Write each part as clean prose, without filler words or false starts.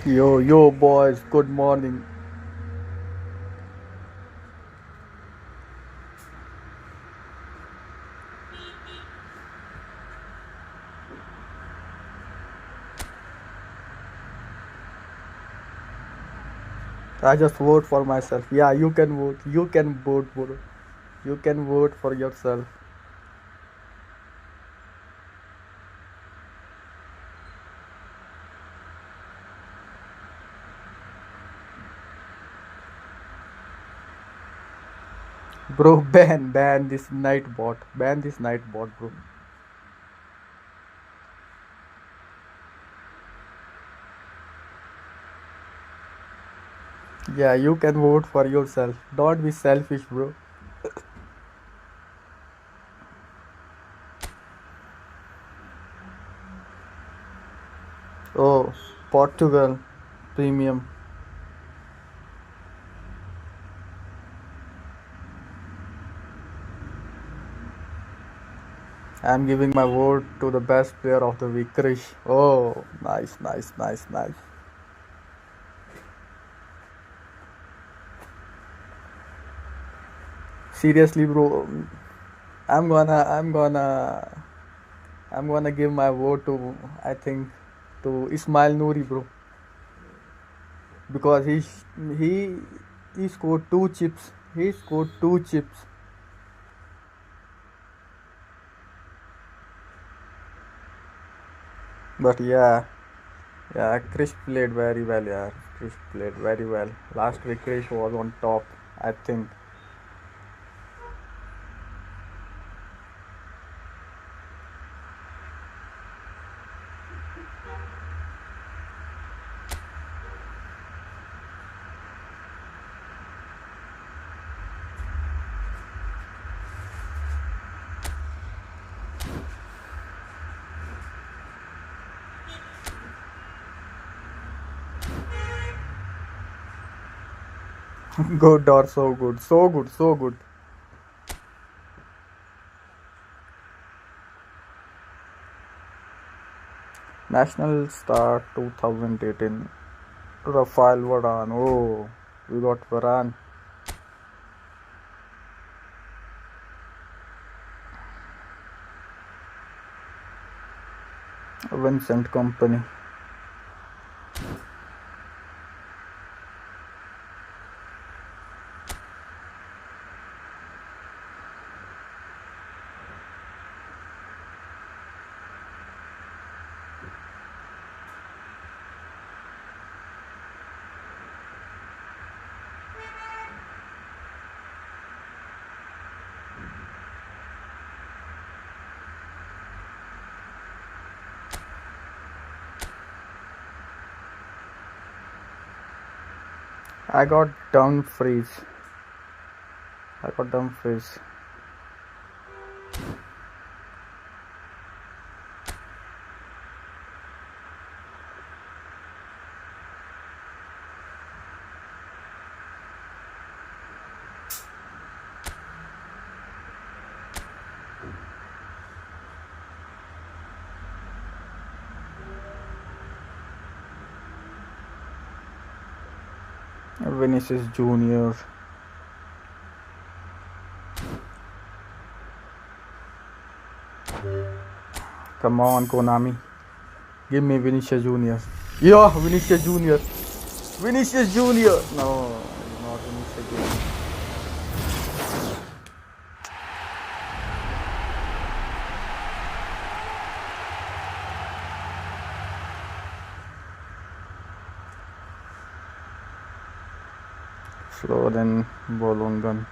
Yo, boys, good morning. I just vote for myself. Yeah, you can vote. You can vote, bro. You can vote for yourself. Bro, ban this night bot. Ban this night bot, bro. Yeah, you can vote for yourself. Don't be selfish, bro. Oh, Portugal premium. I'm giving my vote to the best player of the week, Krish. Oh, nice. Seriously, bro. I'm gonna, I'm gonna, I'm gonna give my vote to, I think, to Ismail Nouri, bro, because he he scored two chips. He scored two chips. But yeah, Krish played very well. Yeah, Krish played very well. Last week, Krish was on top, I think. Good or so good. National Star 2018. Rafael Varane. Oh, we got Varane. Vincent Company. I got Dumfries. I got Dumfries. Vinicius Junior. Come on, Konami. Give me Vinicius Junior. Yeah, Vinicius Junior. Vinicius Junior. No, not Vinicius Junior. Slower than Bolongan.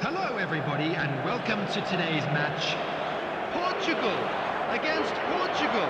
Hello everybody and welcome to today's match. Portugal against Portugal.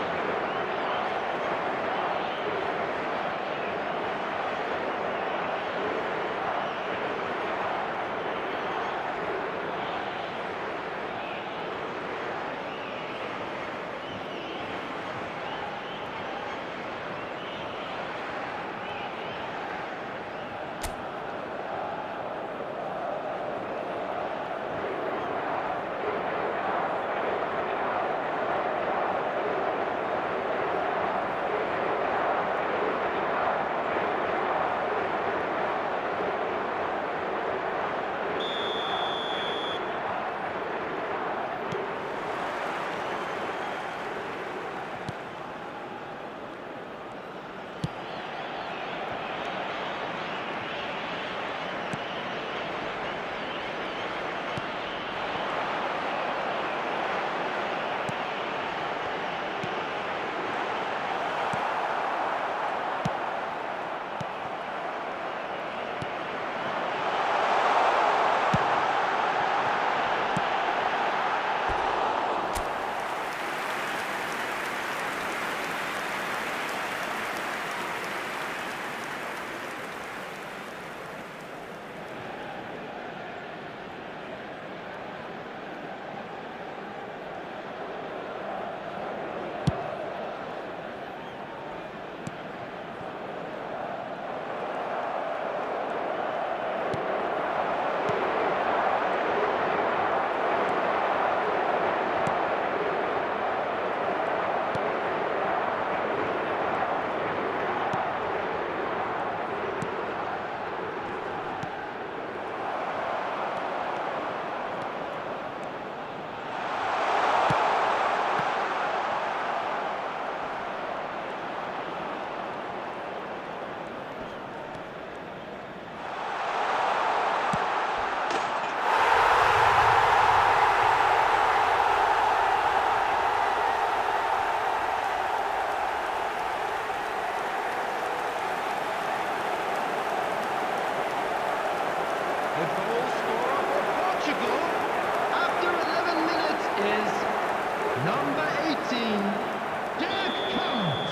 Portugal, after 11 minutes, is number 18, Dirk Kuyt.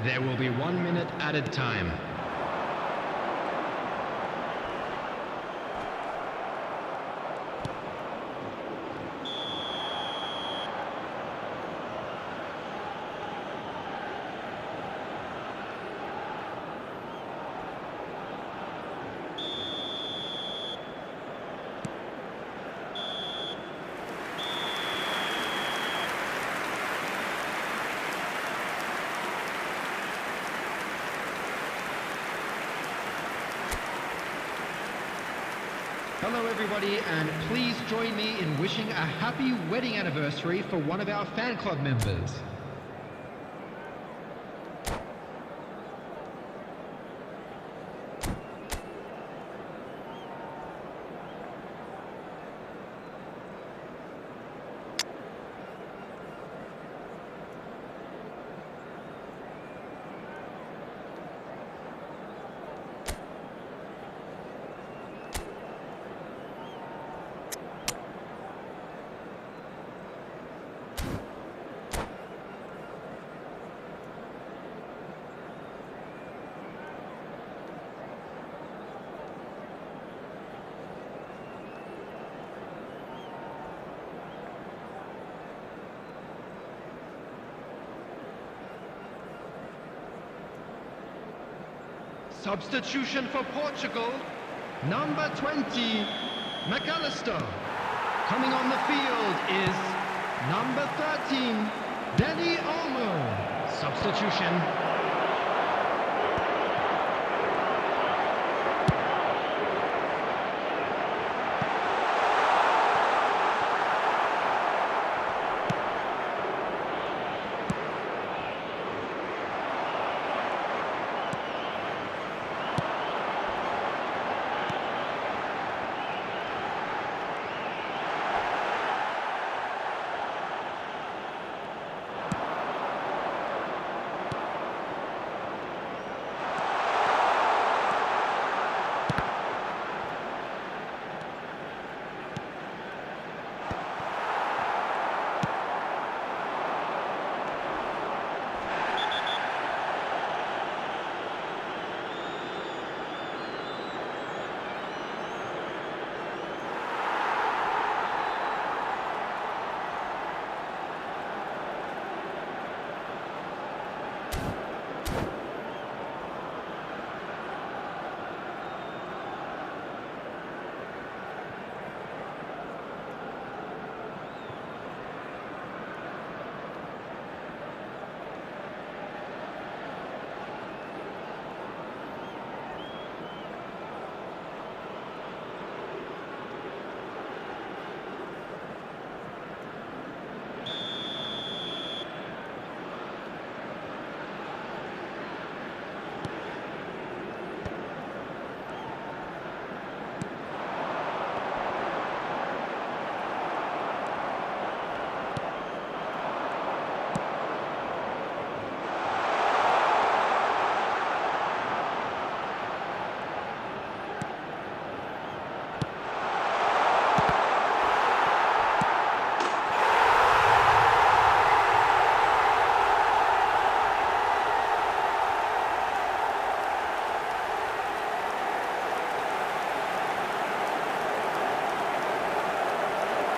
There will be 1 minute added time. Hello everybody, and please join me in wishing a happy wedding anniversary for one of our fan club members. Substitution for Portugal, number 20, McAllister. Coming on the field is number 13, Dani Olmo. Substitution.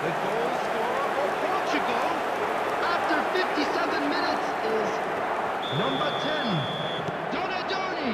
The goal scorer for Portugal after 57 minutes is number 10, Donadoni.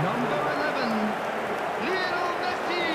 Number 11, Lionel Messi.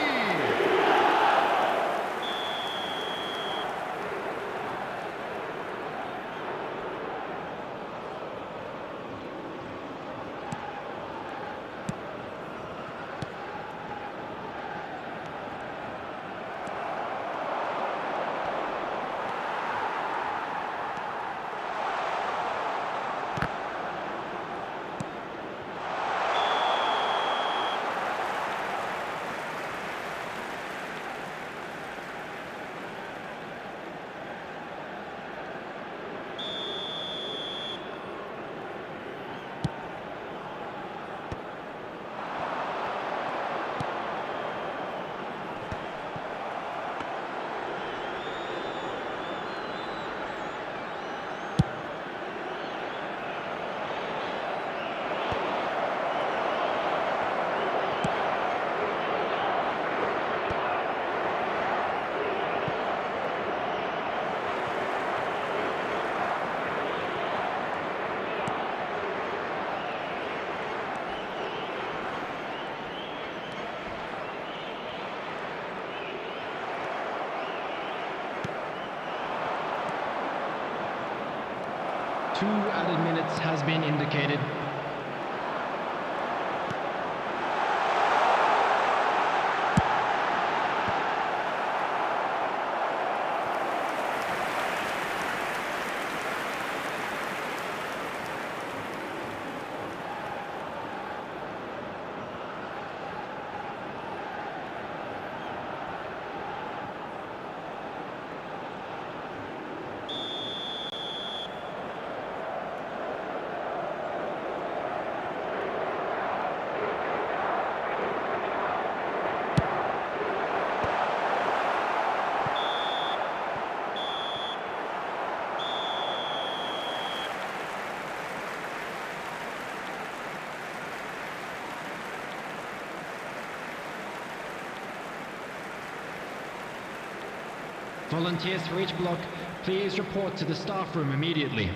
Two added minutes has been indicated. Volunteers for each block, please report to the staff room immediately.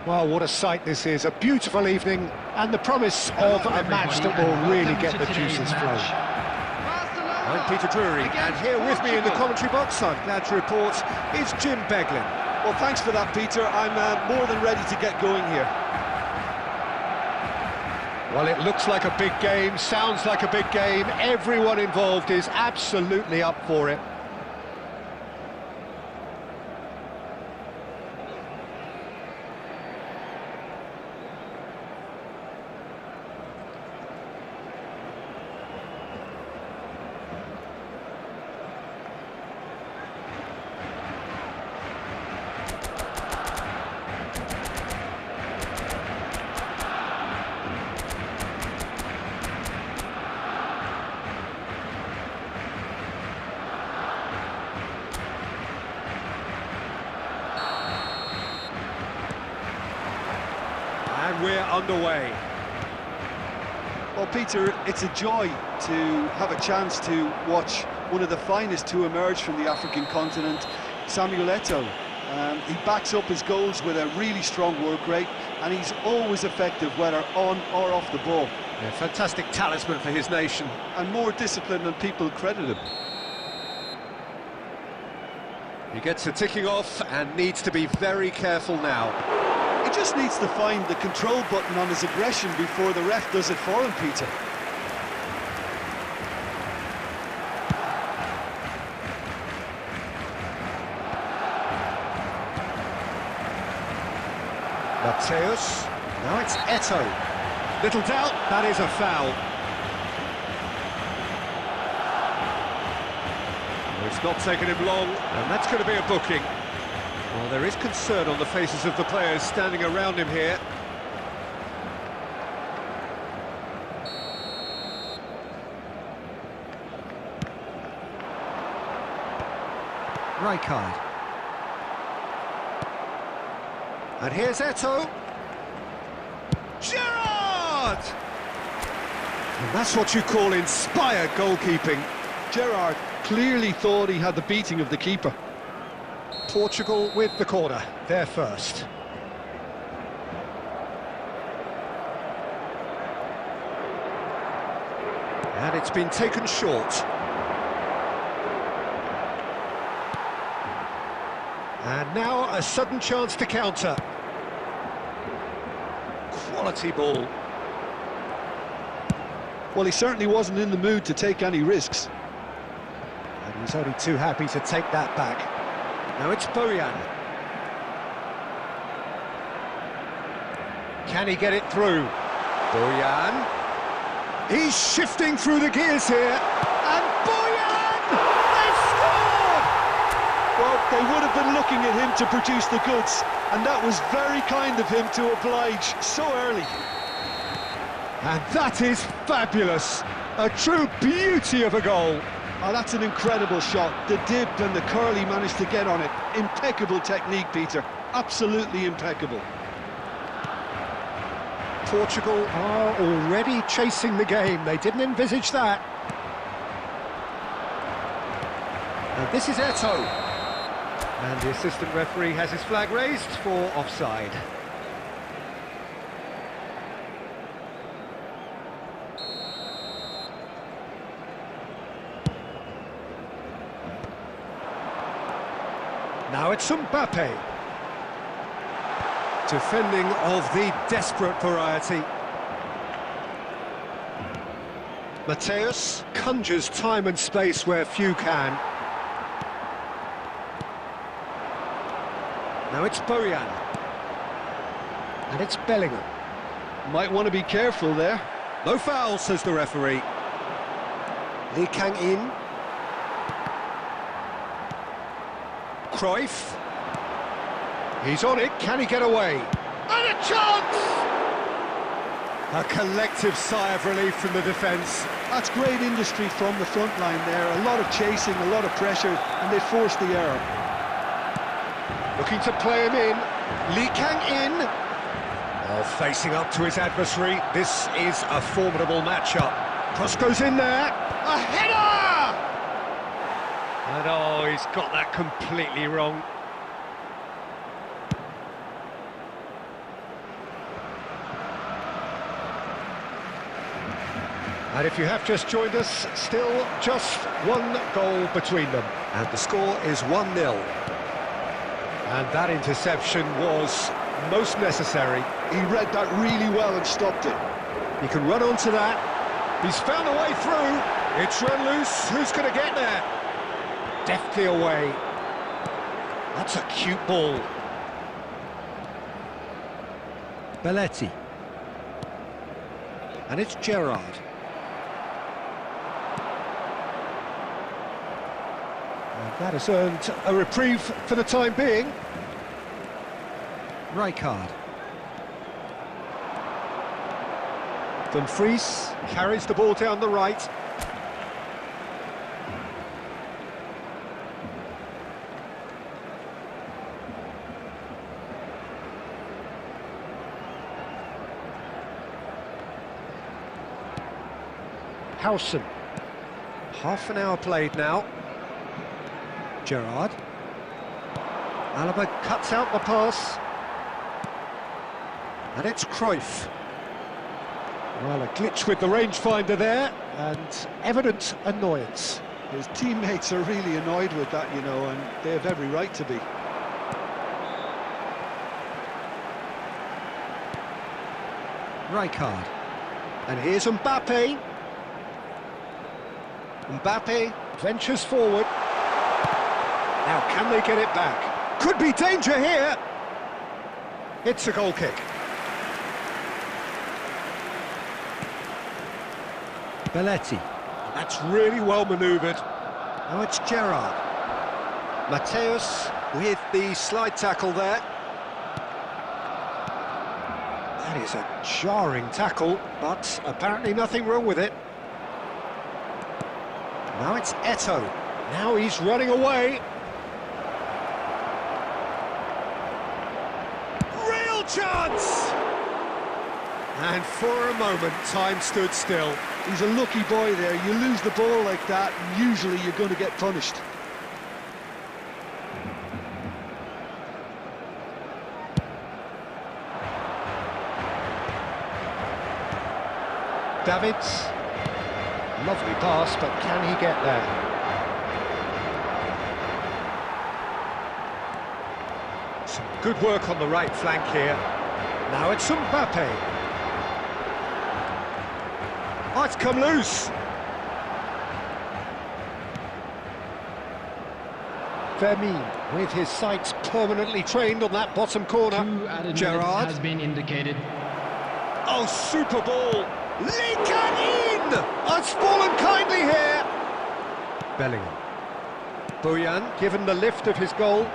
Well, what a sight this is. A beautiful evening and the promise of a match that will really get the juices flowing. I'm Peter Drury, and here with me in the commentary box, I'm glad to report, is Jim Beglin. Well, thanks for that, Peter. I'm more than ready to get going here. Well, it looks like a big game, sounds like a big game. Everyone involved is absolutely up for it. underway. Well, Peter, it's a joy to have a chance to watch one of the finest to emerge from the African continent, Samuel Eto'o. He backs up his goals with a really strong work rate, and he's always effective, whether on or off the ball. Yeah, fantastic talisman for his nation. And more disciplined than people credit him. He gets a ticking off and needs to be very careful now. He just needs to find the control button on his aggression before the ref does it for him, Peter. Mateus, now it's Eto'o. Little doubt, that is a foul. Well, it's not taken him long, and that's going to be a booking. Well, there is concern on the faces of the players standing around him here. Rijkaard. And here's Eto'o. Gerrard! And that's what you call inspired goalkeeping. Gerrard clearly thought he had the beating of the keeper. Portugal with the corner, they're first. And it's been taken short. And now a sudden chance to counter. Quality ball. Well, he certainly wasn't in the mood to take any risks. And he's only too happy to take that back. Now it's Bojan. Can he get it through? Bojan. He's shifting through the gears here. And Bojan! They've scored! Well, they would have been looking at him to produce the goods, and that was very kind of him to oblige so early. And that is fabulous. A true beauty of a goal. Oh, that's an incredible shot. The dip and the curl he managed to get on it. Impeccable technique, Peter. Absolutely impeccable. Portugal are already chasing the game. They didn't envisage that. And this is Eto'o. And the assistant referee has his flag raised for offside. Now it's Mbappe. Defending of the desperate variety. Mateus conjures time and space where few can. Now it's Bojan. And it's Bellingham. Might want to be careful there. No foul, says the referee. Lee Kang-in. Cruyff. He's on it, can he get away? And a chance! A collective sigh of relief from the defence. That's great industry from the front line there. A lot of chasing, a lot of pressure, and they forced the error. Looking to play him in. Lee Kang-in. Oh, facing up to his adversary. This is a formidable matchup. Cross goes in there. A header! And oh, he's got that completely wrong. And if you have just joined us, still just one goal between them. And the score is 1-0. And that interception was most necessary. He read that really well and stopped it. He can run onto that. He's found a way through. It's run loose. Who's going to get there? Deftly away. That's a cute ball. Belletti. And it's Gerrard. And that has earned a reprieve for the time being. Rijkaard. Dumfries carries the ball down the right. Howson. Half an hour played now. Gerrard. Alaba cuts out the pass. And it's Cruyff. Well, a glitch with the rangefinder there, and evident annoyance. His teammates are really annoyed with that, you know, and they have every right to be. Rijkaard. And here's Mbappe. Mbappe ventures forward. Now, can they get it back? Could be danger here. It's a goal kick. Belletti. That's really well manoeuvred. Now it's Gerrard. Mateus with the slide tackle there. That is a jarring tackle, but apparently nothing wrong with it. Now it's Eto'o. Now he's running away. Real chance! And for a moment, time stood still. He's a lucky boy there. You lose the ball like that, and usually you're going to get punished. Davids. Lovely pass, but can he get there? Some good work on the right flank here. Now it's Mbappe. Oh, it's come loose. Vermeer with his sights permanently trained on that bottom corner. 2 added Gerrard. minutes has been indicated. Oh, super ball! Lincoln in! Oh, it's fallen kindly here! Bellingham. Bojan given the lift of his goal.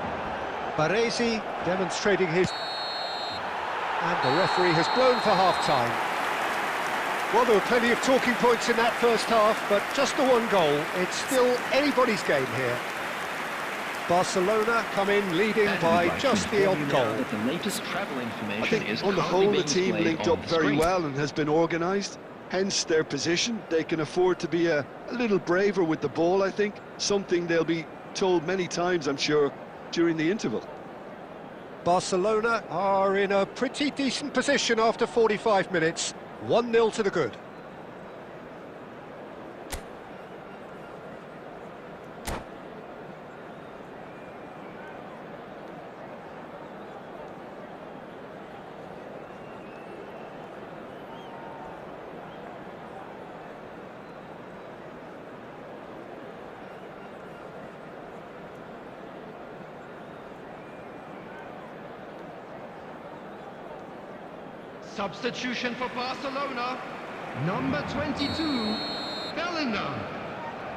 Baresi demonstrating his... And the referee has blown for half-time. Well, there were plenty of talking points in that first half, but just the one goal. It's still anybody's game here. Barcelona come in leading by just the odd goal. The latest travel I information think is on the currently whole the being team displayed linked on up the very screen. well and has been organised, hence their position. They can afford to be a little braver with the ball, I think, something they'll be told many times, I'm sure, during the interval. Barcelona are in a pretty decent position after 45 minutes. 1-0 to the good. Substitution for Barcelona, number 22, Bellingham.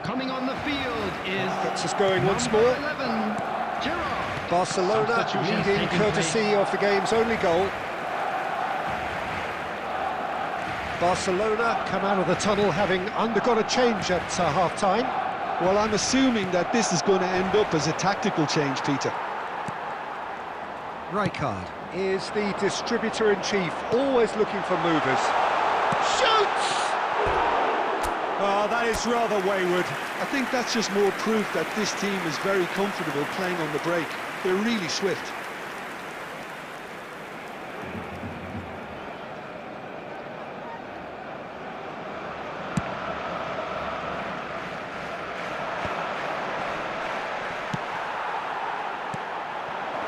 Coming on the field is Gets us going once number more. 11, Gerrard. Barcelona Substitution leading taking courtesy place. of the game's only goal. Barcelona come out of the tunnel having undergone a change at half-time. Well, I'm assuming that this is going to end up as a tactical change, Peter. Rijkaard is the distributor-in-chief, always looking for movers. Shoots! Oh, that is rather wayward. I think that's just more proof that this team is very comfortable playing on the break. They're really swift.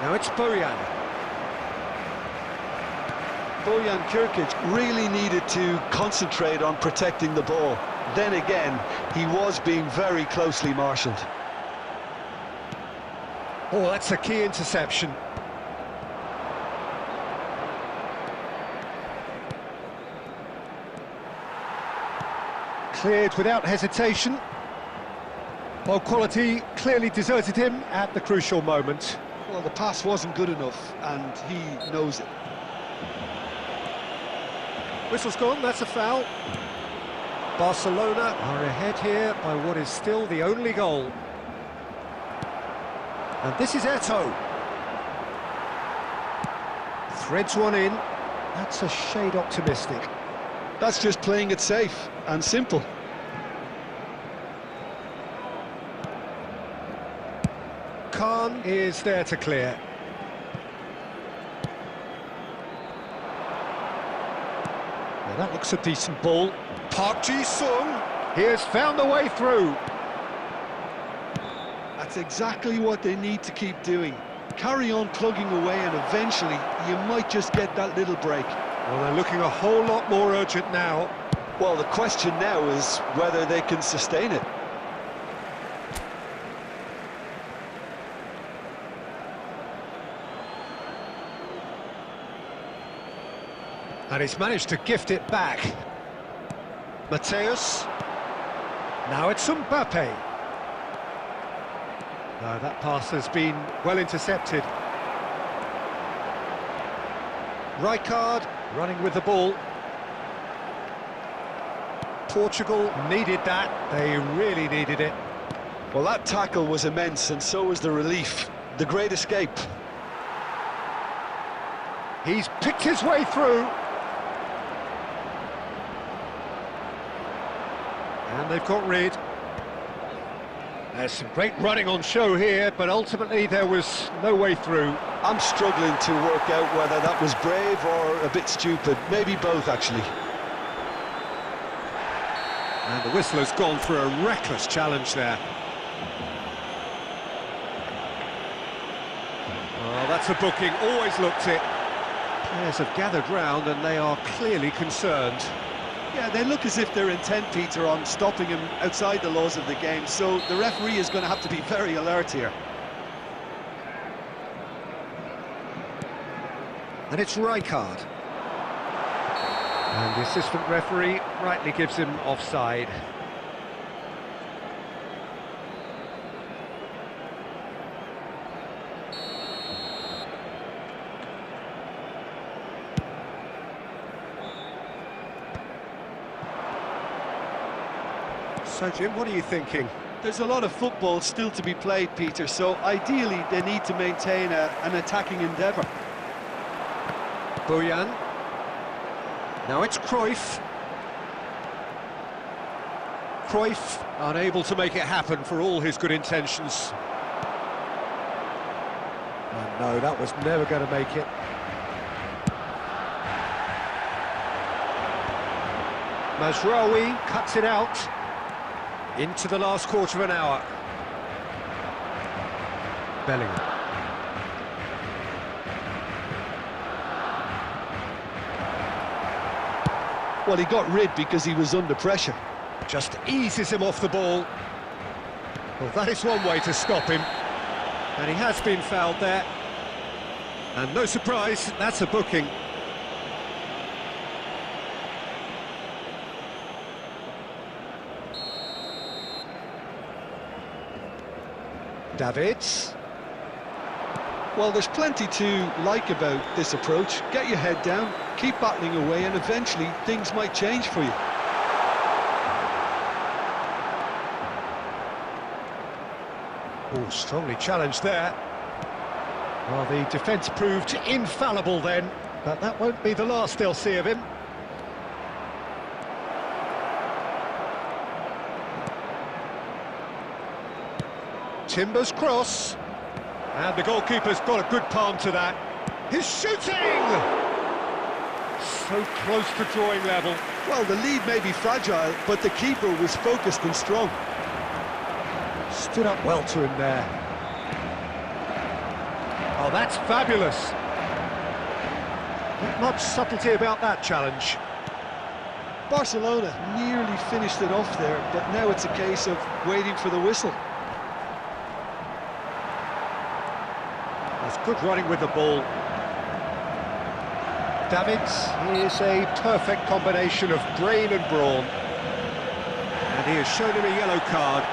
Now it's Bojan. Bojan Kirkic really needed to concentrate on protecting the ball. Then again, he was being very closely marshalled. Oh, that's a key interception. Cleared without hesitation. Ball quality clearly deserted him at the crucial moment. Well, the pass wasn't good enough, and he knows it. Whistle's gone, that's a foul. Barcelona are ahead here by what is still the only goal. And this is Eto'o. Threads one in. That's a shade optimistic. That's just playing it safe and simple. Khan is there to clear. Well, that looks a decent ball. Park Ji-sung, he has found the way through. That's exactly what they need to keep doing. Carry on plugging away and eventually you might just get that little break. Well, they're looking a whole lot more urgent now. Well, the question now is whether they can sustain it. And he's managed to gift it back. Mateus. Now it's Mbappe. No, that pass has been well intercepted. Rijkaard running with the ball. Portugal needed that. They really needed it. Well, that tackle was immense, and so was the relief. The great escape. He's picked his way through. And they've got rid. There's some great running on show here, but ultimately there was no way through. I'm struggling to work out whether that was brave or a bit stupid. Maybe both, actually. And the whistler's gone for a reckless challenge there. Oh, that's a booking, always looked it. Players have gathered round and they are clearly concerned. Yeah, they look as if they're intent, Peter, on stopping him outside the laws of the game, so the referee is going to have to be very alert here. And it's Rijkaard. And the assistant referee rightly gives him offside. So, Jim, what are you thinking? There's a lot of football still to be played, Peter, so ideally they need to maintain an attacking endeavour. Bojan. Now it's Cruyff. Cruyff unable to make it happen for all his good intentions. Oh, no, that was never going to make it. Mazraoui cuts it out. Into the last quarter of an hour. Bellingham. Well, he got rid because he was under pressure. Just eases him off the ball. Well, that is one way to stop him. And he has been fouled there. And no surprise, that's a booking. Davids. Well, there's plenty to like about this approach. Get your head down, keep battling away, and eventually things might change for you. Oh, strongly challenged there. Well, the defence proved infallible then, but that won't be the last they'll see of him. Timber's cross. And the goalkeeper's got a good palm to that. He's shooting! So close to drawing level. Well, the lead may be fragile, but the keeper was focused and strong. Stood up well to him there. Oh, that's fabulous. Not much subtlety about that challenge. Barcelona nearly finished it off there, but now it's a case of waiting for the whistle. That's good running with the ball. Davids is a perfect combination of brain and brawn. And he has shown him a yellow card.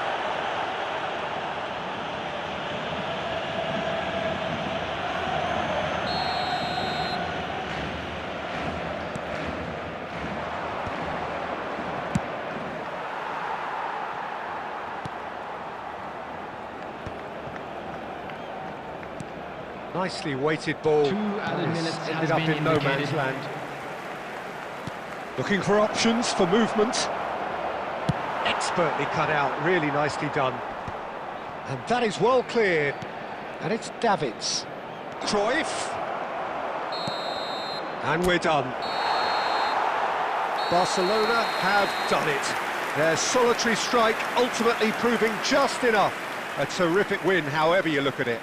Nicely weighted ball. 2 added minutes ended has up been in no indicated. man's land. Looking for options for movement. Expertly cut out, really nicely done. And that is well cleared. And it's Davids. Cruyff. And we're done. Barcelona have done it. Their solitary strike ultimately proving just enough. A terrific win, however you look at it.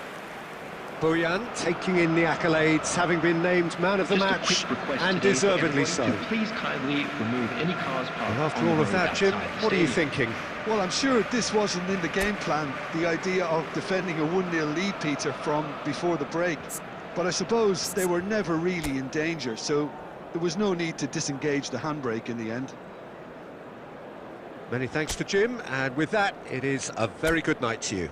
Bojan taking in the accolades, having been named man of the match, and deservedly so. Please kindly remove any cars parked. And after all of that, Jim, what are you thinking? Well, I'm sure this wasn't in the game plan, the idea of defending a 1-0 lead, Peter, from before the break. But I suppose they were never really in danger, so there was no need to disengage the handbrake in the end. Many thanks to Jim, and with that, it is a very good night to you.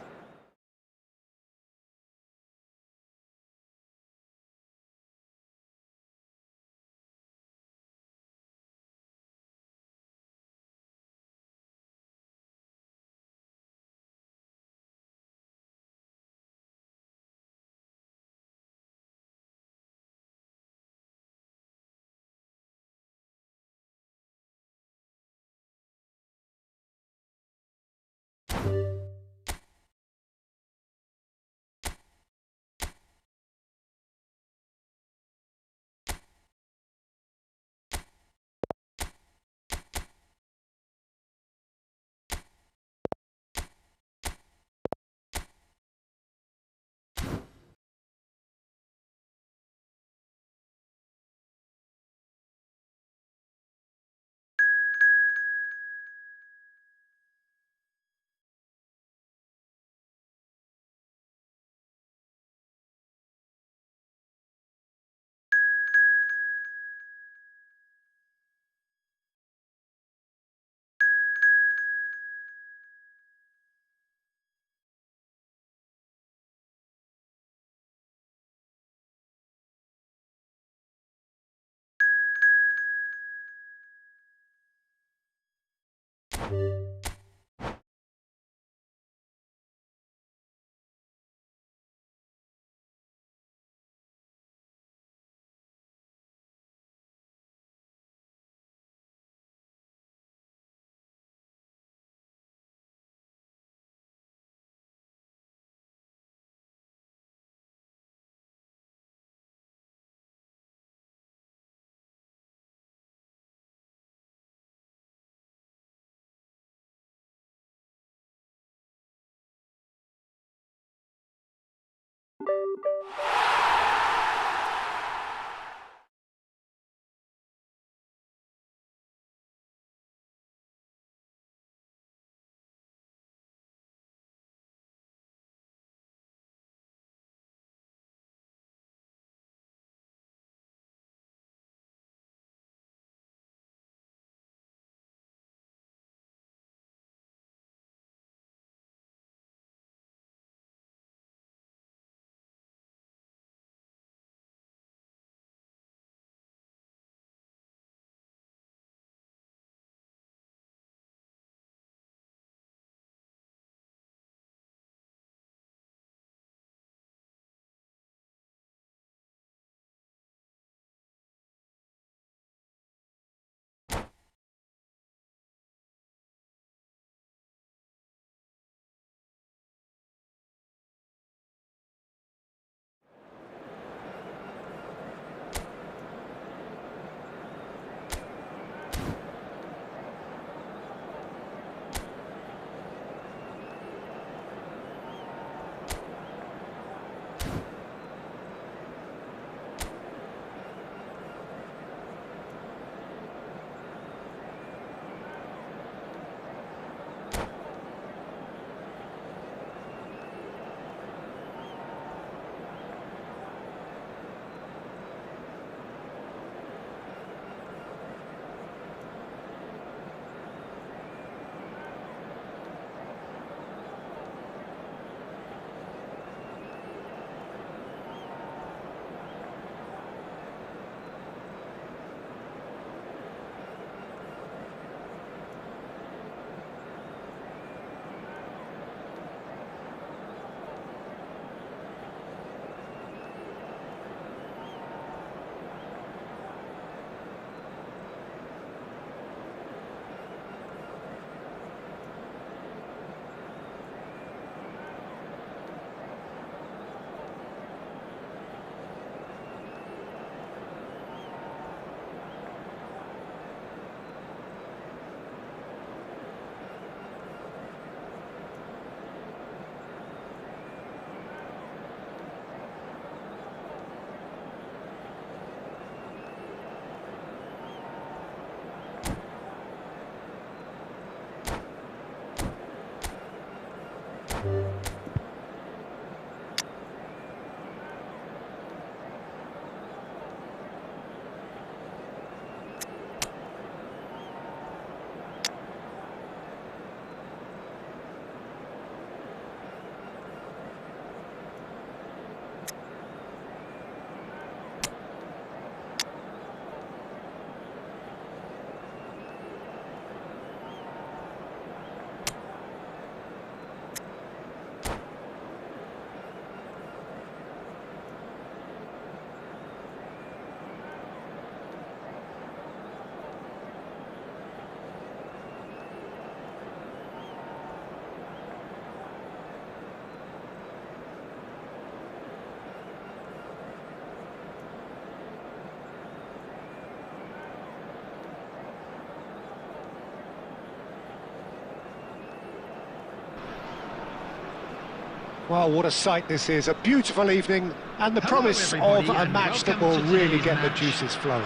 Well, what a sight this is. A beautiful evening and the Hello, promise of everybody, a and match that welcome will to really today's get the match. juices flowing.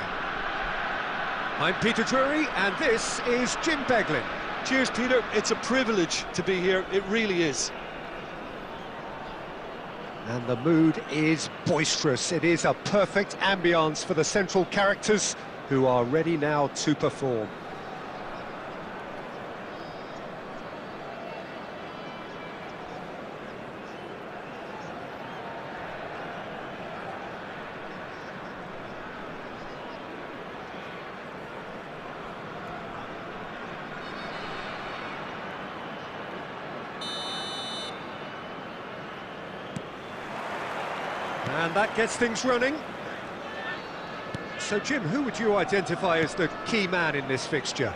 I'm Peter Drury, and this is Jim Beglin. Cheers, Peter. It's a privilege to be here. It really is. And the mood is boisterous. It is a perfect ambience for the central characters who are ready now to perform. And that gets things running. So, Jim, who would you identify as the key man in this fixture?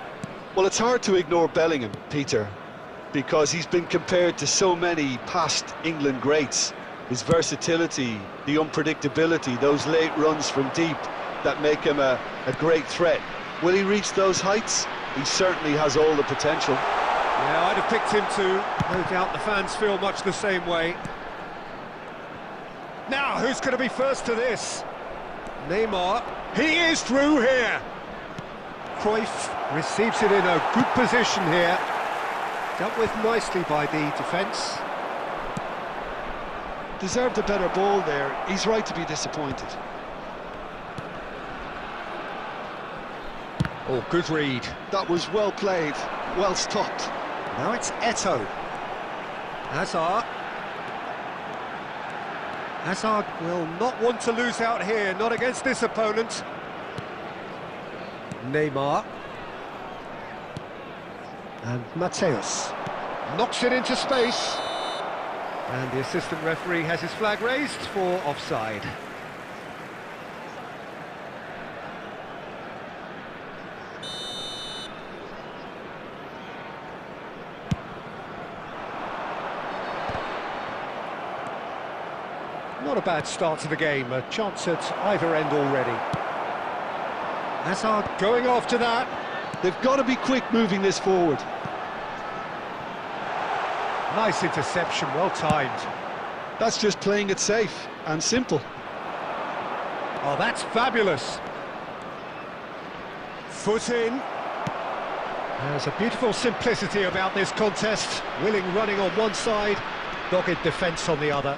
Well, it's hard to ignore Bellingham, Peter, because he's been compared to so many past England greats. His versatility, the unpredictability, those late runs from deep that make him a great threat. Will he reach those heights? He certainly has all the potential. Yeah, I'd have picked him too. No doubt the fans feel much the same way. Now, who's going to be first to this? Neymar. He is through here. Cruyff receives it in a good position here. Dealt with nicely by the defence. Deserved a better ball there. He's right to be disappointed. Oh, good read. That was well played, well stopped. Now it's Eto'o. Hazard. Hazard will not want to lose out here, not against this opponent. Neymar. And Mateus knocks it into space. And the assistant referee has his flag raised for offside. Not a bad start to the game, a chance at either end already. Hazard going after that. They've got to be quick moving this forward. Nice interception, well timed. That's just playing it safe and simple. Oh, that's fabulous. Foot in. There's a beautiful simplicity about this contest. Willing running on one side, dogged defence on the other.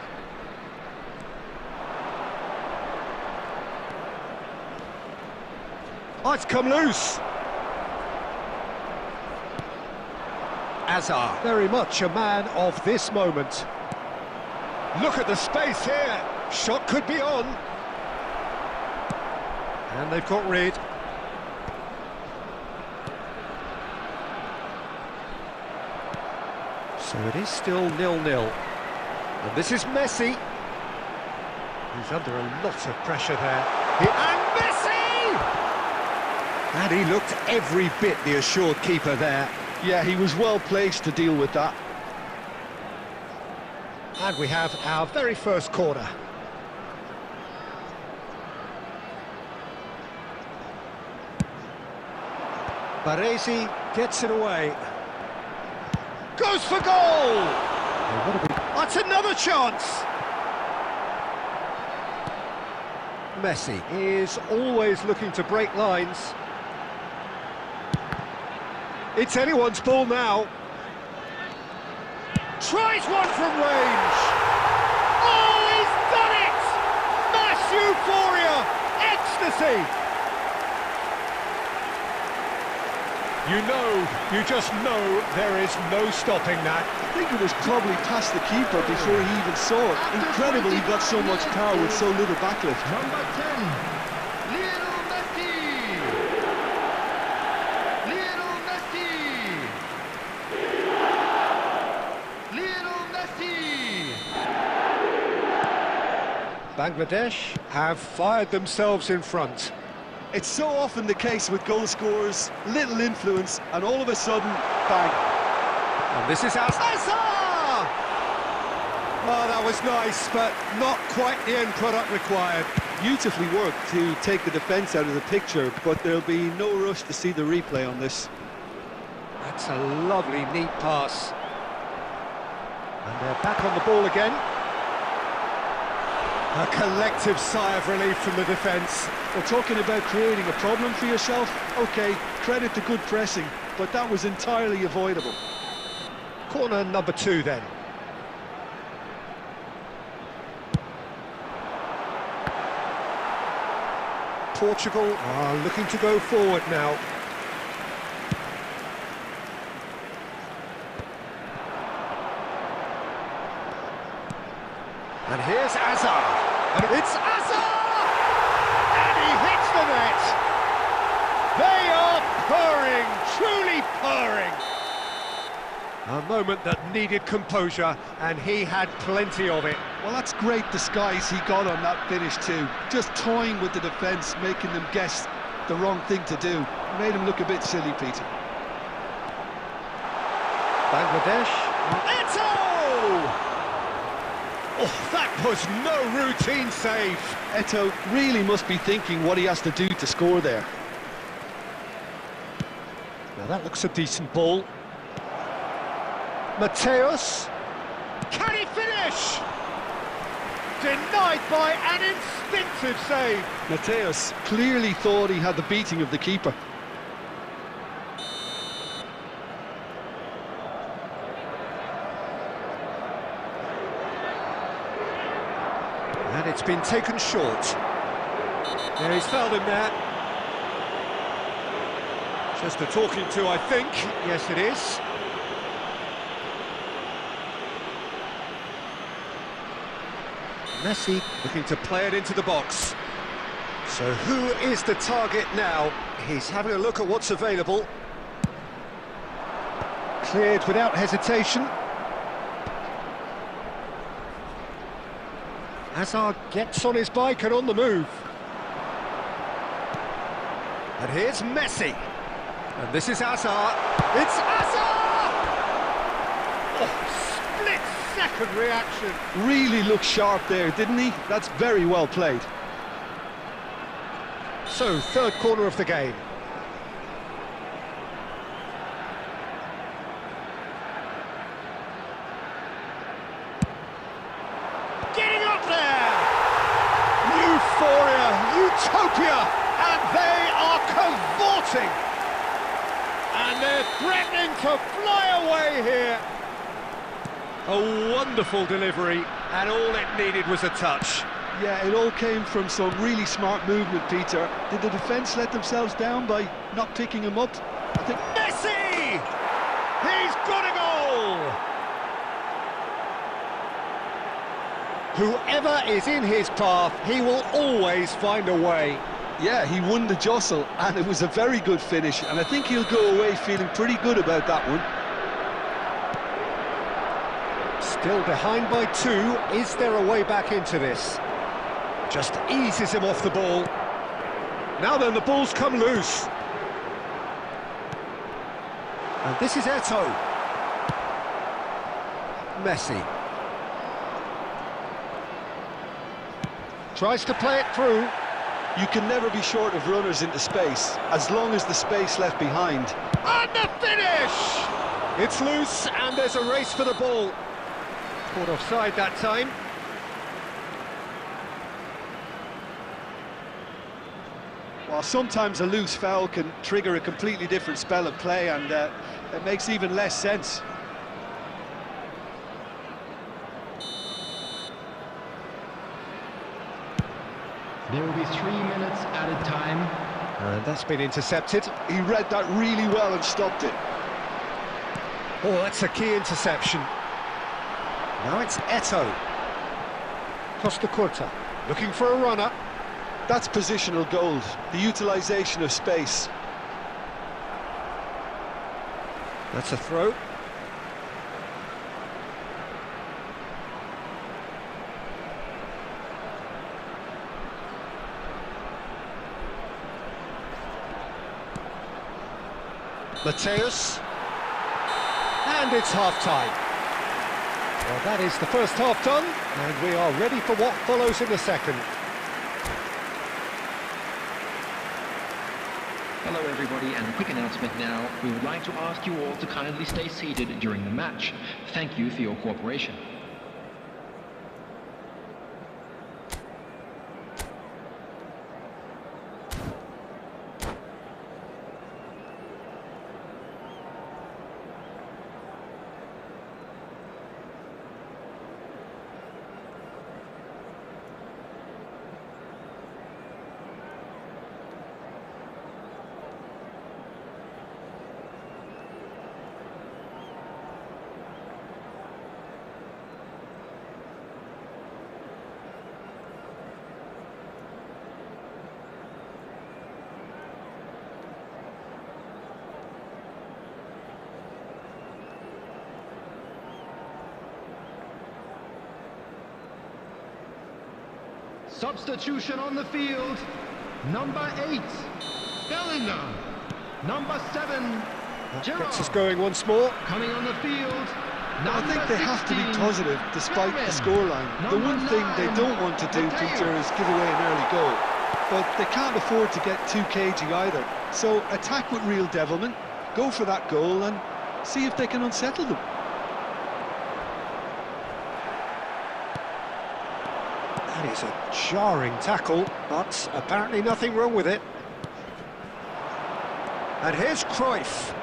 Oh, it's come loose. Hazard, very much a man of this moment. Look at the space here. Shot could be on. And they've got rid. So it is still 0-0. And this is Messi. He's under a lot of pressure there. And Messi! And he looked every bit the assured keeper there. Yeah, he was well placed to deal with that. And we have our very first corner. Baresi gets it away. Goes for goal! That's another chance! Messi is always looking to break lines. It's anyone's ball now. Tries one from range. Oh, he's done it! Mass euphoria! Ecstasy! You just know there is no stopping that. I think it was probably past the keeper before he even saw it. Incredible he got so much power with so little backlift. Number 10, Lionel Messi! Lionel Messi! Lionel Messi! Bangladesh have fired themselves in front. It's so often the case with goal scorers, little influence, and all of a sudden, bang. And this is Hazard! Oh, that was nice, but not quite the end product required. Beautifully worked to take the defence out of the picture, but there'll be no rush to see the replay on this. That's a lovely, neat pass. And they're back on the ball again. A collective sigh of relief from the defence. Well, talking about creating a problem for yourself, OK, credit to good pressing, but that was entirely avoidable. Corner number 2 then. Portugal are looking to go forward now. And here's Hazard. And it's Hazard! And he hits the net! They are purring, truly purring. A moment that needed composure, and he had plenty of it. Well, that's great disguise he got on that finish too. Just toying with the defence, making them guess the wrong thing to do. Made him look a bit silly, Peter. Bangladesh. Eto'o! Oh, that was no routine save. Eto'o really must be thinking what he has to do to score there. Now that looks a decent ball. Mateus. Can he finish? Denied by an instinctive save. Mateus clearly thought he had the beating of the keeper. And it's been taken short. Yeah, he's fouled him there. Just a talking to, I think. Yes, it is. Messi looking to play it into the box. So who is the target now? He's having a look at what's available. Cleared without hesitation. Hazard gets on his bike and on the move. And here's Messi. And this is Hazard. It's Hazard! Oh, split-second reaction. Really looked sharp there, didn't he? That's very well played. So, third corner of the game. Getting up there! Euphoria, utopia, and they are cavorting. And they're threatening to fly away here. A wonderful delivery, and all it needed was a touch. Yeah, it all came from some really smart movement, Peter. Did the defence let themselves down by not picking him up? I think... Messi! He's got a goal! Whoever is in his path, he will always find a way. Yeah, he won the jostle, and it was a very good finish, and I think he'll go away feeling pretty good about that one. Still behind by 2, is there a way back into this? Just eases him off the ball. Now then, the ball's come loose. And this is Eto'o. Messi. Tries to play it through. You can never be short of runners into space, as long as the space left behind. And the finish! It's loose, and there's a race for the ball. Caught offside that time. Well, sometimes a loose foul can trigger a completely different spell of play, and it makes even less sense. There will be 3 minutes added time. And that's been intercepted. He read that really well and stopped it. Oh, that's a key interception. Now it's Eto'o. Costa Curta, looking for a runner. That's positional gold, the utilisation of space. That's a throw. Mateus. And it's half-time. Well, that is the first half done, and we are ready for what follows in the second. Hello everybody, and a quick announcement now. We would like to ask you all to kindly stay seated during the match. Thank you for your cooperation. Substitution on the field. Number 8, Bellingham. Number 7, Gerrard. Gets us going once more. Coming on the field. I think they have to be positive despite the scoreline. The one thing they don't want to do, Peter, is give away an early goal. But they can't afford to get too cagey either. So attack with real devilment, go for that goal and see if they can unsettle them. That is a jarring tackle, but apparently nothing wrong with it. And here's Cruyff.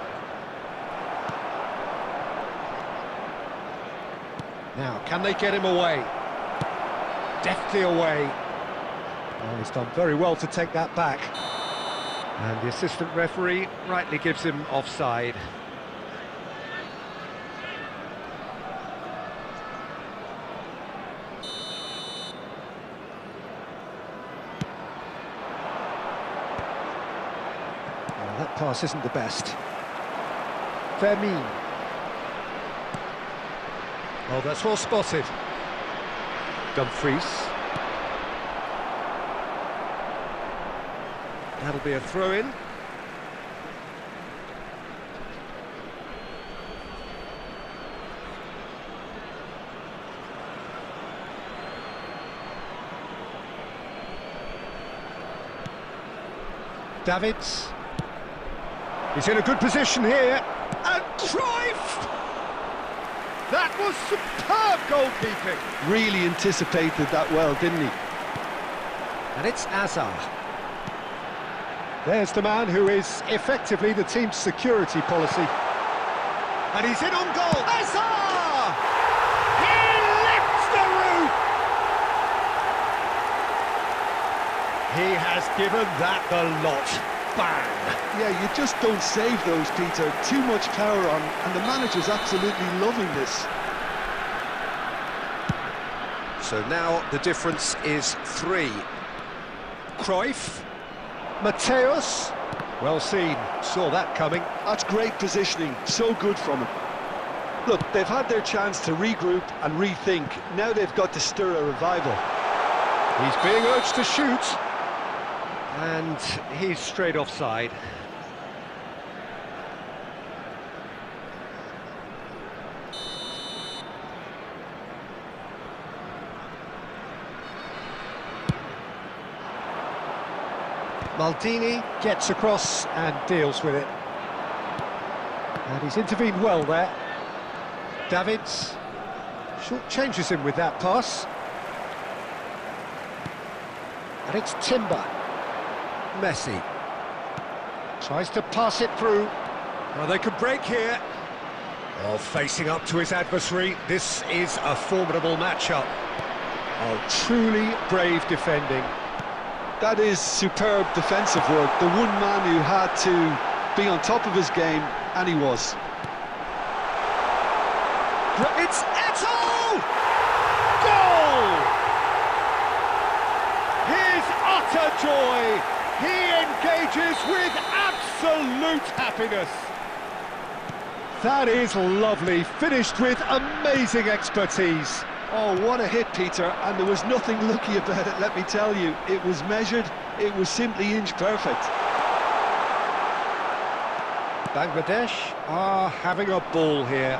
Now, can they get him away? Deftly away. Well, he's done very well to take that back. And the assistant referee rightly gives him offside. That pass isn't the best. Vermeer. Oh, that's well spotted. Dumfries. That'll be a throw-in. Davids. He's in a good position here, and Cruyff! That was superb goalkeeping! Really anticipated that well, didn't he? And it's Azar. There's the man who is effectively the team's security policy. And he's in on goal! Azar! He lifts the roof! He has given that the lot. Bang! Yeah, you just don't save those, Peter. Too much power on, and the manager's absolutely loving this. So now the difference is 3. Cruyff, Mateus, well seen, saw that coming. That's great positioning, so good from him. Look, they've had their chance to regroup and rethink. Now they've got to stir a revival. He's being urged to shoot. And he's straight offside. Maldini gets across and deals with it. And he's intervened well there. Davids short-changes him with that pass. And it's Timber. Messi tries to pass it through. Well, they could break here. Oh, facing up to his adversary. This is a formidable matchup. Oh, truly brave defending. That is superb defensive work. The one man who had to be on top of his game, and he was. It's Eto'o! Goal! His utter joy. He engages with absolute happiness. That is lovely, finished with amazing expertise. Oh, what a hit, Peter, and there was nothing lucky about it, let me tell you. It was measured, it was simply inch perfect. Bangladesh are having a ball here.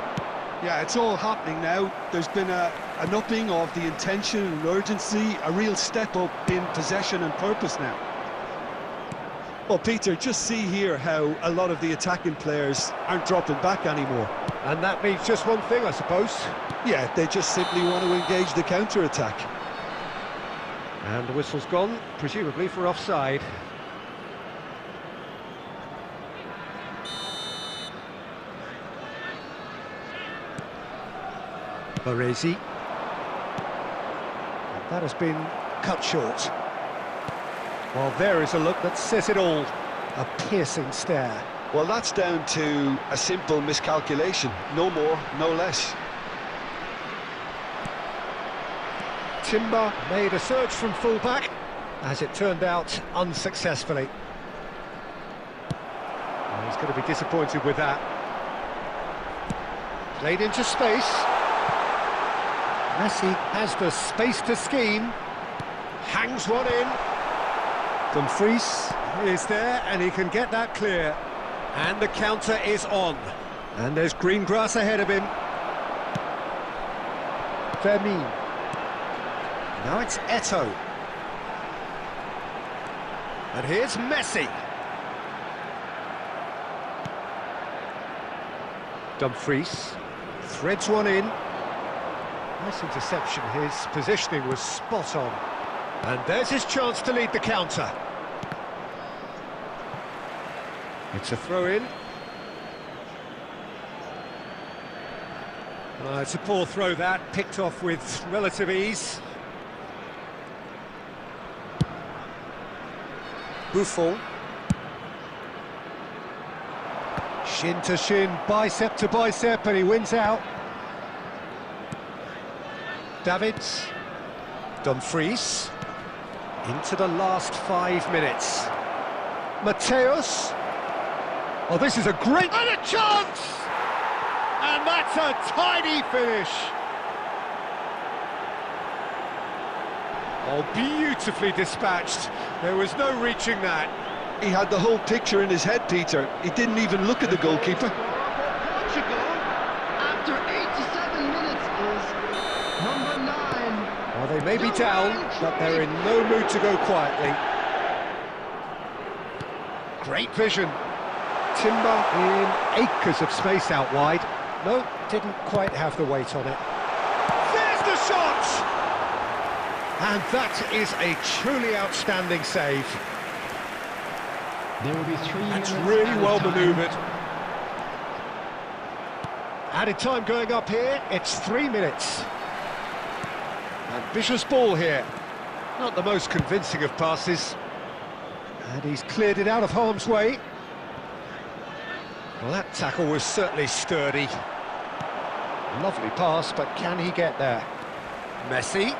Yeah, it's all happening now. There's been an upping of the intention and urgency, a real step up in possession and purpose now. Well, Peter, just see here how a lot of the attacking players aren't dropping back anymore. And that means just one thing, I suppose. Yeah, they just simply want to engage the counter-attack. And the whistle's gone, presumably for offside. Baresi. That has been cut short. Well, there is a look that says it all. A piercing stare. Well, that's down to a simple miscalculation. No more, no less. Timber made a surge from full-back, as it turned out, unsuccessfully. Well, he's going to be disappointed with that. Played into space. Messi has the space to scheme. Hangs one in. Dumfries is there, and he can get that clear. And the counter is on. And there's green grass ahead of him. Fermin. Now it's Eto'o. And here's Messi. Dumfries threads one in. Nice interception. His positioning was spot on. And there's his chance to lead the counter. It's a throw-in. It's a poor throw, that, picked off with relative ease. Buffon. Shin to shin, bicep to bicep, and he wins out. Davids. Dumfries. Into the last 5 minutes. Mateus. Oh, this is a great... And a chance! And that's a tidy finish. Oh, beautifully dispatched. There was no reaching that. He had the whole picture in his head, Peter. He didn't even look at the goalkeeper. Portugal, after 87 minutes, is number 9. Well, they may be down, but they're in no mood to go quietly. Great vision. Timber in acres of space out wide. No, didn't quite have the weight on it. There's the shot! And that is a truly outstanding save. There will be 3 That's minutes really added well time. manoeuvred. Added time going up here, it's 3 minutes. Ambitious ball here. Not the most convincing of passes. And he's cleared it out of harm's way. Well, that tackle was certainly sturdy. Lovely pass, but can he get there? Messi.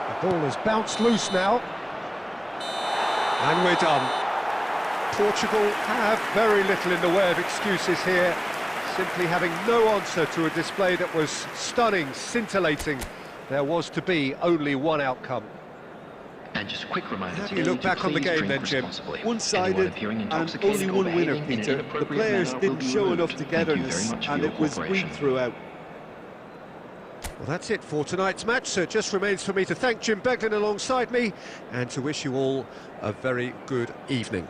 The ball has bounced loose now. And we're done. Portugal have very little in the way of excuses here, simply having no answer to a display that was stunning, scintillating. There was to be only one outcome. And just a quick reminder How do to you look to back on the please game drink then, Jim? responsibly. One-sided Anyone appearing and intoxicated only or one winner, behaving in an Peter. The inappropriate players manner didn't will be show removed. enough Thank you very togetherness, much for and your it was cooperation. weak throughout. Well, that's it for tonight's match, so it just remains for me to thank Jim Beglin alongside me and to wish you all a very good evening.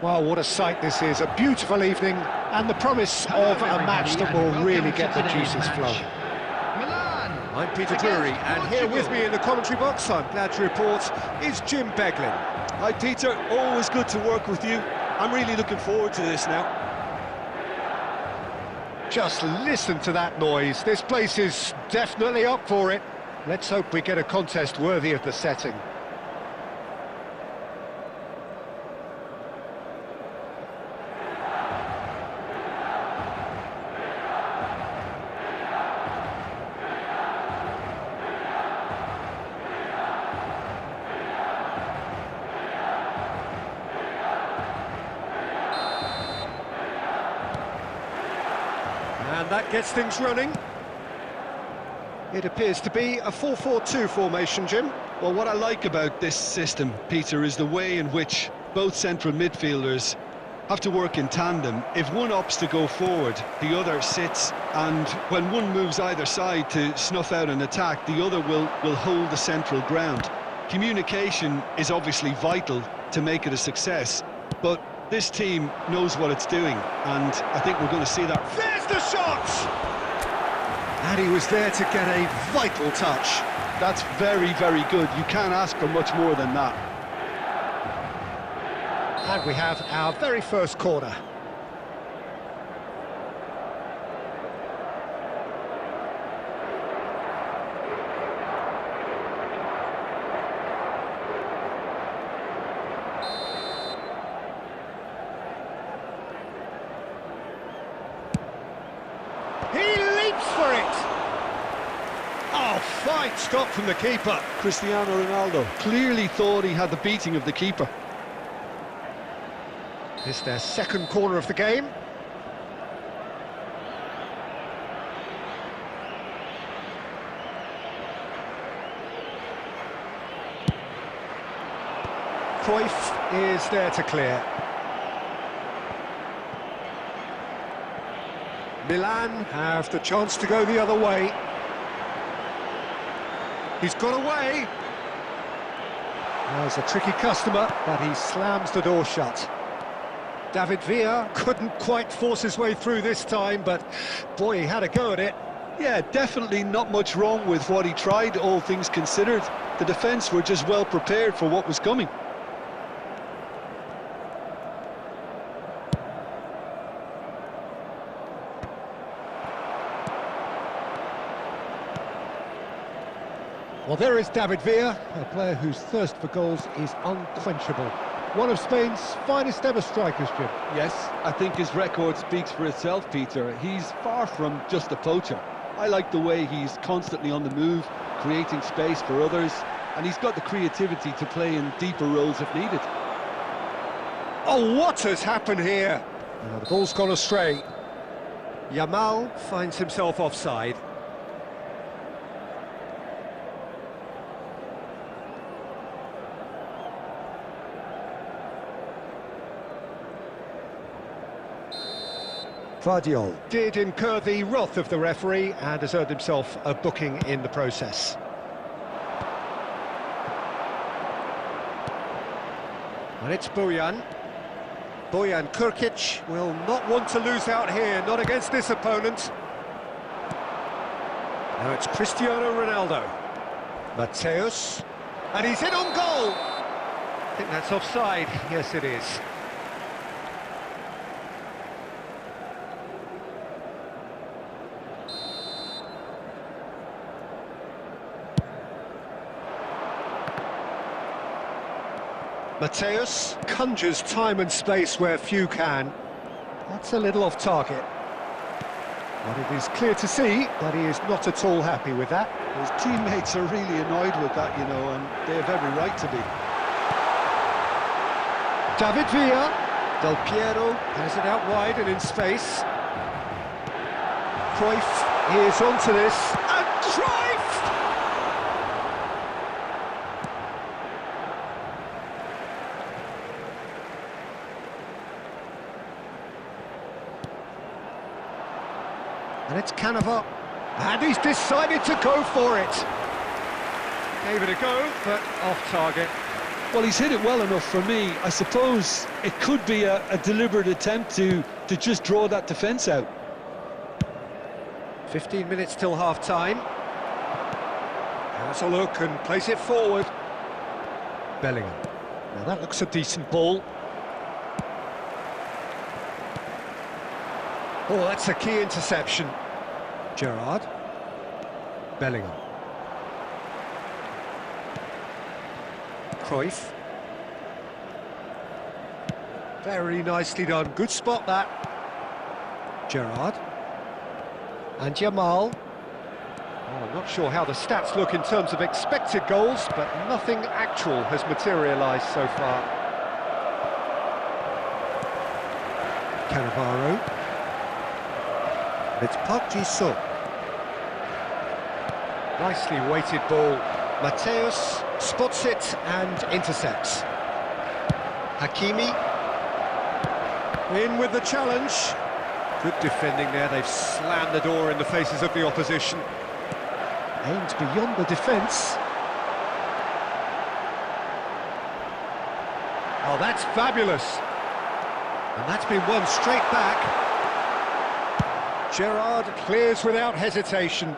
Well, what a sight this is. A beautiful evening and the promise of a match that will really get the juices flowing. I'm Peter Drury, and here with me in the commentary box, I'm glad to report, is Jim Beglin. Hi Peter, always good to work with you. I'm really looking forward to this now. Just listen to that noise. This place is definitely up for it. Let's hope we get a contest worthy of the setting. And that gets things running. It appears to be a 4-4-2 formation, Jim. Well, what I like about this system, Peter, is the way in which both central midfielders have to work in tandem. If one opts to go forward, the other sits, and when one moves either side to snuff out an attack, the other will hold the central ground. Communication is obviously vital to make it a success, but this team knows what it's doing, and I think we're going to see that. There's the shot! And he was there to get a vital touch. That's very, very good. You can't ask for much more than that. And we have our very first corner. He leaps for it! Oh, fine stop from the keeper. Cristiano Ronaldo clearly thought he had the beating of the keeper. It's their second corner of the game. Cruyff is there to clear. Milan have the chance to go the other way. He's got away. There's a tricky customer, but he slams the door shut. David Villa couldn't quite force his way through this time, but boy, he had a go at it. Yeah, definitely not much wrong with what he tried, all things considered. The defence were just well prepared for what was coming. Well, there is David Villa, a player whose thirst for goals is unquenchable. One of Spain's finest ever strikers, Jim. Yes, I think his record speaks for itself, Peter. He's far from just a poacher. I like the way he's constantly on the move, creating space for others, and he's got the creativity to play in deeper roles if needed. Oh, what has happened here? The ball's gone astray. Yamal finds himself offside. Vardiol did incur the wrath of the referee and has earned himself a booking in the process. And it's Bojan. Bojan Krkić will not want to lose out here, not against this opponent. Now it's Cristiano Ronaldo. Mateus. And he's in on goal! I think that's offside. Yes, it is. Mateus conjures time and space where few can. That's a little off target. But it is clear to see that he is not at all happy with that. His teammates are really annoyed with that, you know, and they have every right to be. David Villa. Del Piero has it out wide and in space. Cruyff is onto this. And Cruyff! And it's Canova, and he's decided to go for it. Gave it a go, but off target. Well, he's hit it well enough for me. I suppose it could be a deliberate attempt to just draw that defence out. 15 minutes till half-time. Has a look and plays it forward. Bellingham. Now that looks a decent ball. Oh, that's a key interception. Gerrard. Bellingham. Cruyff. Very nicely done. Good spot, that. Gerrard. And Jamal. Oh, I'm not sure how the stats look in terms of expected goals, but nothing actual has materialised so far. Cannavaro. It's Park Ji-sung. Nicely weighted ball. Mateus spots it and intercepts. Hakimi. In with the challenge. Good defending there. They've slammed the door in the faces of the opposition. Aimed beyond the defence. Oh, that's fabulous. And that's been won straight back. Gerrard clears without hesitation.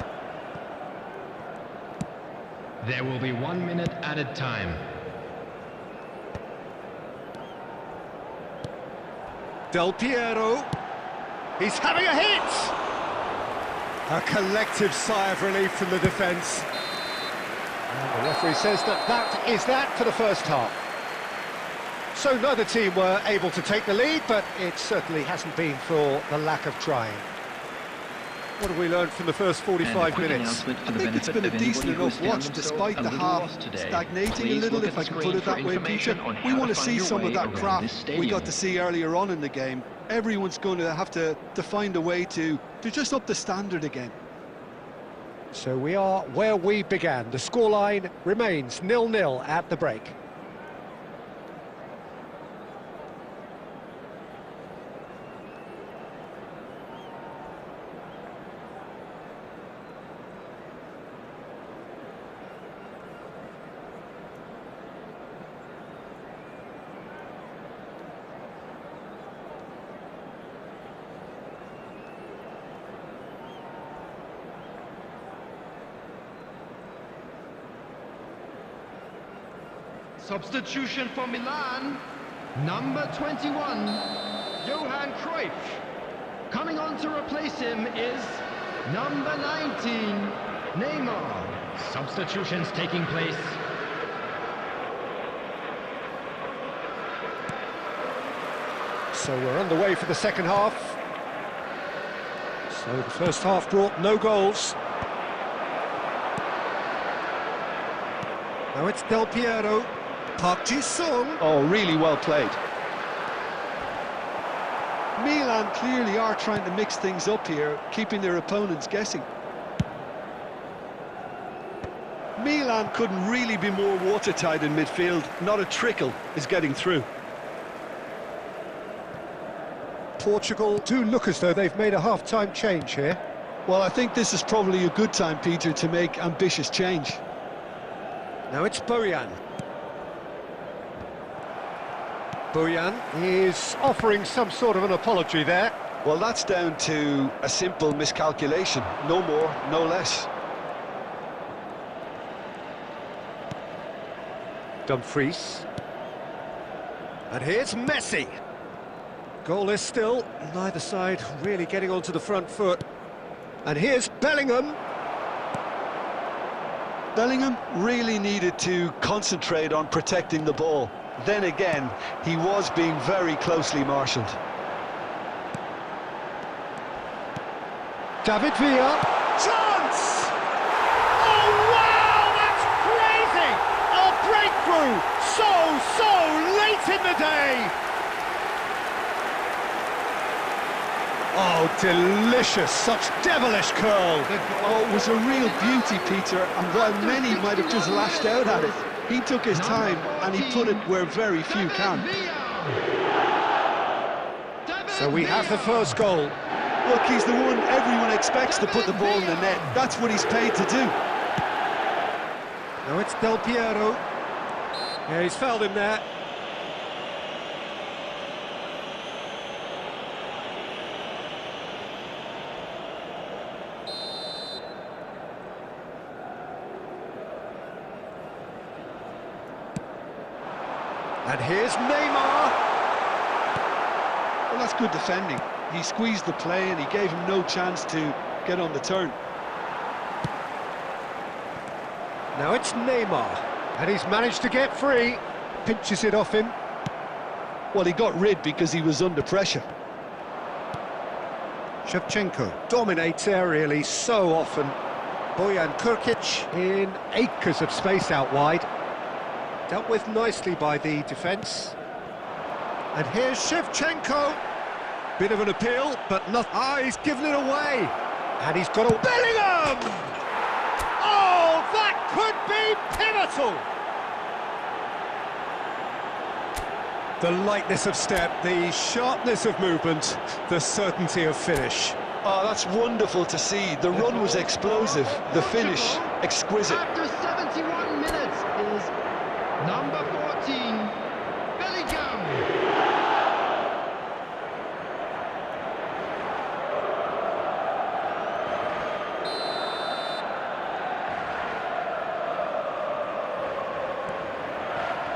There will be 1 minute added time. Del Piero. He's having a hit! A collective sigh of relief from the defence. And the referee says that is that for the first half. So neither team were able to take the lead, but it certainly hasn't been for the lack of trying. What have we learned from the first 45 minutes? I think it's been a decent enough watch, despite the half stagnating a little, if I can put it that way, Peter. We want to see some of that craft we got to see earlier on in the game. Everyone's going to have to find a way to just up the standard again. So we are where we began. The scoreline remains 0-0 at the break. Substitution for Milan, number 21, Johan Cruyff. Coming on to replace him is number 19, Neymar. Substitutions taking place. So we're underway for the second half. So the first half brought no goals. Now it's Del Piero. Park Ji-sung. Oh, really well played. Milan clearly are trying to mix things up here, keeping their opponents guessing. Milan couldn't really be more watertight in midfield. Not a trickle is getting through. Portugal do look as though they've made a half-time change here. Well, I think this is probably a good time, Peter, to make ambitious change. Now it's Bojan. Bojan is offering some sort of an apology there. Well, that's down to a simple miscalculation. No more, no less. Dumfries. And here's Messi. Goalless still, neither side really getting onto the front foot. And here's Bellingham. Bellingham really needed to concentrate on protecting the ball. Then again, he was being very closely marshalled. David Villa. Chance! Oh, wow, that's crazy! A breakthrough so late in the day! Oh, delicious, such devilish curl. Oh, it was a real beauty, Peter, and while many might have just lashed out at it, he took his time and he put it where very few can. So we have the first goal. Look, he's the one everyone expects to put the ball in the net. That's what he's paid to do. Now it's Del Piero. Yeah, he's fouled him there. And here's Neymar. Well, that's good defending. He squeezed the play and he gave him no chance to get on the turn. Now it's Neymar, and he's managed to get free. Pinches it off him. Well, he got rid because he was under pressure. Shevchenko dominates aerially so often. Bojan Kurkic in acres of space out wide. Dealt with nicely by the defence. And here's Shevchenko. Bit of an appeal, but not... Ah, he's given it away. And he's got a... Bellingham! Oh, that could be pivotal! The lightness of step, the sharpness of movement, the certainty of finish. Oh, that's wonderful to see. The run was explosive, the finish exquisite. After 71 minutes is number 14, Bellingham.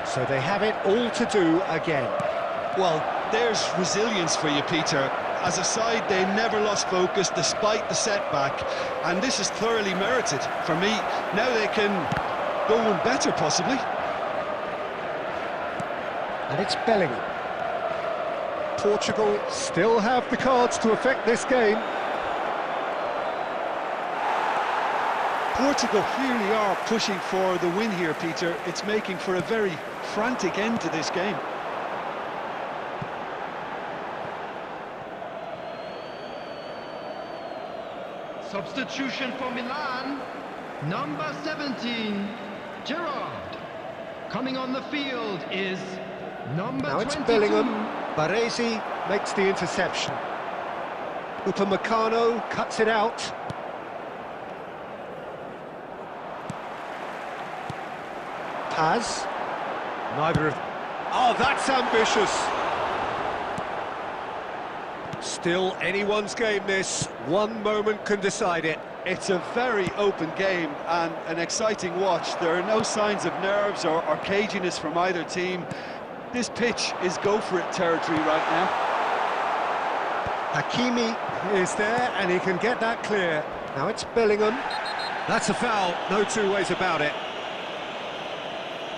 So they have it all to do again. Well, there's resilience for you, Peter. As a side, they never lost focus despite the setback, and this is thoroughly merited for me. Now they can go one better, possibly. And it's Bellingham. Portugal still have the cards to affect this game. Portugal clearly are pushing for the win here, Peter. It's making for a very frantic end to this game. Substitution for Milan, number 17, Gerrard. Coming on the field is number 22. Now it's Bellingham. Baresi makes the interception. Upamecano cuts it out. Paz. Neither of... Oh, that's ambitious. Still anyone's game, this. One moment can decide it. It's a very open game and an exciting watch. There are no signs of nerves or caginess from either team. This pitch is go-for-it territory right now. Hakimi is there, and he can get that clear. Now it's Bellingham. That's a foul, no two ways about it.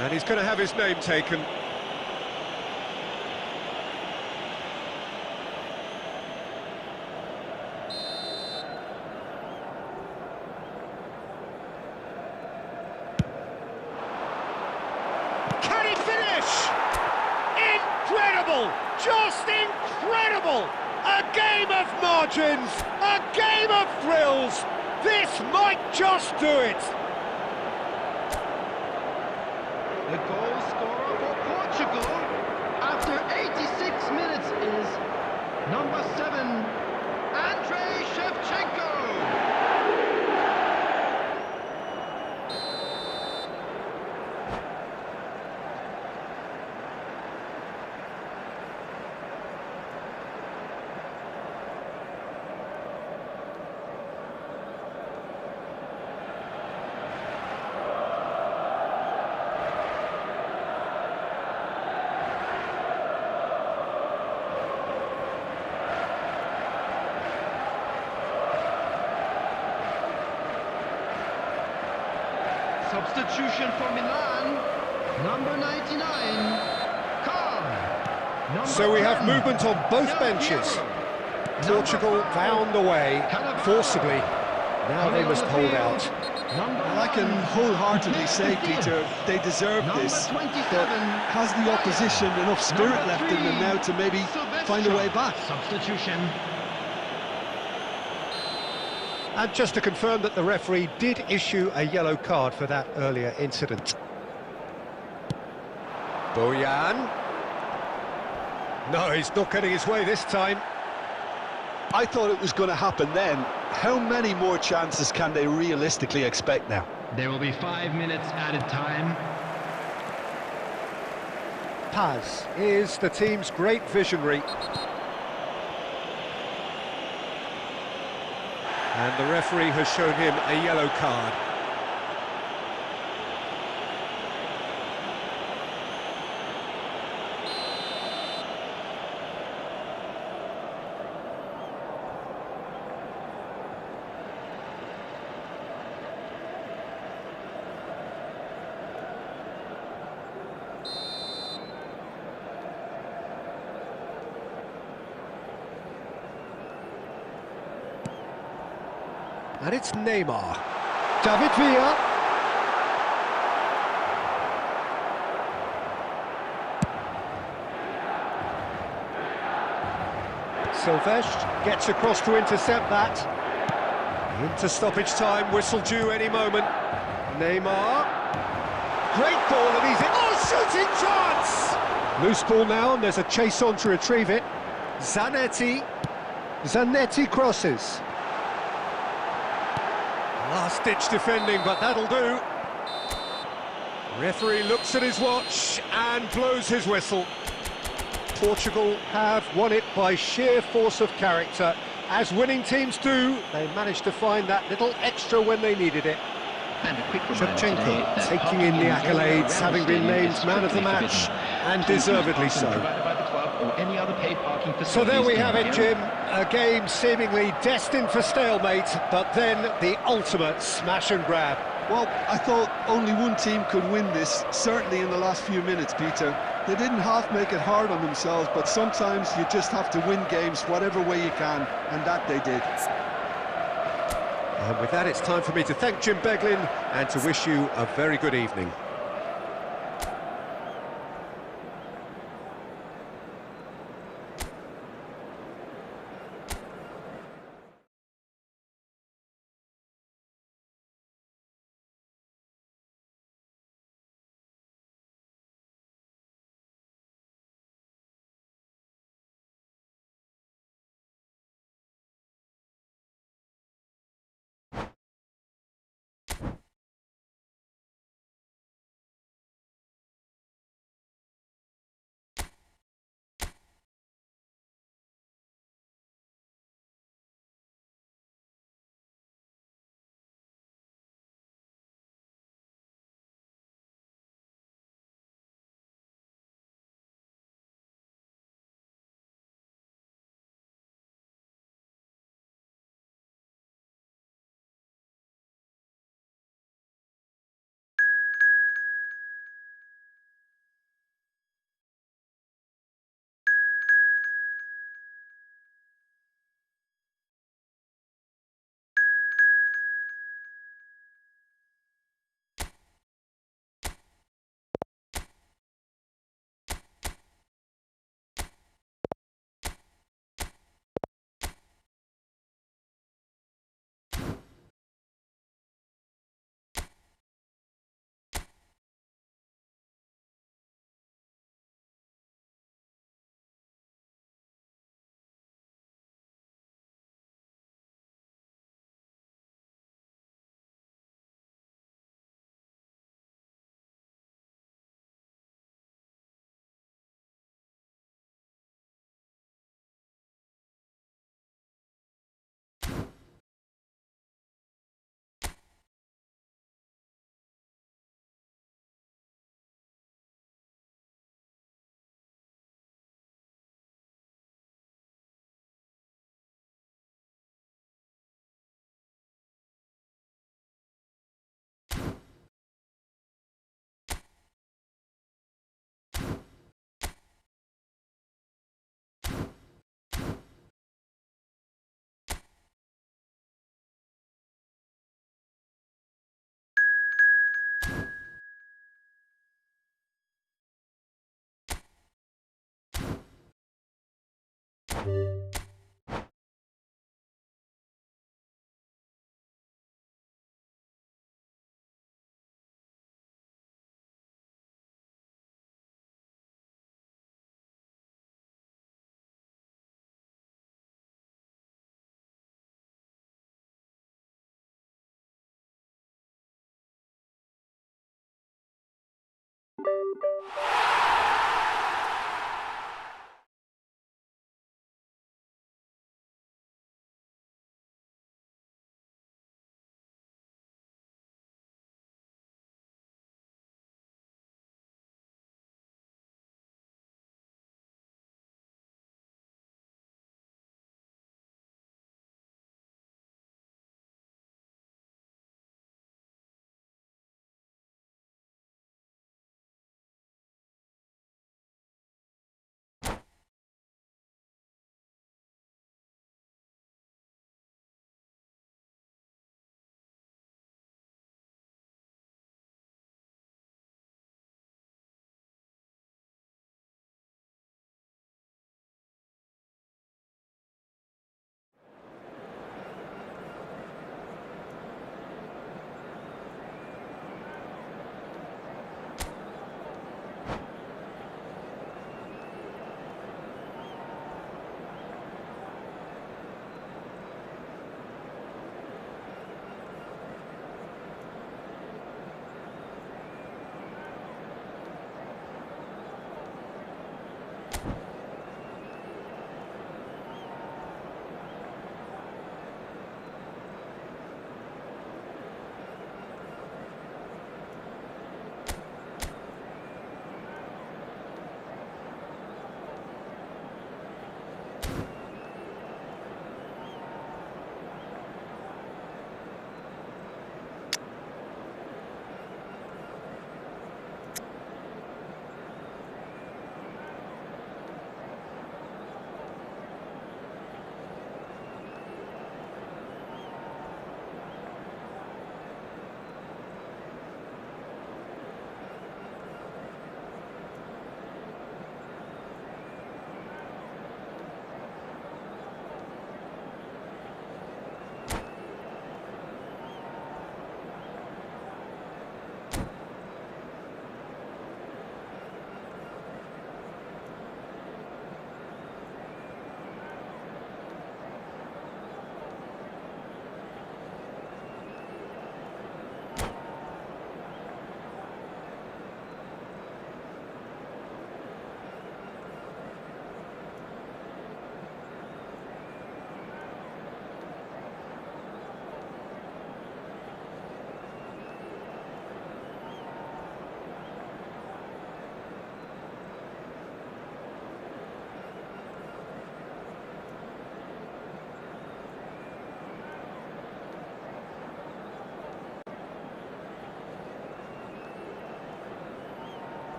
And he's going to have his name taken. Can he finish? Incredible! Just incredible! A game of margins, a game of thrills. This might just do it. The goal scorer for Portugal after 86 minutes is number 7, Andrei Shevchenko. Substitution for Milan, number 99, Carl. Number So we have 10, movement on both Del benches. Piero. Portugal Number 5, found a way, forcibly. Now they Coming must on the hold field, out. number Well, I can 1, wholeheartedly say, Peter, they deserve Number this. 27, But has the opposition enough spirit Number left in them 3, now to maybe find a way back? Substitution. And just to confirm that the referee did issue a yellow card for that earlier incident. Bojan. No, he's not getting his way this time. I thought it was going to happen then. How many more chances can they realistically expect now? There will be 5 minutes added time. Paz is the team's great visionary. And the referee has shown him a yellow card. And it's Neymar. David Villa. Silvestre gets across to intercept that. Into stoppage time, whistle due any moment. Neymar. Great ball and he's in. Oh, shooting chance! Loose ball now and there's a chase on to retrieve it. Zanetti. Zanetti crosses. Last-ditch defending, but that'll do. Referee looks at his watch and blows his whistle. Portugal have won it by sheer force of character. As winning teams do, they managed to find that little extra when they needed it. And a quick reminder today Shevchenko that taking in the accolades, having been named man of the match, and deservedly so. Provided by the club or any other paid parking So there we facilities have in it, the area. Jim. A game seemingly destined for stalemate, but then the ultimate smash and grab. Well, I thought only one team could win this, certainly in the last few minutes, Peter. They didn't half make it hard on themselves, but sometimes you just have to win games whatever way you can, and that they did. And with that, it's time for me to thank Jim Beglin and to wish you a very good evening.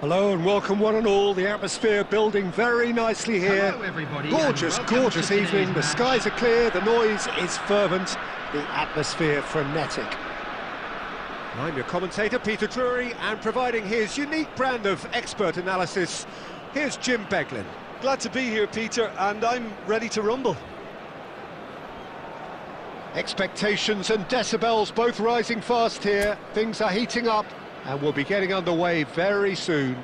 Hello and welcome one and all. The atmosphere building very nicely here. Hello, everybody, Gorgeous, and welcome gorgeous to today's evening. The match. skies are clear, the noise is fervent, the atmosphere frenetic. I'm your commentator, Peter Drury, and providing his unique brand of expert analysis, here's Jim Beglin. Glad to be here, Peter, and I'm ready to rumble. Expectations and decibels both rising fast here. Things are heating up and we'll be getting underway very soon.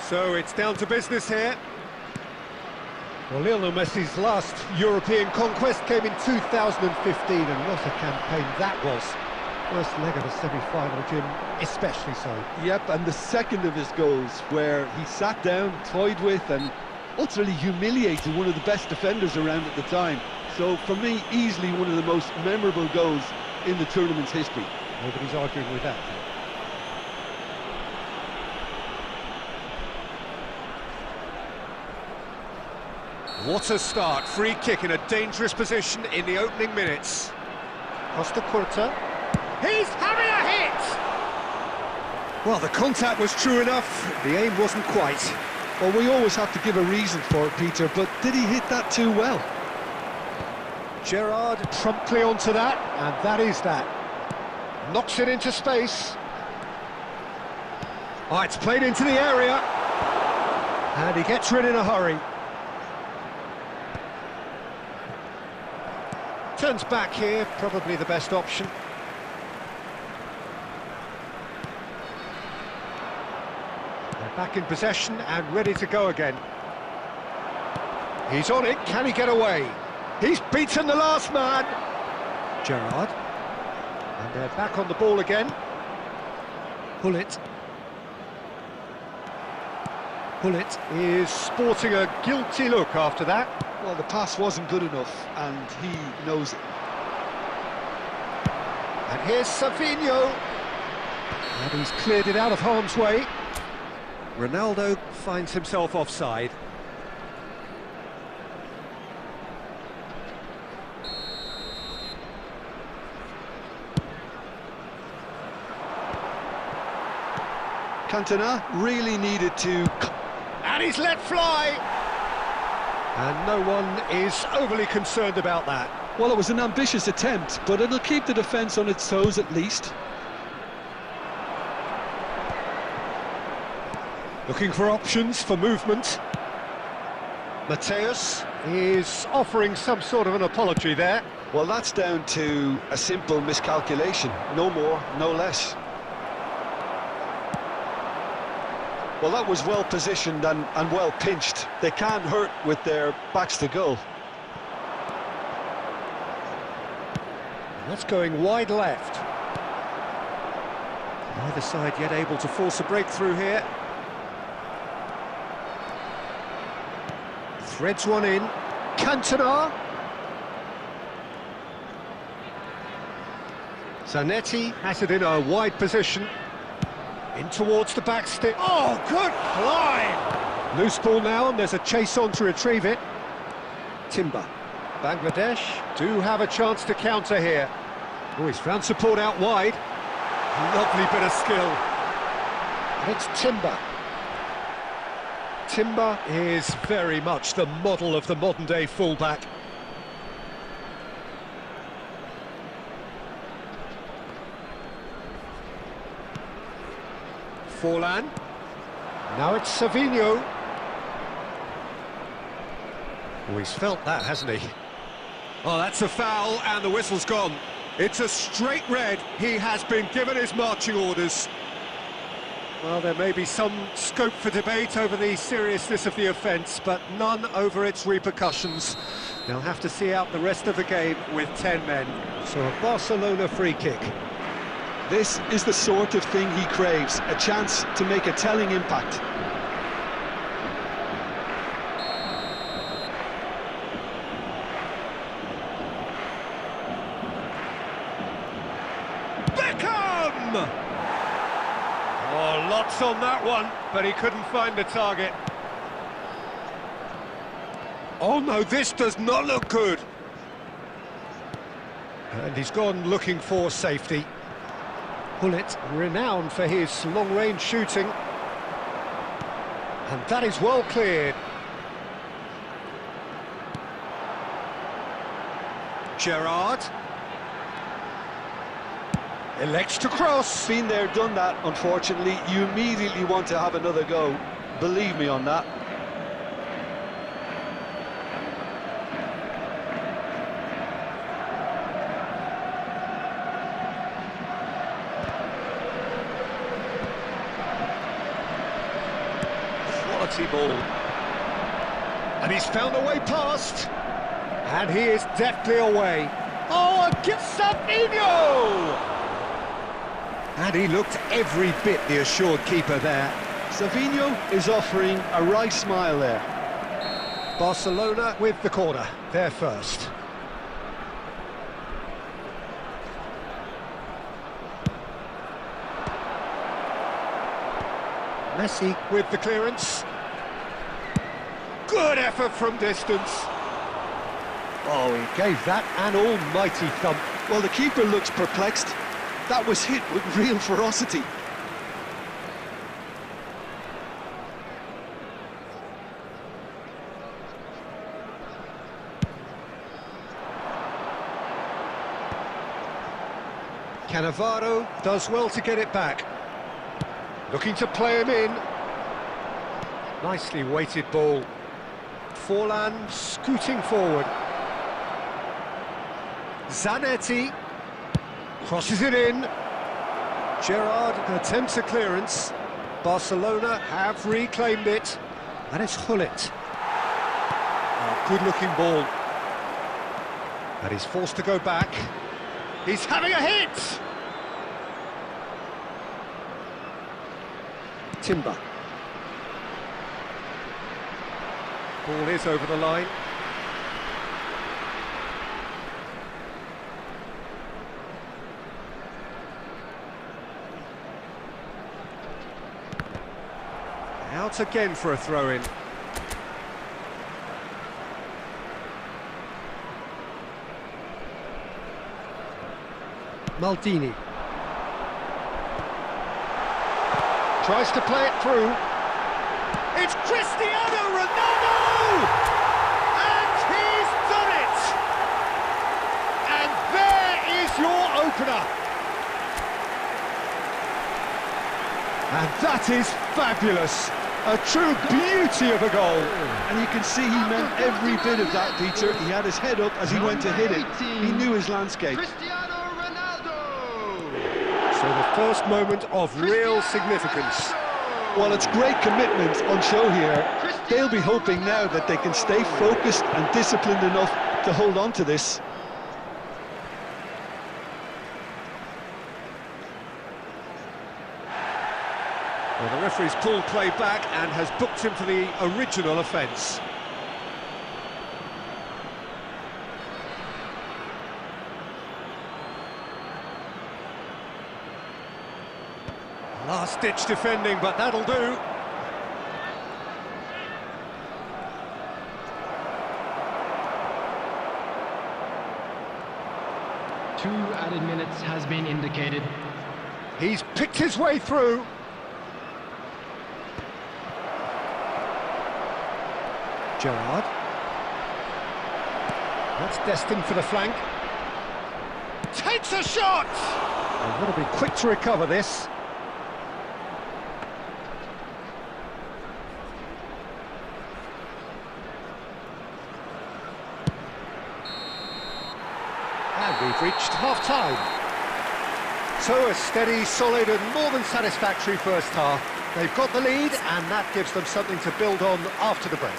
So it's down to business here. Well, Lionel Messi's last European conquest came in 2015, and what a campaign that was. First leg of a semi-final, Jim, especially so. Yep, and the second of his goals, where he sat down, toyed with, and utterly humiliated one of the best defenders around at the time. So, for me, easily one of the most memorable goals in the tournament's history. Nobody's arguing with that. What a start, free kick in a dangerous position in the opening minutes. Costa Curta, he's having a hit! Well, the contact was true enough, the aim wasn't quite. Well, we always have to give a reason for it, Peter, but did he hit that too well? Gerrard promptly onto that, and that is that. Knocks it into space. Oh, it's played into the area. And he gets rid in a hurry. Turns back here, probably the best option. They're back in possession and ready to go again. He's on it, can he get away? He's beaten the last man! Gerrard. And they're back on the ball again. Pullet. Pullet is sporting a guilty look after that. Well, the pass wasn't good enough, and he knows it. And here's Savinho. And he's cleared it out of harm's way. Ronaldo finds himself offside. Cantona really needed to... And he's let fly! And no one is overly concerned about that. Well, it was an ambitious attempt, but it'll keep the defence on its toes at least. Looking for options for movement. Mateus is offering some sort of an apology there. Well, that's down to a simple miscalculation. No more, no less. Well, that was well positioned and well pinched. They can't hurt with their backs to goal. That's going wide left. Neither side yet able to force a breakthrough here. Threads one in. Cantona. Zanetti has it in a wide position. In towards the back stick. Oh, good climb! Loose ball now, and there's a chase on to retrieve it. Timber. Bangladesh do have a chance to counter here. Oh, he's found support out wide. Lovely bit of skill. And it's Timber. Timber is very much the model of the modern-day fullback. Forlan. Now it's Savinho. Oh, he's felt that, hasn't he? Oh, that's a foul, and the whistle's gone. It's a straight red. He has been given his marching orders. Well, there may be some scope for debate over the seriousness of the offence, but none over its repercussions. They'll have to see out the rest of the game with 10 men. So a Barcelona free kick. This is the sort of thing he craves, a chance to make a telling impact. Beckham! Oh, lots on that one, but he couldn't find the target. Oh no, this does not look good. And he's gone looking for safety. Hullet, renowned for his long-range shooting. And that is well cleared. Gerrard. Elects to cross. Been there, done that, unfortunately. You immediately want to have another go. Believe me on that. Quality ball. And he's found a way past. And he is deftly away. Oh, against Savinho! And he looked every bit the assured keeper there. Savinho is offering a right smile there. Barcelona with the corner, they're first. Messi with the clearance. Good effort from distance. Oh, he gave that an almighty thump. Well, the keeper looks perplexed. That was hit with real ferocity. Cannavaro does well to get it back. Looking to play him in. Nicely weighted ball. Forlan scooting forward. Zanetti crosses it in. Gerrard attempts a clearance. Barcelona have reclaimed it. And it's Hullet. Oh, good-looking ball. And he's forced to go back. He's having a hit! Timber. Ball is over the line. Out again for a throw-in. Maldini. Tries to play it through. It's Cristiano Ronaldo! And he's done it! And there is your opener. And that is fabulous. A true beauty of a goal. And you can see he meant every bit of that, Peter. He had his head up as he went to hit it. He knew his landscape. Cristiano Ronaldo! So the first moment of real significance. Well, it's great commitment on show here. They'll be hoping now that they can stay focused and disciplined enough to hold on to this. Well, the referee's pulled play back and has booked him for the original offence. Last-ditch defending, but that'll do. Two added minutes has been indicated. He's picked his way through. Gerrard. That's destined for the flank. Takes a shot! They've got to be quick to recover this. And we've reached half-time. So a steady, solid and more than satisfactory first half. They've got the lead and that gives them something to build on after the break.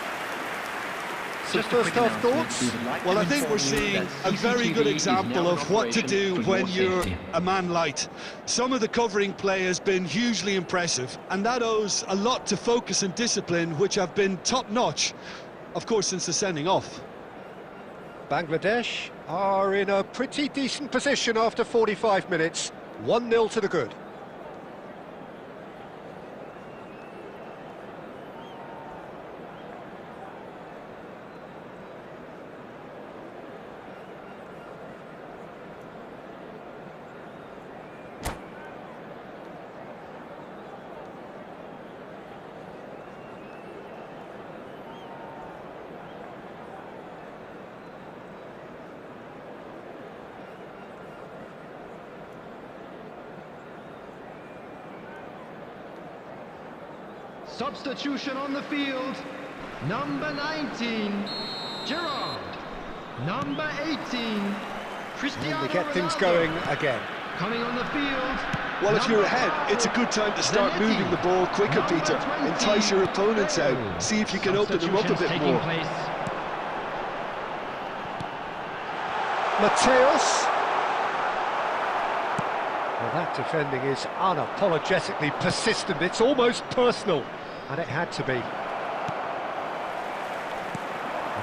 Some Just a quick first-half announcement. thoughts? We would like Well, to I think we're inform you seeing that a very CCTV good is now example in of what to operation do for when your you're safety. a man light. Some of the covering play has been hugely impressive, and that owes a lot to focus and discipline, which have been top-notch, of course, since the sending off. Bangladesh are in a pretty decent position after 45 minutes. 1-0 to the good. Substitution on the field. Number 19, Gerard. Number 18, Cristiano And we get things Ronaldo. going again. Coming on the field. Well, if you're number ahead, 4, it's a good time to start Zanetti. moving the ball quicker, Number Peter. 20, Entice your opponents Bale. out. See if you can open them up a bit Substitutions taking more. place. Mateus. Well, that defending is unapologetically persistent. It's almost personal, and it had to be. And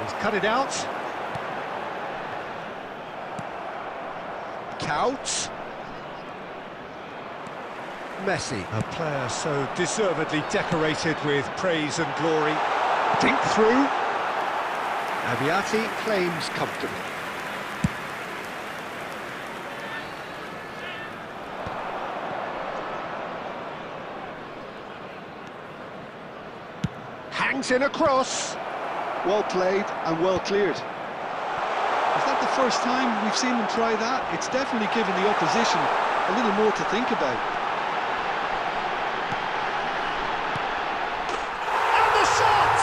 he's cut it out. Couch. Messi, a player so deservedly decorated with praise and glory. Dink through. Abiati claims comfortably. Hangs in a cross. Well played and well cleared. Is that the first time we've seen them try that? It's definitely given the opposition a little more to think about. And the shot!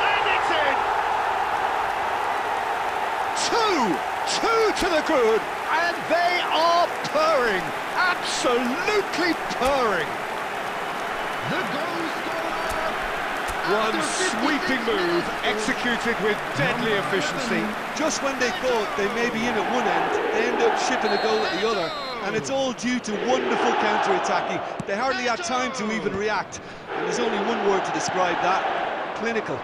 And it's in! 2 to the good, and they are purring. Absolutely purring. The goal scorer. One after 56 sweeping move minutes, executed with deadly Number efficiency. 11. Just when they thought they may be in at one end, they end up shipping a goal at the other, and it's all due to wonderful counter-attacking. They hardly had time to even react, and there's only one word to describe that: clinical.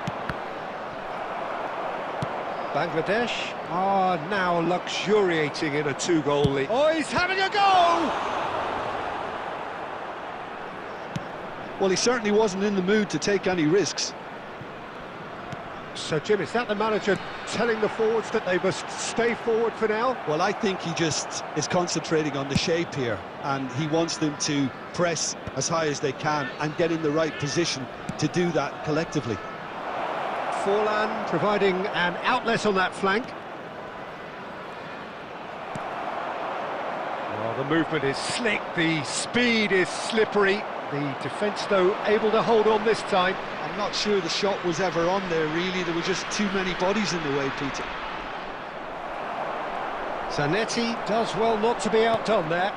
Bangladesh are now luxuriating in a 2-goal lead. Oh, he's having a go! Well, he certainly wasn't in the mood to take any risks. So, Jim, is that the manager telling the forwards that they must stay forward for now? Well, I think he just is concentrating on the shape here, and he wants them to press as high as they can and get in the right position to do that collectively. Forlan providing an outlet on that flank. Well, the movement is slick, the speed is slippery. The defence, though, able to hold on this time. I'm not sure the shot was ever on there, really. There were just too many bodies in the way, Peter. Zanetti does well not to be outdone there.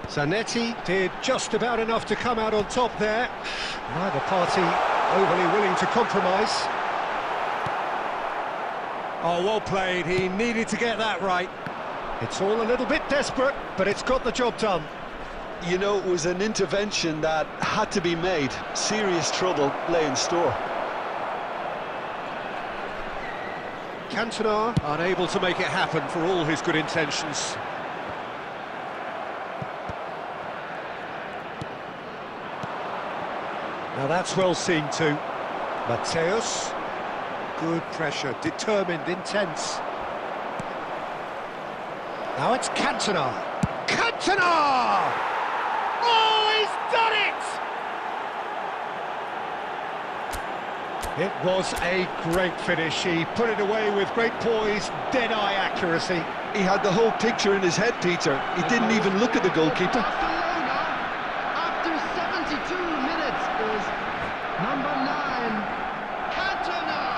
Zanetti did just about enough to come out on top there. Neither party overly willing to compromise. Oh, well played. He needed to get that right. It's all a little bit desperate, but it's got the job done. You know, it was an intervention that had to be made. Serious trouble lay in store. Cantona unable to make it happen for all his good intentions. Now that's well seen too. Mateus, good pressure, determined, intense. Now it's Cantona. Cantona! Oh, he's done it! It was a great finish. He put it away with great poise, dead-eye accuracy. He had the whole picture in his head, Peter. He didn't even look at the goalkeeper. Barcelona, after 72 minutes, is number 9, Cantona.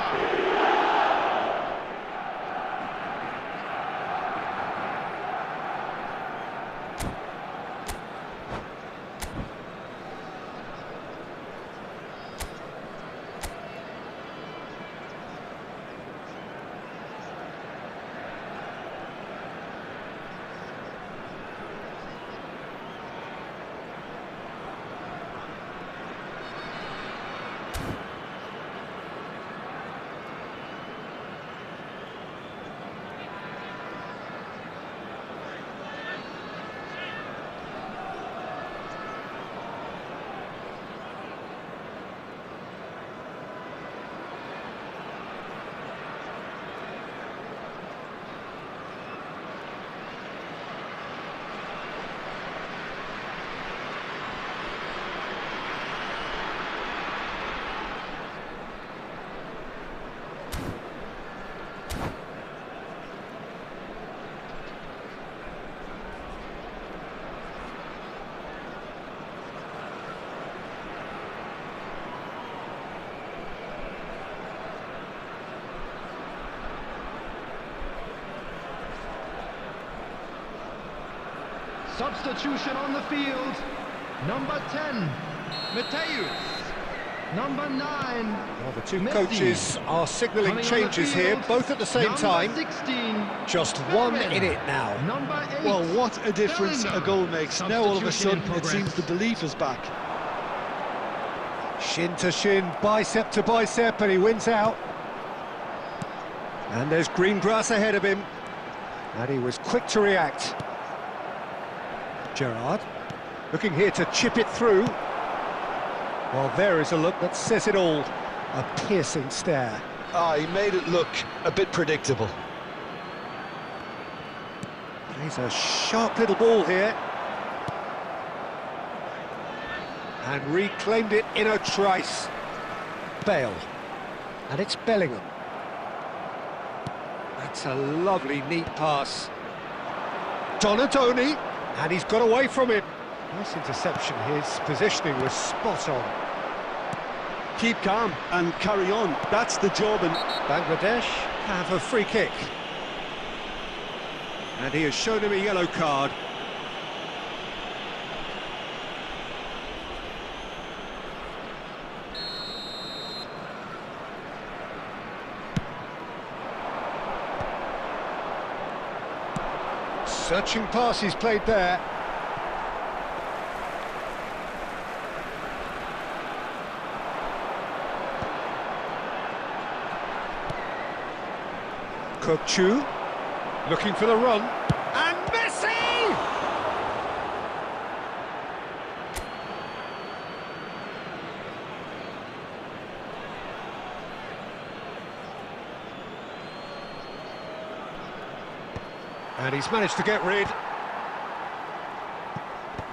Substitution on the field. Number 10, Mateus. Number 9. Well, the two Messi. coaches are signalling Coming on changes the here, field, both at the same number time. 16, Just one Bellerin. in it now. Number 8. Well, what a difference a goal makes. Now all of a Substitution in sudden it seems progress. the belief is back. Shin to shin, bicep to bicep, and he wins out. And there's green grass ahead of him. And he was quick to react. Gerrard, looking here to chip it through. Well, there is a look that says it all. A piercing stare. Ah, he made it look a bit predictable. Plays a sharp little ball here. And reclaimed it in a trice. Bale. And it's Bellingham. That's a lovely, neat pass. Donadoni. And he's got away from it. Nice interception. His positioning was spot on. Keep calm and carry on. That's the job. And Bangladesh have a free kick. And he has shown him a yellow card. Searching pass he's played there. Kokchu, looking for the run, and Messi! And he's managed to get rid.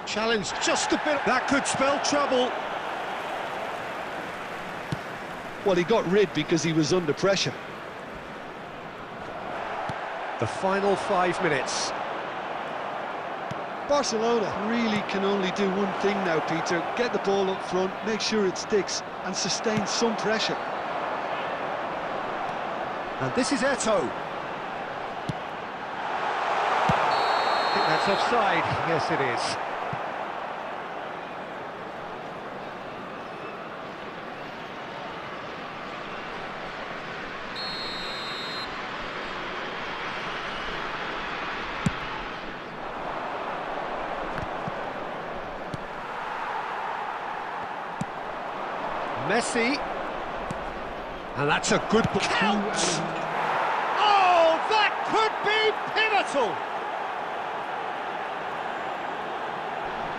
Challenge just a bit. That could spell trouble. well, he got rid because he was under pressure. The final 5 minutes. Barcelona really can only do one thing now, Peter. Get the ball up front, make sure it sticks, and sustain some pressure. And this is Eto'o. I think that's offside. Yes, it is. Messi, and that's a good count. Oh, that could be pivotal.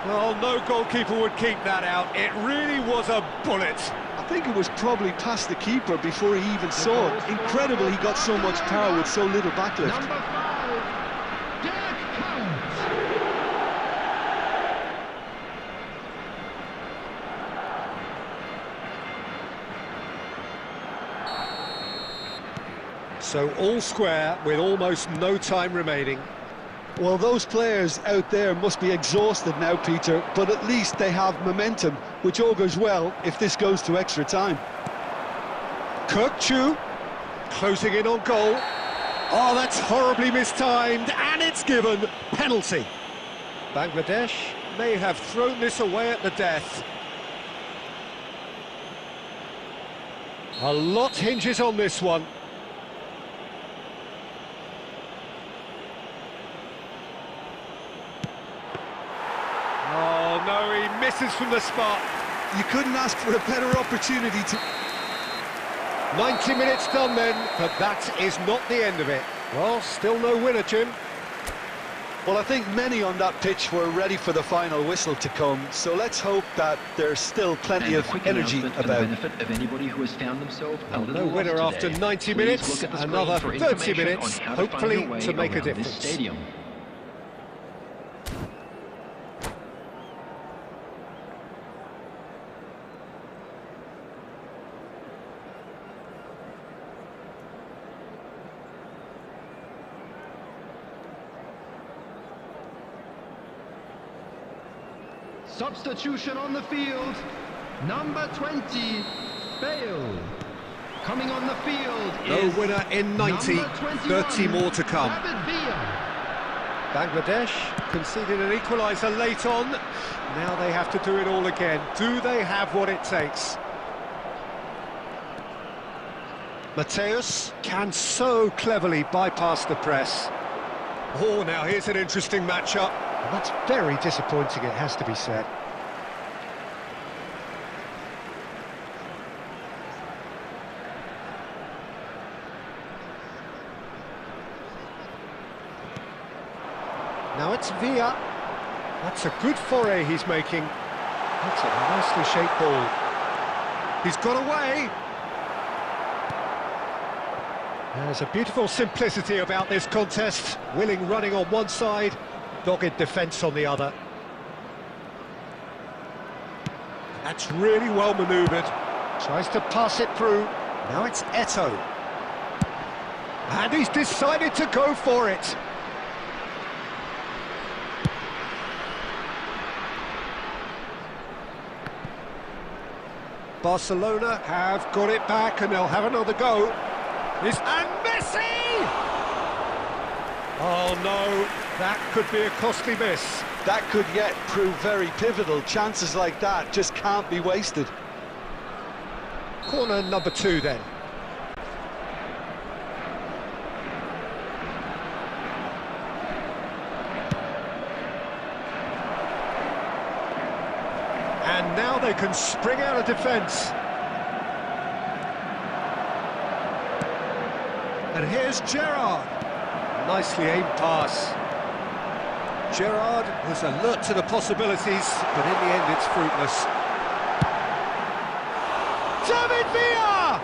Well, no goalkeeper would keep that out. It really was a bullet. I think it was probably past the keeper before he even saw it. Incredible he got so much power with so little backlift. Number 5, Dirk Kuyt. So all square with almost no time remaining. Well, those players out there must be exhausted now, Peter, but at least they have momentum, which augurs well if this goes to extra time. Kokchu closing in on goal. Oh, that's horribly mistimed, and it's given penalty. Bangladesh may have thrown this away at the death. A lot hinges on this one. Oh no, he misses from the spot. You couldn't ask for a better opportunity to... 90 minutes done then, but that is not the end of it. Well, still no winner, Jim. Well, I think many on that pitch were ready for the final whistle to come, so let's hope that there's still plenty And a of quick energy announcement for the about. benefit of anybody who has found themselves a Well, little no winner lost after today. 90 Please minutes, look at the screen another for 30 information minutes, on how to find hopefully your way to make a around this difference. stadium. Substitution on the field. Number 20, Bale. Coming on the field No is winner in 90, number 21, 30 more to come. David Villa. Bangladesh conceded an equaliser late on. Now they have to do it all again. Do they have what it takes? Mateus can so cleverly bypass the press. Oh, now here's an interesting matchup. And that's very disappointing, it has to be said. Now it's Villa. That's a good foray he's making. That's a nicely shaped ball. He's got away. There's a beautiful simplicity about this contest. Willing running on one side, dogged defence on the other. That's really well manoeuvred. Tries to pass it through. Now it's Eto'o. And he's decided to go for it. Barcelona have got it back and they'll have another go. And Messi! Oh no, that could be a costly miss. That could yet prove very pivotal. Chances like that just can't be wasted. Corner number 2 then. And now they can spring out of defence. And here's Gerrard. Nicely aimed pass. Gerrard was alert to the possibilities, but in the end it's fruitless. David Villa!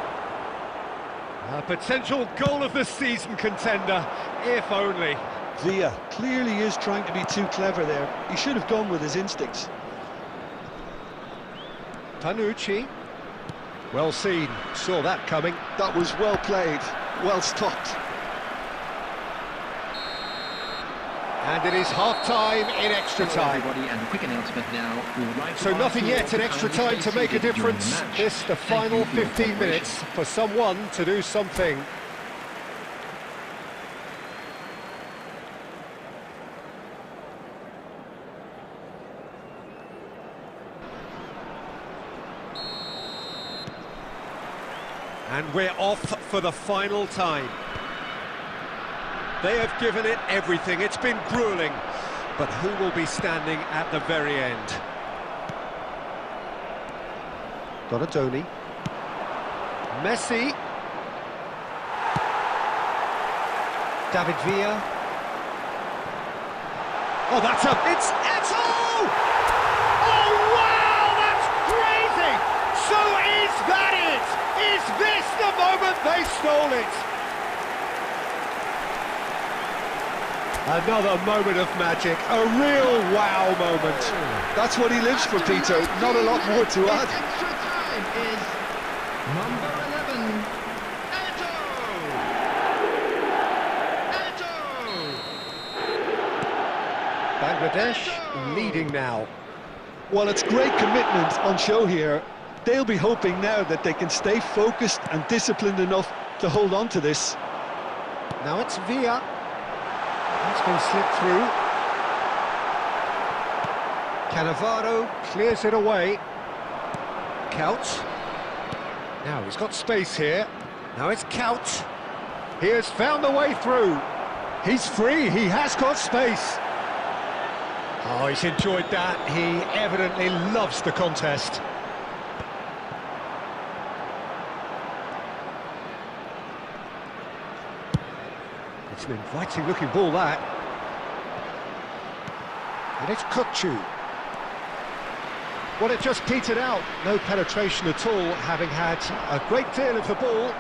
A potential goal of the season contender, if only. Villa clearly is trying to be too clever there. He should have gone with his instincts. Panucci. Well seen, saw that coming. That was well played, well stopped. And it is half-time in extra time. Everybody, and a quick announcement now. We would like to So ask nothing you all yet to in extra kindly time to stay make a seated during the difference. match. This the Thank final you for your 15 cooperation. minutes for someone to do something. And we're off for the final time. They have given it everything. It's been grueling. But who will be standing at the very end? Donadoni. Messi. David Villa. Oh, it's Eto'o! Oh, wow, that's crazy! So is that it? Is this the moment they stole it? Another moment of magic, a real wow moment. That's what he lives for, Peter. Not a lot more to add. Extra time is number 11, Eto'o! Bangladesh leading now. Well, it's great commitment on show here. They'll be hoping now that they can stay focused and disciplined enough to hold on to this. Now it's Villa. It's been slipped through. Cannavaro clears it away. Couch. Now he's got space here. Now it's Couch. He has found a way through. He's free, he has got space. Oh, he's enjoyed that. He evidently loves the contest. It's an inviting looking ball, that. And it's Kukçu. Well, it just petered out. No penetration at all, having had a great deal of the ball.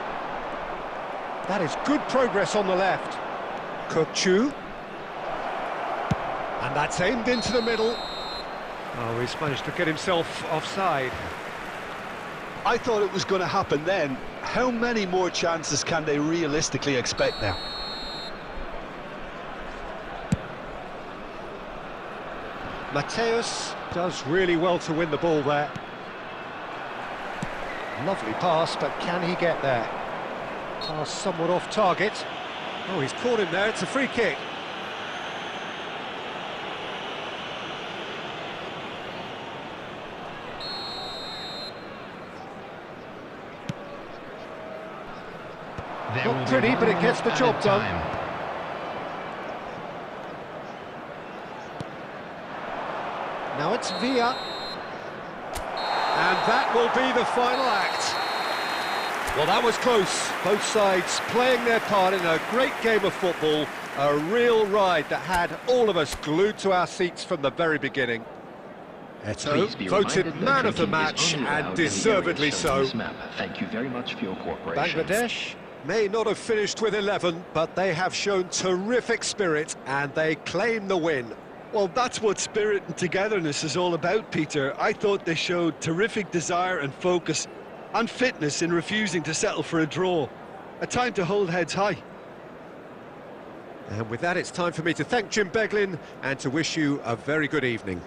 That is good progress on the left. Kukçu. And that's aimed into the middle. Oh, he's managed to get himself offside. I thought it was going to happen then. How many more chances can they realistically expect now? Mateus does really well to win the ball there. Lovely pass, but can he get there? Pass somewhat off target. Oh, he's caught him there, it's a free kick. There will Not be pretty, one but it minute gets the job added done. time. Now it's Villa. And that will be the final act. Well, that was close. Both sides playing their part in a great game of football. A real ride that had all of us glued to our seats from the very beginning. Eto Please be voted reminded that man of the drinking is match, only and allowed in the deservedly areas shown on so. this map. Thank you very much for your cooperation. Bangladesh may not have finished with 11, but they have shown terrific spirit, and they claim the win. Well, that's what spirit and togetherness is all about, Peter. I thought they showed terrific desire and focus and fitness in refusing to settle for a draw. A time to hold heads high. And with that, it's time for me to thank Jim Beglin and to wish you a very good evening.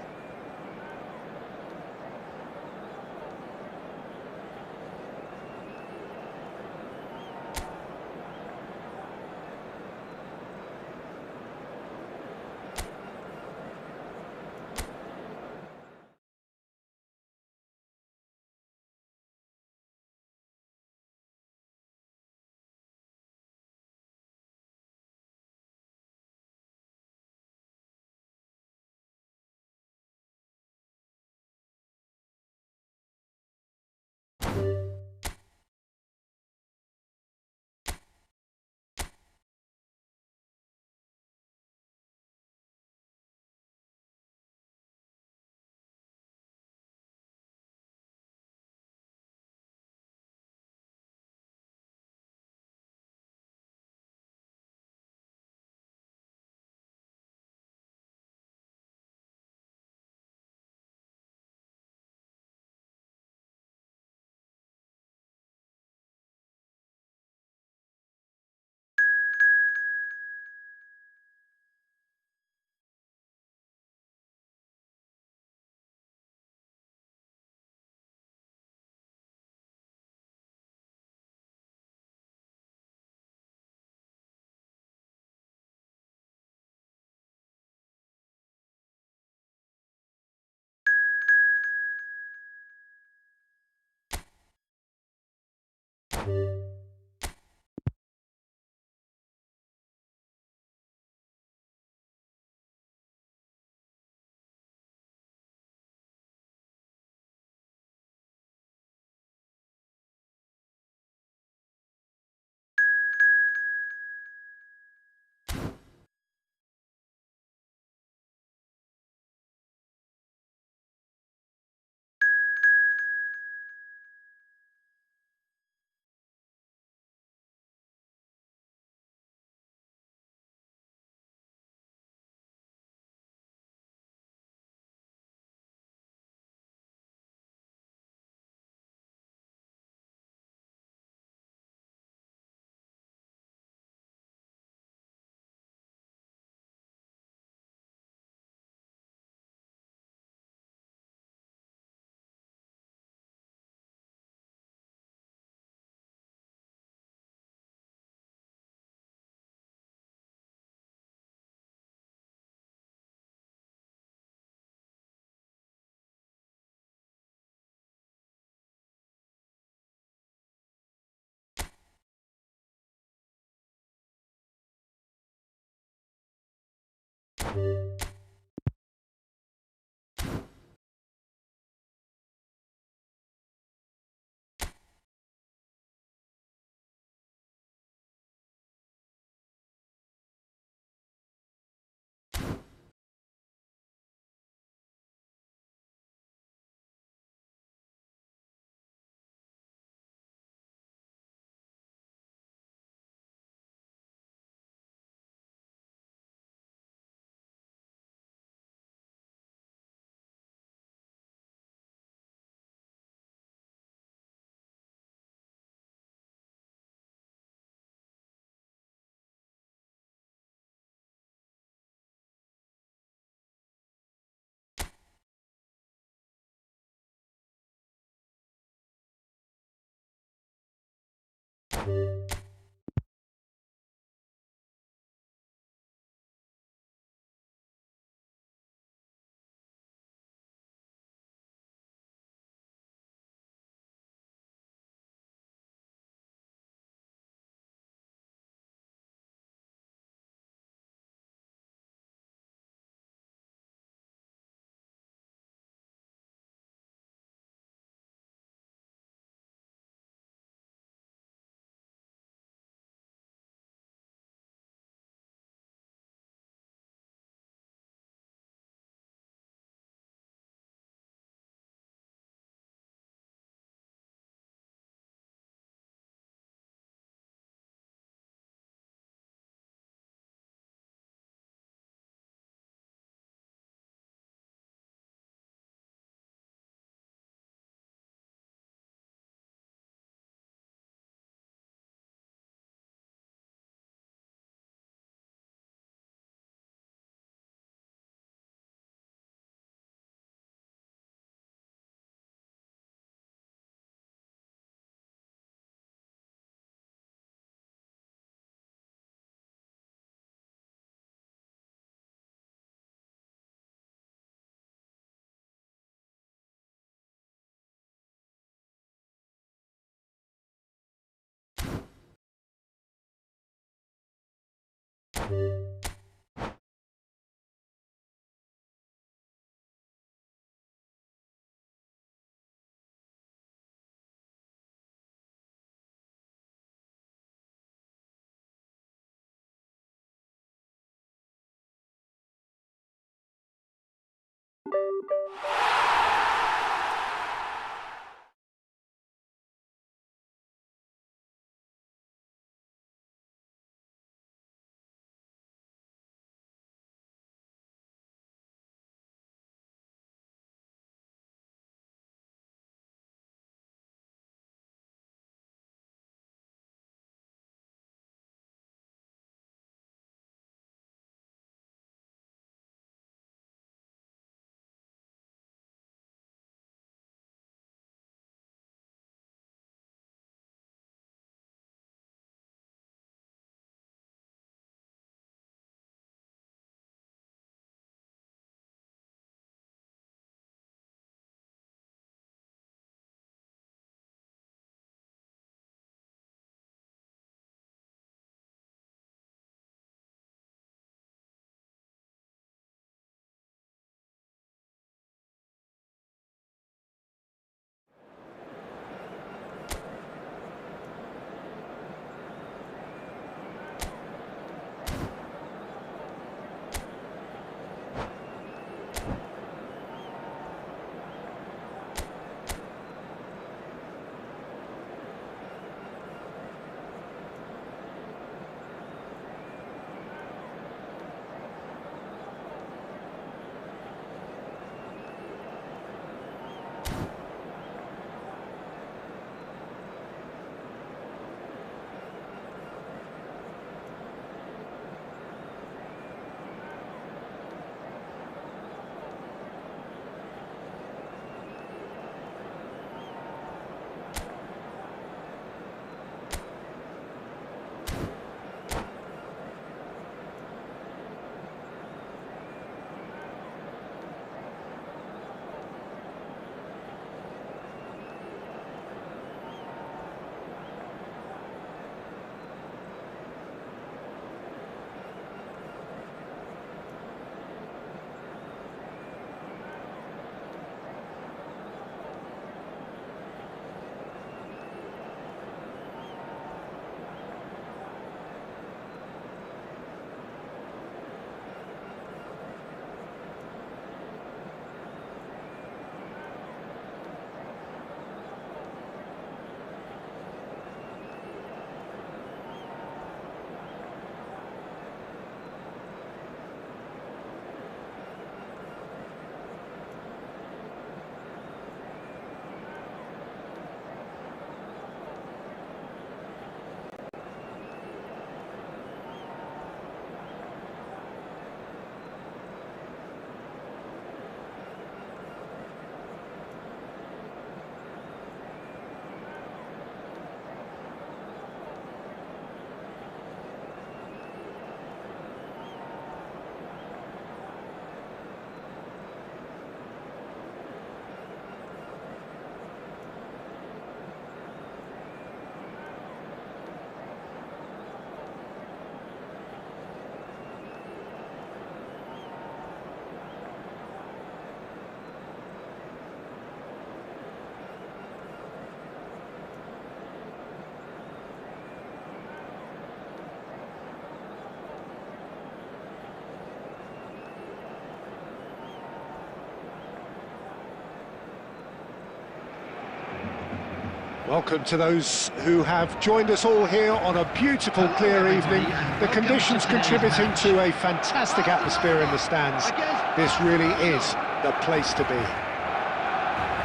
Welcome to those who have joined us all here on a beautiful, clear evening. The conditions contributing to a fantastic atmosphere in the stands. This really is the place to be.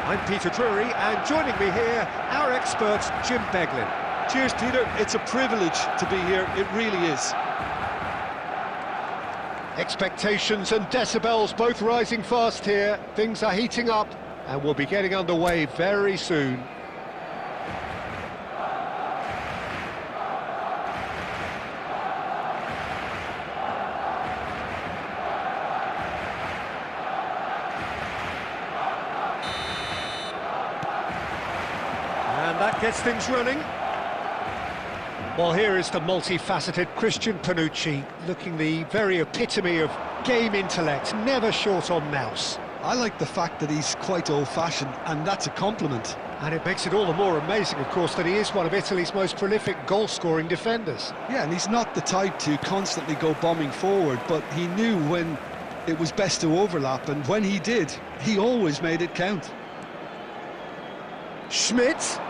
I'm Peter Drury, and joining me here, our expert, Jim Beglin. Cheers, Peter. It's a privilege to be here. It really is. Expectations and decibels both rising fast here. Things are heating up, and we'll be getting underway very soon. And that gets things running. Well, here is the multifaceted Christian Panucci, looking the very epitome of game intellect, never short on mouse. I like the fact that he's quite old-fashioned, and that's a compliment. And it makes it all the more amazing, of course, that he is one of Italy's most prolific goal-scoring defenders. Yeah, and he's not the type to constantly go bombing forward, but he knew when it was best to overlap, and when he did, he always made it count. Schmidt.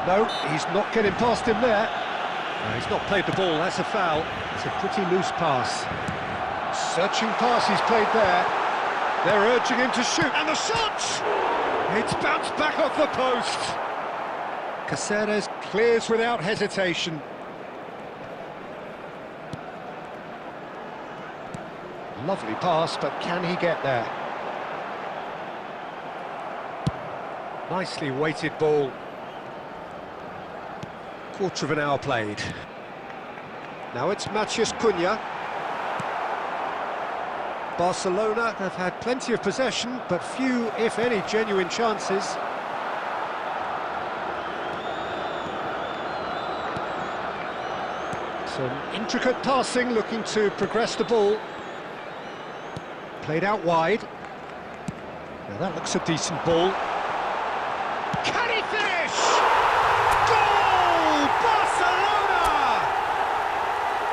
No, he's not getting past him there. No, he's not played the ball, that's a foul. It's a pretty loose pass. Searching pass he's played there. They're urging him to shoot, and the shot! It's bounced back off the post. Caceres clears without hesitation. Lovely pass, but can he get there? Nicely weighted ball. Quarter of an hour played. Now it's Matheus Cunha. Barcelona have had plenty of possession, but few, if any, genuine chances. Some intricate passing, looking to progress the ball. Played out wide. Now that looks a decent ball. Can he finish? Goal! Barcelona!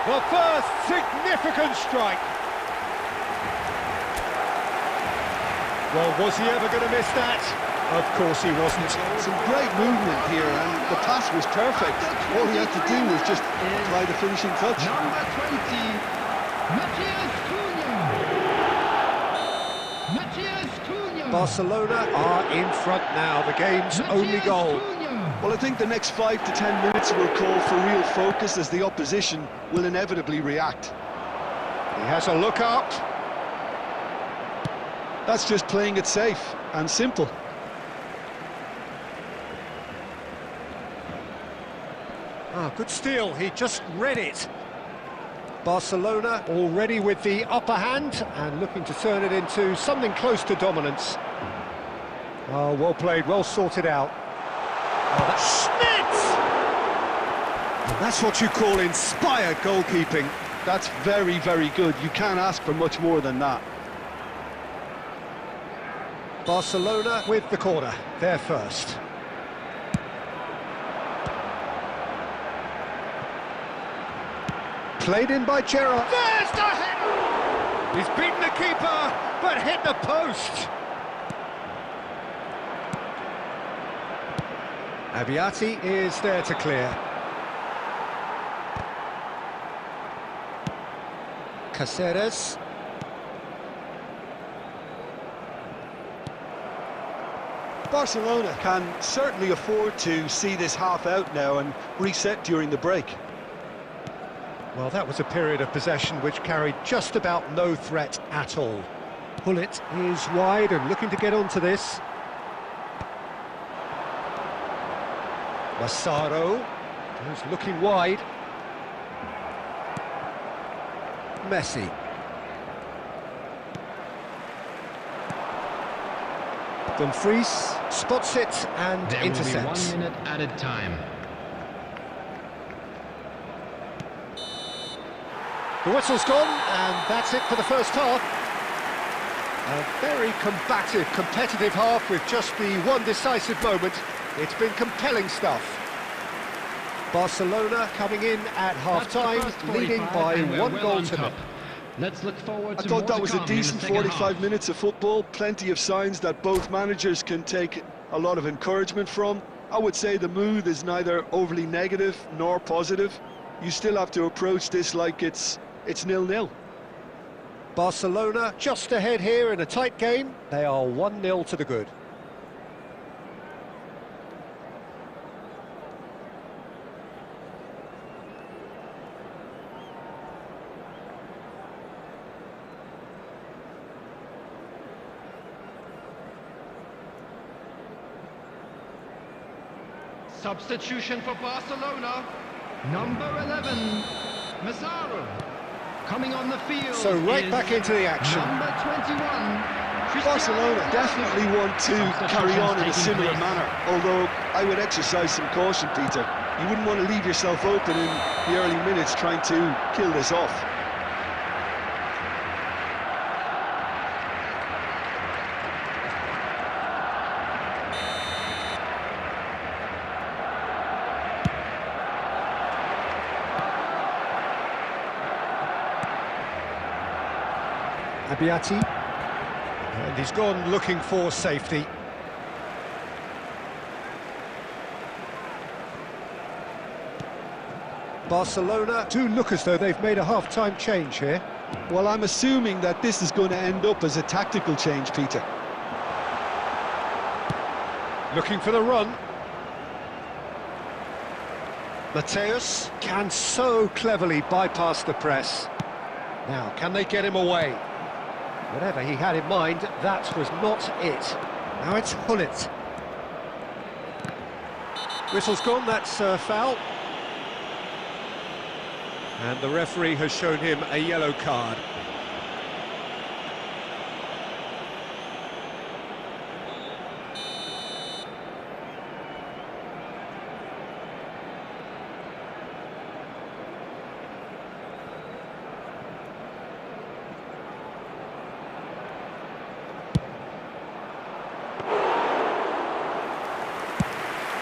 The first significant strike. Well, was he ever going to miss that? Of course he wasn't. Some great movement here, and the pass was perfect. All he had to do was just apply the finishing touch. Number 20, Matheus Cunha. Matheus Cunha. Barcelona are in front now, the game's only goal. Well, I think the next 5 to 10 minutes will call for real focus, as the opposition will inevitably react. He has a look up. That's just playing it safe and simple. Ah, good steal, he just read it. Barcelona already with the upper hand and looking to turn it into something close to dominance. Oh, well played, well sorted out. Oh, that's Schmidt! And that's what you call inspired goalkeeping. That's very, very good. You can't ask for much more than that. Barcelona with the corner, they're first. Played in by Gerrard. There's the header! He's beaten the keeper, but hit the post. Abbiati is there to clear. Caceres. Barcelona can certainly afford to see this half out now and reset during the break. Well, that was a period of possession which carried just about no threat at all. Hullet is wide and looking to get onto this. Massaro is looking wide. Messi. Dumfries spots it and There intercepts. will be 1 minute added time. The whistle's gone, and that's it for the first half. A very combative, competitive half with just the one decisive moment. It's been compelling stuff. Barcelona coming in at half-time, leading by 1 goal to nil. Let's look forward I to thought more that to was come a in the decent second 45 half. minutes of football. Plenty of signs that both managers can take a lot of encouragement from. I would say the mood is neither overly negative nor positive. You still have to approach this like it's 0-0. Barcelona just ahead here in a tight game. They are 1-0 to the good. Substitution for Barcelona. Number 11, Massaro. Coming on the field. So right is back into the action. Number 21. Barcelona definitely want to carry on in a similar manner, although I would exercise some caution, Peter. You wouldn't want to leave yourself open in the early minutes trying to kill this off. Abiati. And he's gone looking for safety. Barcelona do look as though they've made a half-time change here. Well, I'm assuming that this is going to end up as a tactical change, Peter. Looking for the run. Mateus can so cleverly bypass the press. Now, can they get him away? Whatever he had in mind, that was not it. Now it's Hullet. Whistle's gone, that's a foul. And the referee has shown him a yellow card.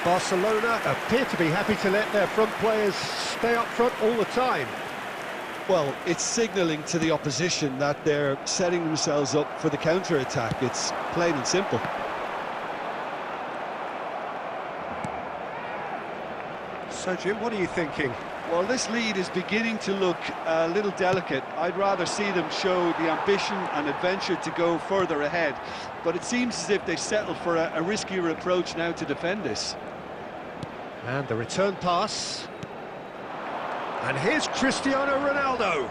Barcelona appear to be happy to let their front players stay up front all the time. Well, it's signalling to the opposition that they're setting themselves up for the counter-attack. It's plain and simple. So, Jim, what are you thinking? Well, this lead is beginning to look a little delicate. I'd rather see them show the ambition and adventure to go further ahead. But it seems as if they settled for a riskier approach now to defend this. And the return pass. And here's Cristiano Ronaldo.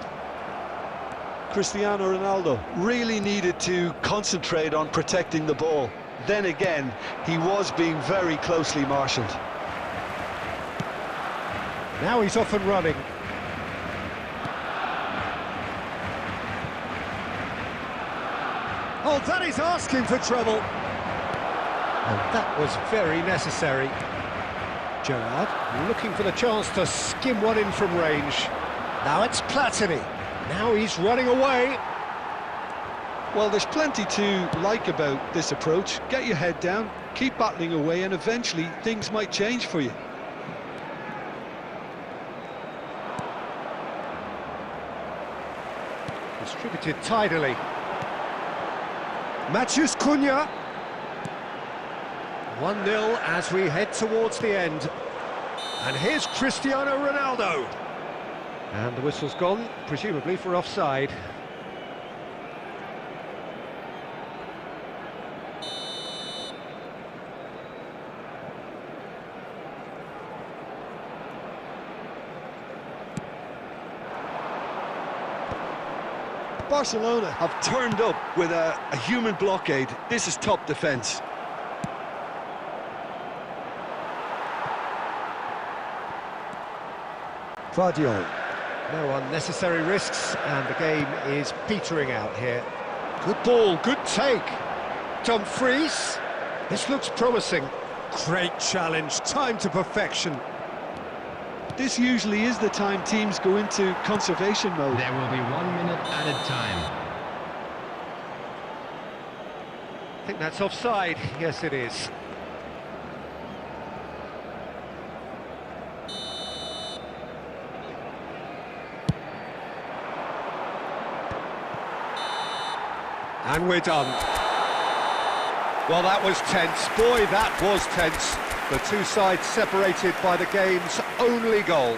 Cristiano Ronaldo really needed to concentrate on protecting the ball. Then again, he was being very closely marshalled. Now he's off and running. Oh, that is asking for trouble. And that was very necessary. Gerrard looking for the chance to skim one in from range. Now it's Platini. Now he's running away. Well, there's plenty to like about this approach. Get your head down, keep battling away, and eventually things might change for you. Distributed tidily. Matheus Cunha. 1-0 as we head towards the end. And here's Cristiano Ronaldo. And the whistle's gone, presumably for offside. Barcelona have turned up with a human blockade. This is top defence. Guardiola. No unnecessary risks, and the game is petering out here. Good ball, good take. Dumfries. This looks promising. Great challenge, time to perfection. This usually is the time teams go into conservation mode. There will be 1 minute added time. I think that's offside. Yes, it is. And we're done. Well, that was tense. Boy, that was tense. The two sides separated by the game's only goal.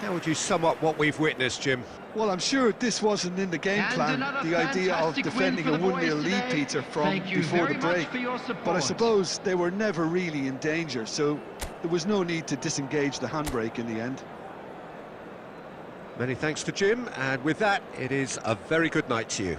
How would you sum up what we've witnessed, Jim? Well, I'm sure this wasn't in the game And plan, another the idea of fantastic defending a win for the 1-0 boys lead, today. Peter, from Thank you before the very much break. for your But I support. suppose they were never really in danger, so there was no need to disengage the handbrake in the end. Many thanks to Jim, and with that, it is a very good night to you.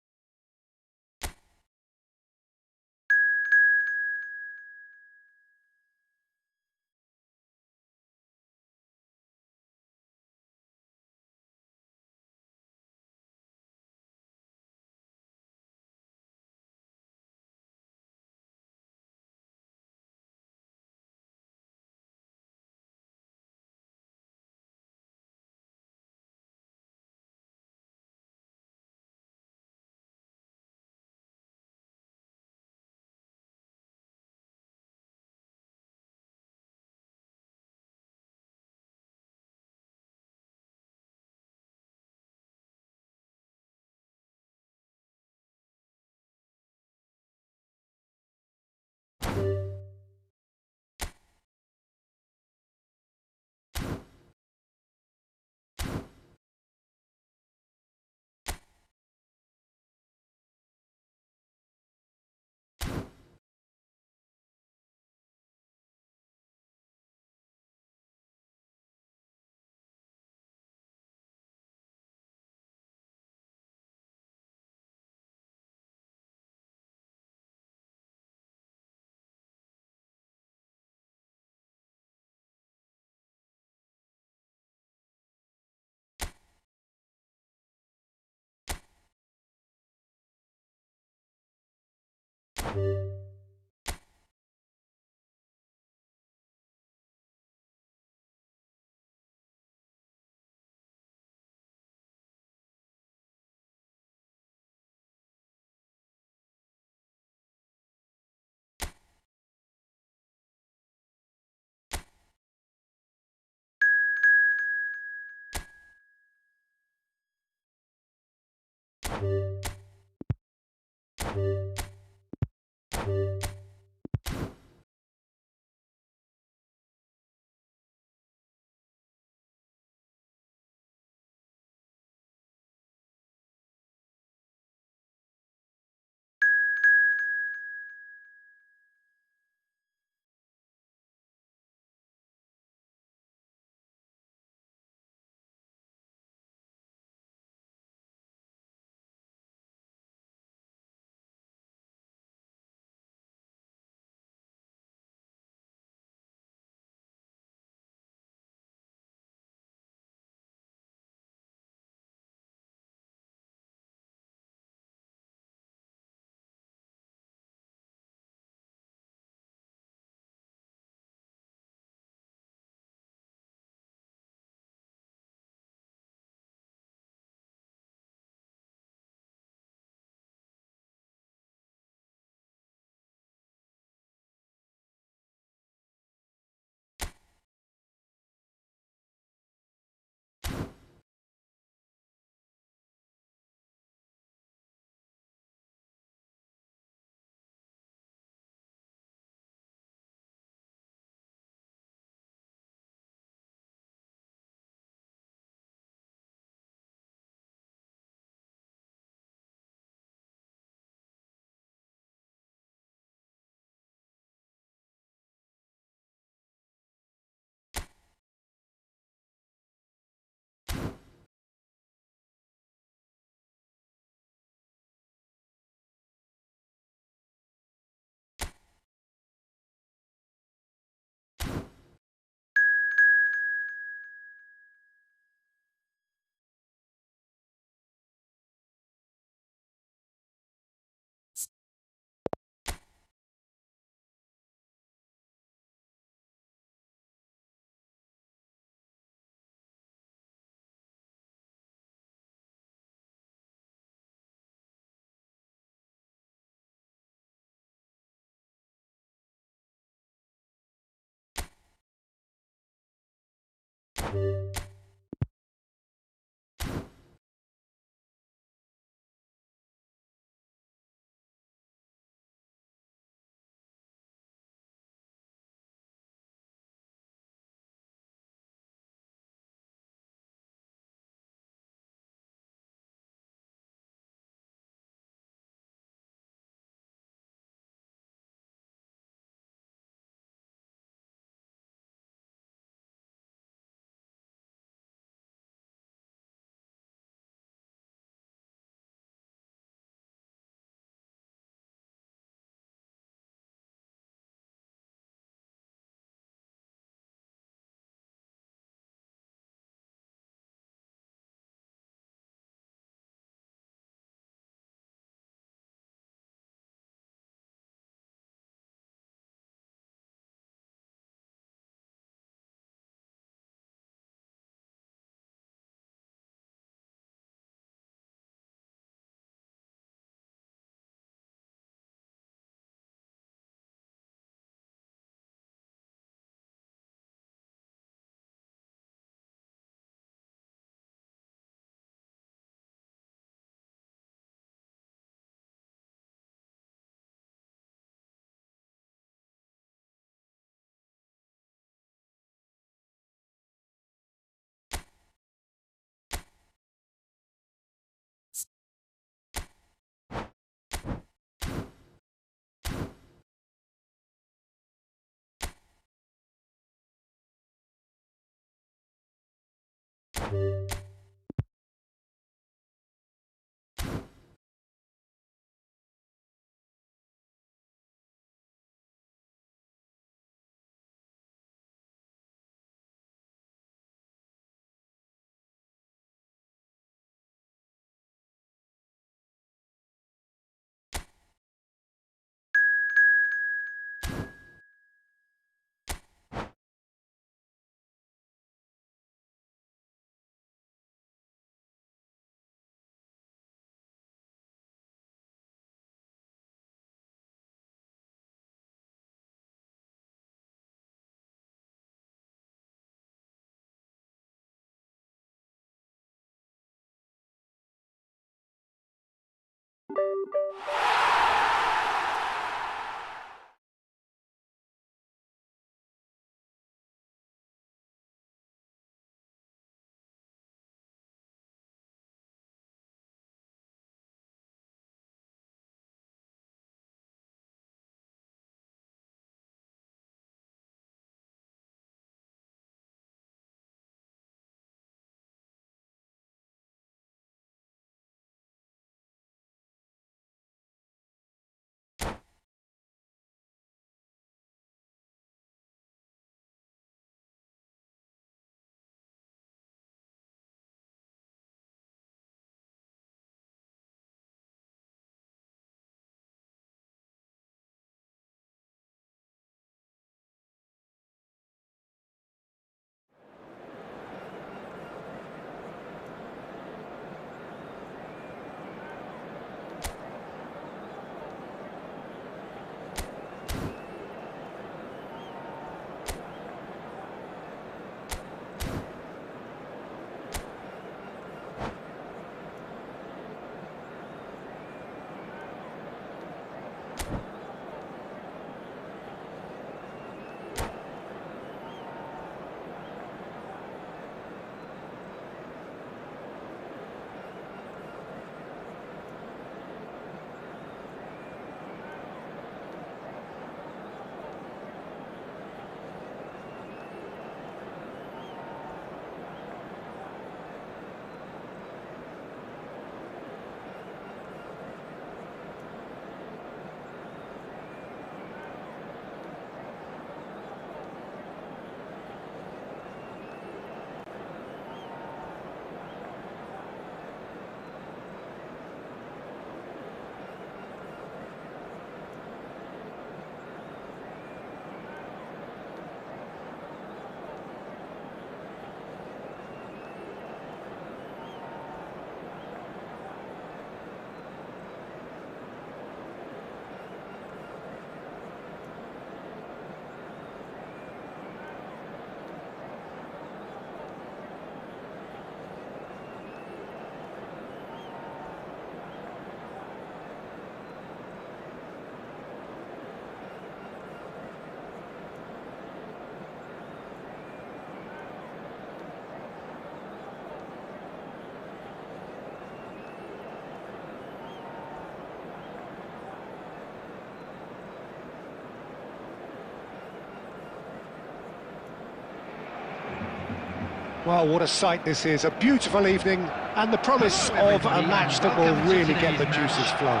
Well, what a sight this is. A beautiful evening and the promise of a match that will really get the juices flowing.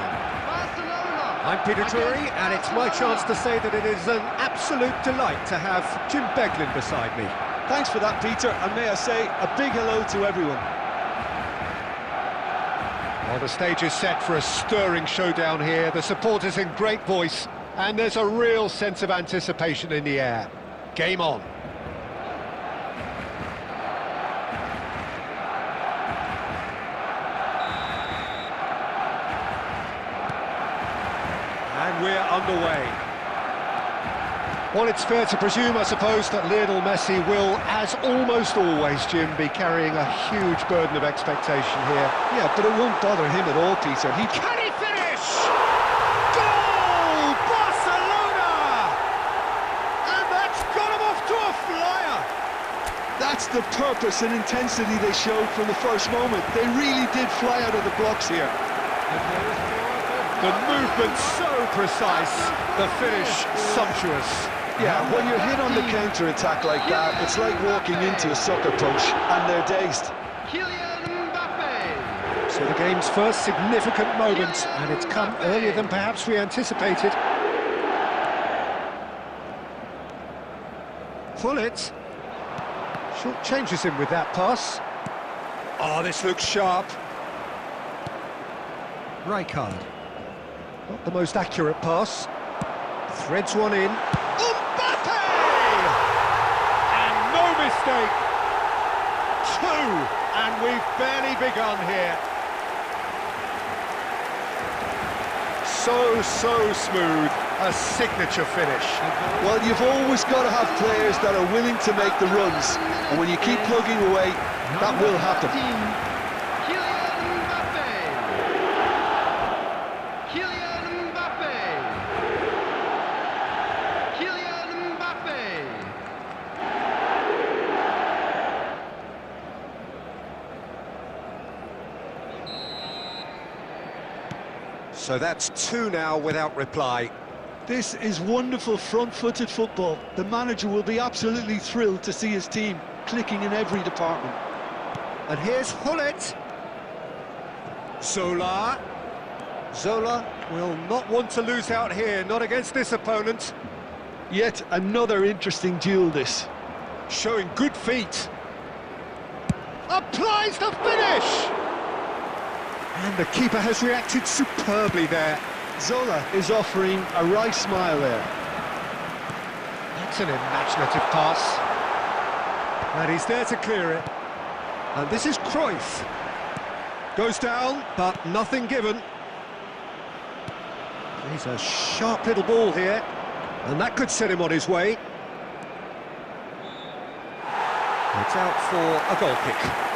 I'm Peter Drury, and it's my chance to say that it is an absolute delight to have Jim Beglin beside me. Thanks for that, Peter, and may I say a big hello to everyone. Well, the stage is set for a stirring showdown here. The supporters in great voice, and there's a real sense of anticipation in the air. Game on. And we're underway. Well, it's fair to presume, I suppose, that Lionel Messi will, as almost always, Jim, be carrying a huge burden of expectation here. Yeah, but it won't bother him at all, Peter. Can he finish? Goal! Barcelona! And that's got him off to a flyer! That's the purpose and intensity they showed from the first moment. They really did fly out of the blocks here. The movement so precise, the finish sumptuous. Yeah, when you're hit on the counter-attack like that, it's like walking into a sucker punch, and they're dazed. So the game's first significant moment, and it's come earlier than perhaps we anticipated. Pullet short changes him with that pass. Oh, this looks sharp. Rijkaard. Not the most accurate pass. Threads one in. Mbappe! And no mistake. Two, and we've barely begun here. So smooth. A signature finish. Well, you've always got to have players that are willing to make the runs, and when you keep plugging away, that will happen. So that's two now without reply. This is wonderful front-footed football. The manager will be absolutely thrilled to see his team clicking in every department. And here's Hullet. Zola. Zola will not want to lose out here, not against this opponent. Yet another interesting duel, this. Showing good feet. Applies the finish! And the keeper has reacted superbly there. Zola is offering a wry smile there. That's an imaginative pass. And he's there to clear it. And this is Cruyff. Goes down, but nothing given. He's a sharp little ball here. And that could set him on his way. It's out for a goal kick.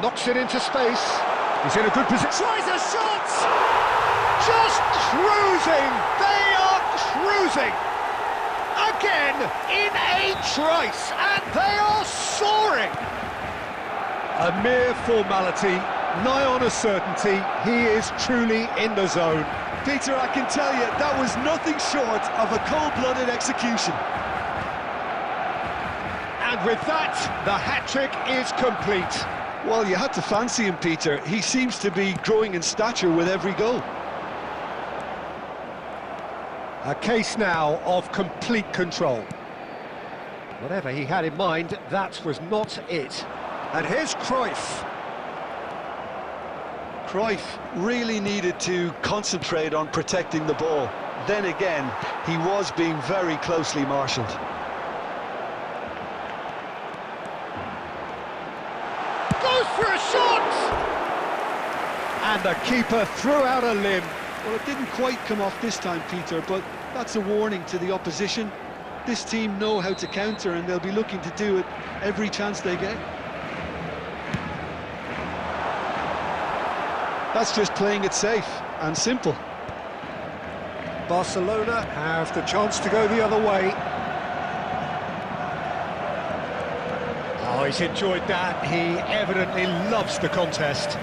Knocks it into space. He's in a good position. Tries a shot! Just cruising! They are cruising! Again in a trice, and they are soaring! A mere formality, nigh on a certainty. He is truly in the zone. Peter, I can tell you, that was nothing short of a cold-blooded execution. And with that, the hat-trick is complete. Well, you had to fancy him, Peter. He seems to be growing in stature with every goal. A case now of complete control. Whatever he had in mind, that was not it. And here's Cruyff. Cruyff really needed to concentrate on protecting the ball. Then again, he was being very closely marshalled. Goes for a shot! And the keeper threw out a limb. Well, it didn't quite come off this time, Peter, but that's a warning to the opposition. This team know how to counter, and they'll be looking to do it every chance they get. That's just playing it safe and simple. Barcelona have the chance to go the other way. Oh, he's enjoyed that. He evidently loves the contest.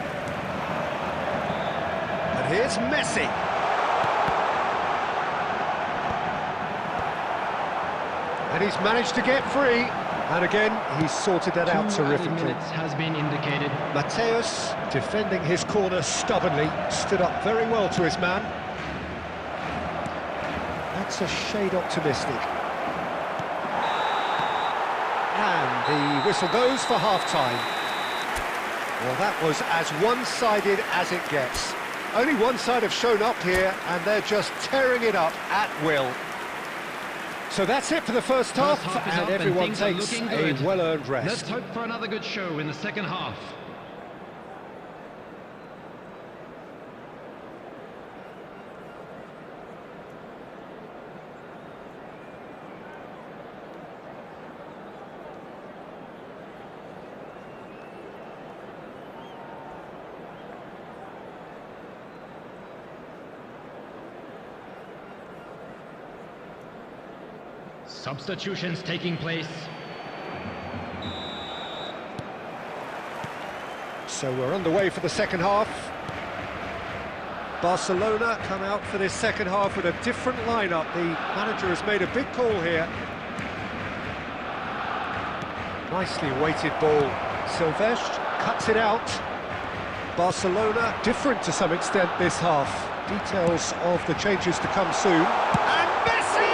And here's Messi. And he's managed to get free. And again, he's sorted that out 2 added terrifically. minutes has been indicated. Mateus, defending his corner stubbornly, stood up very well to his man. That's a shade optimistic. And the whistle goes for half-time. Well, that was as one-sided as it gets. Only one side have shown up here, and they're just tearing it up at will. So that's it for the first half, and everyone takes a well-earned rest. Let's hope for another good show in the second half. Substitutions taking place. So we're underway for the second half. Barcelona come out for this second half with a different lineup. The manager has made a big call here. Nicely weighted ball. Silvestre cuts it out. Barcelona different to some extent this half. Details of the changes to come soon. And Messi!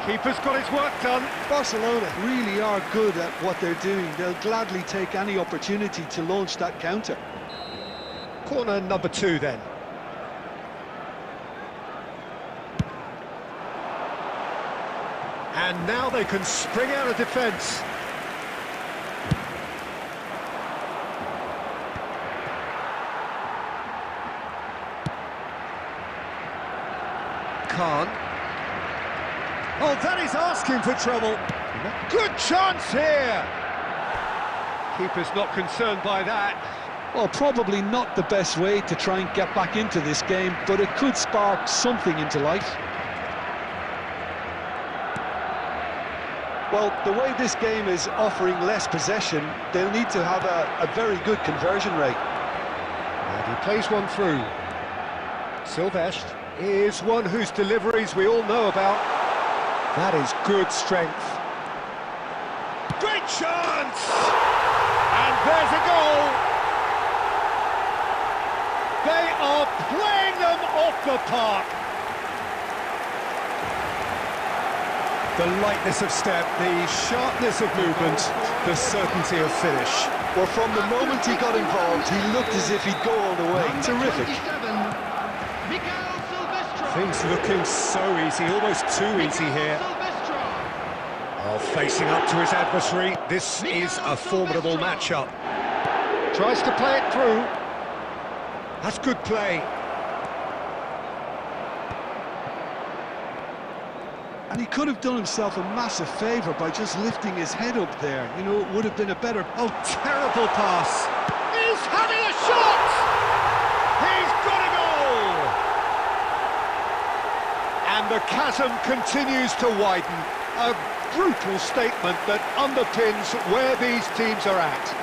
Keeper's got his work done. Barcelona really are good at what they're doing. They'll gladly take any opportunity to launch that counter. Corner number 2 then. And now they can spring out of defence. Khan. Oh, that is asking for trouble. Good chance here. Keeper's not concerned by that. Well, probably not the best way to try and get back into this game, but it could spark something into life. Well, the way this game is offering less possession, they'll need to have a very good conversion rate. And he plays one through. Silvestre is one whose deliveries we all know about. That is good strength. Great chance! And there's a goal! They are playing them off the park! The lightness of step, the sharpness of movement, the certainty of finish. Well, from the moment he got involved, he looked as if he'd go all the way. Terrific. Things looking so easy, almost too easy here. Oh, facing up to his adversary, this is a formidable matchup. Tries to play it through. That's good play. And he could have done himself a massive favour by just lifting his head up there. You know, it would have been a better... Oh, terrible pass. He's having a shot! He's got a goal! And the chasm continues to widen. A brutal statement that underpins where these teams are at.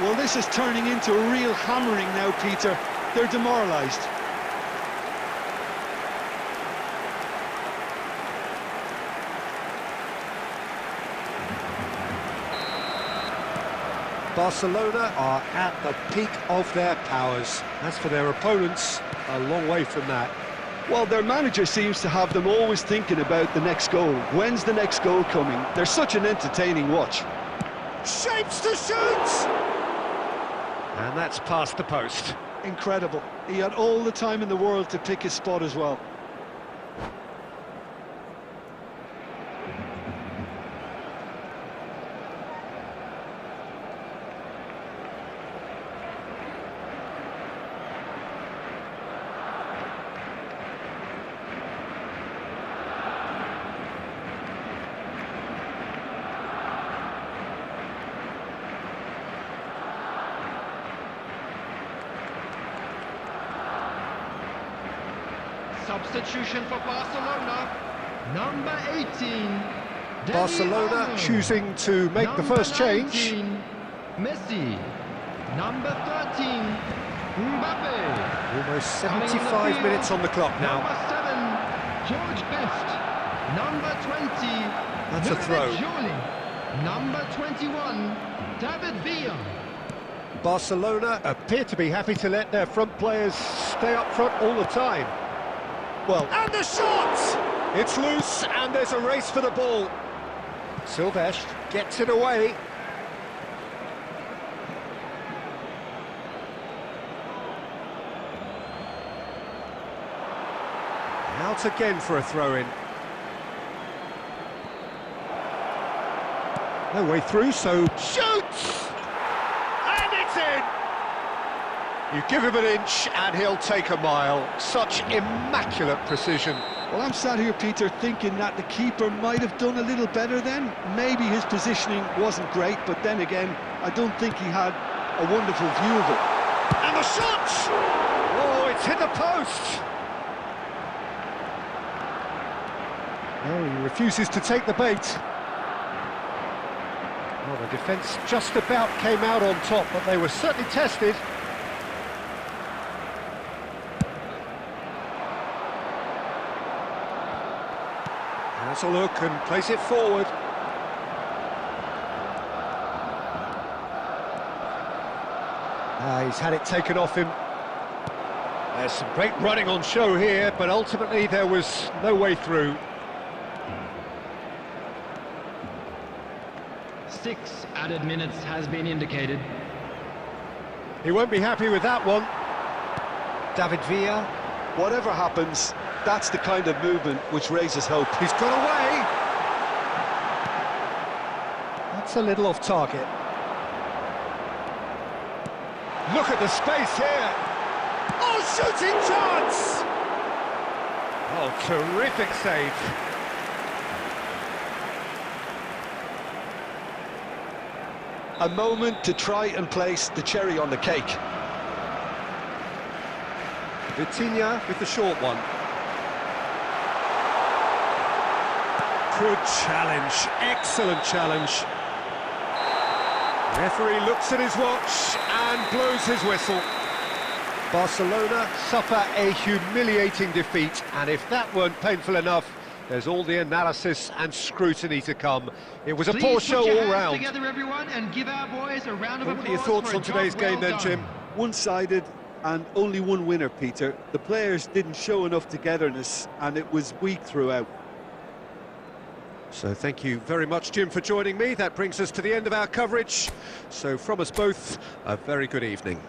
Well, this is turning into a real hammering now, Peter. They're demoralised. Barcelona are at the peak of their powers. As for their opponents, a long way from that. Well, their manager seems to have them always thinking about the next goal. When's the next goal coming? They're such an entertaining watch. Shapes to shoot! And that's past the post. Incredible. He had all the time in the world to pick his spot as well. Substitution for Barcelona, number 18. Barcelona choosing to make the first change. 19, Messi. Number 13, Mbappe. Almost 75 minutes on the clock now. Number 7, George Best. Number 20, That's a throw. Jolie. Number 21, David Villa. Barcelona appear to be happy to let their front players stay up front all the time. Well, and the shot! It's loose, and there's a race for the ball. Silvestre gets it away. Out again for a throw-in. No way through, so shoots! And it's in! You give him an inch and he'll take a mile. Such immaculate precision. Well, I'm sat here, Peter, thinking that the keeper might have done a little better then. Maybe his positioning wasn't great, but then again, I don't think he had a wonderful view of it. And the shot! Oh, it's hit the post! Oh, he refuses to take the bait. Well, the defence just about came out on top, but they were certainly tested. Has a look and plays it forward. He's had it taken off him. There's some great running on show here, but ultimately there was no way through. 6 added minutes has been indicated. He won't be happy with that one. David Villa. Whatever happens, that's the kind of movement which raises hope. He's got away. That's a little off target. Look at the space here. Oh, shooting chance! Oh, terrific save. A moment to try and place the cherry on the cake. Vitinha with the short one. Good challenge, excellent challenge. Referee looks at his watch and blows his whistle. Barcelona suffer a humiliating defeat, and if that weren't painful enough, there's all the analysis and scrutiny to come. It was a Please poor put show your all hands round. together, everyone, and give our boys a round of What are your applause thoughts for a on today's job game well then, done. Jim? One-sided and only one winner, Peter. The players didn't show enough togetherness and it was weak throughout. So thank you very much, Jim, for joining me. That brings us to the end of our coverage. So from us both, a very good evening.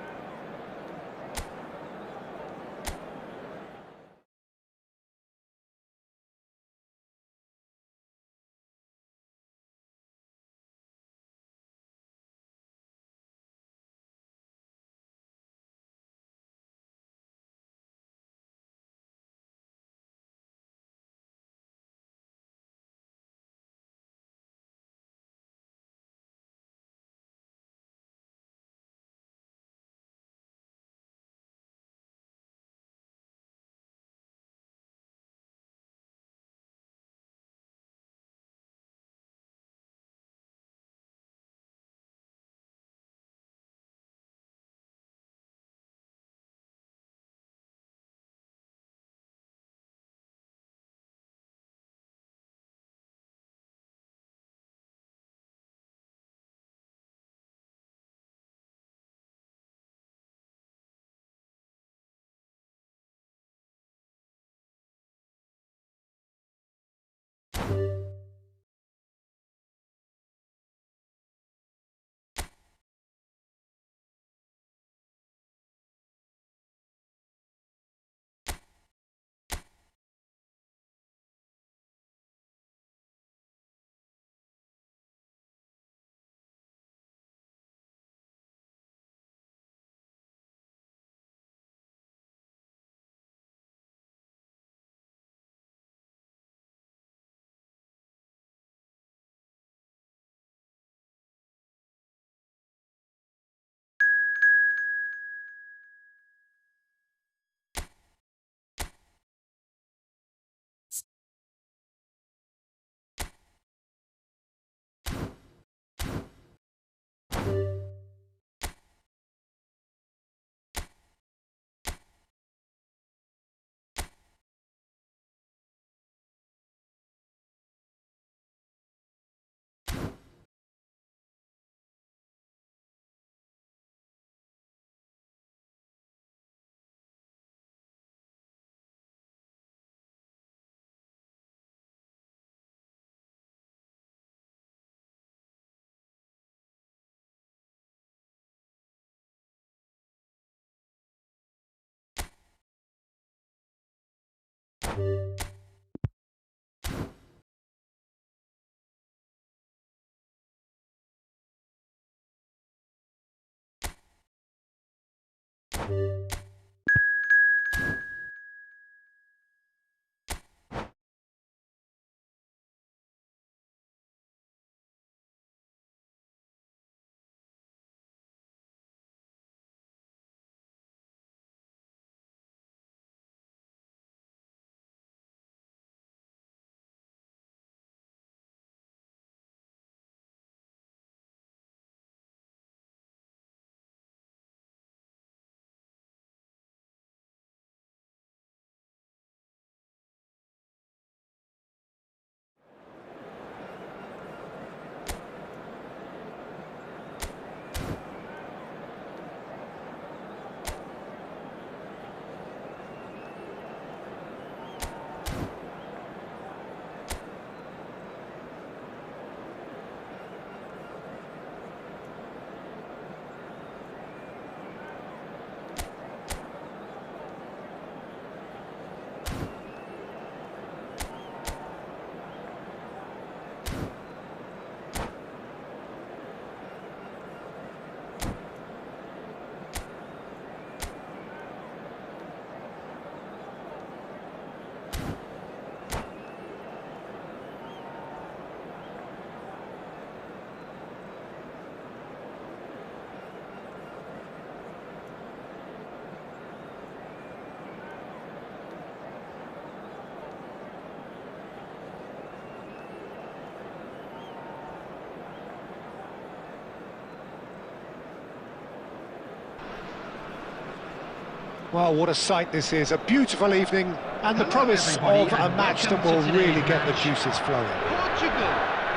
Well, what a sight this is. A beautiful evening and the promise of a match that will really get the juices flowing. Portugal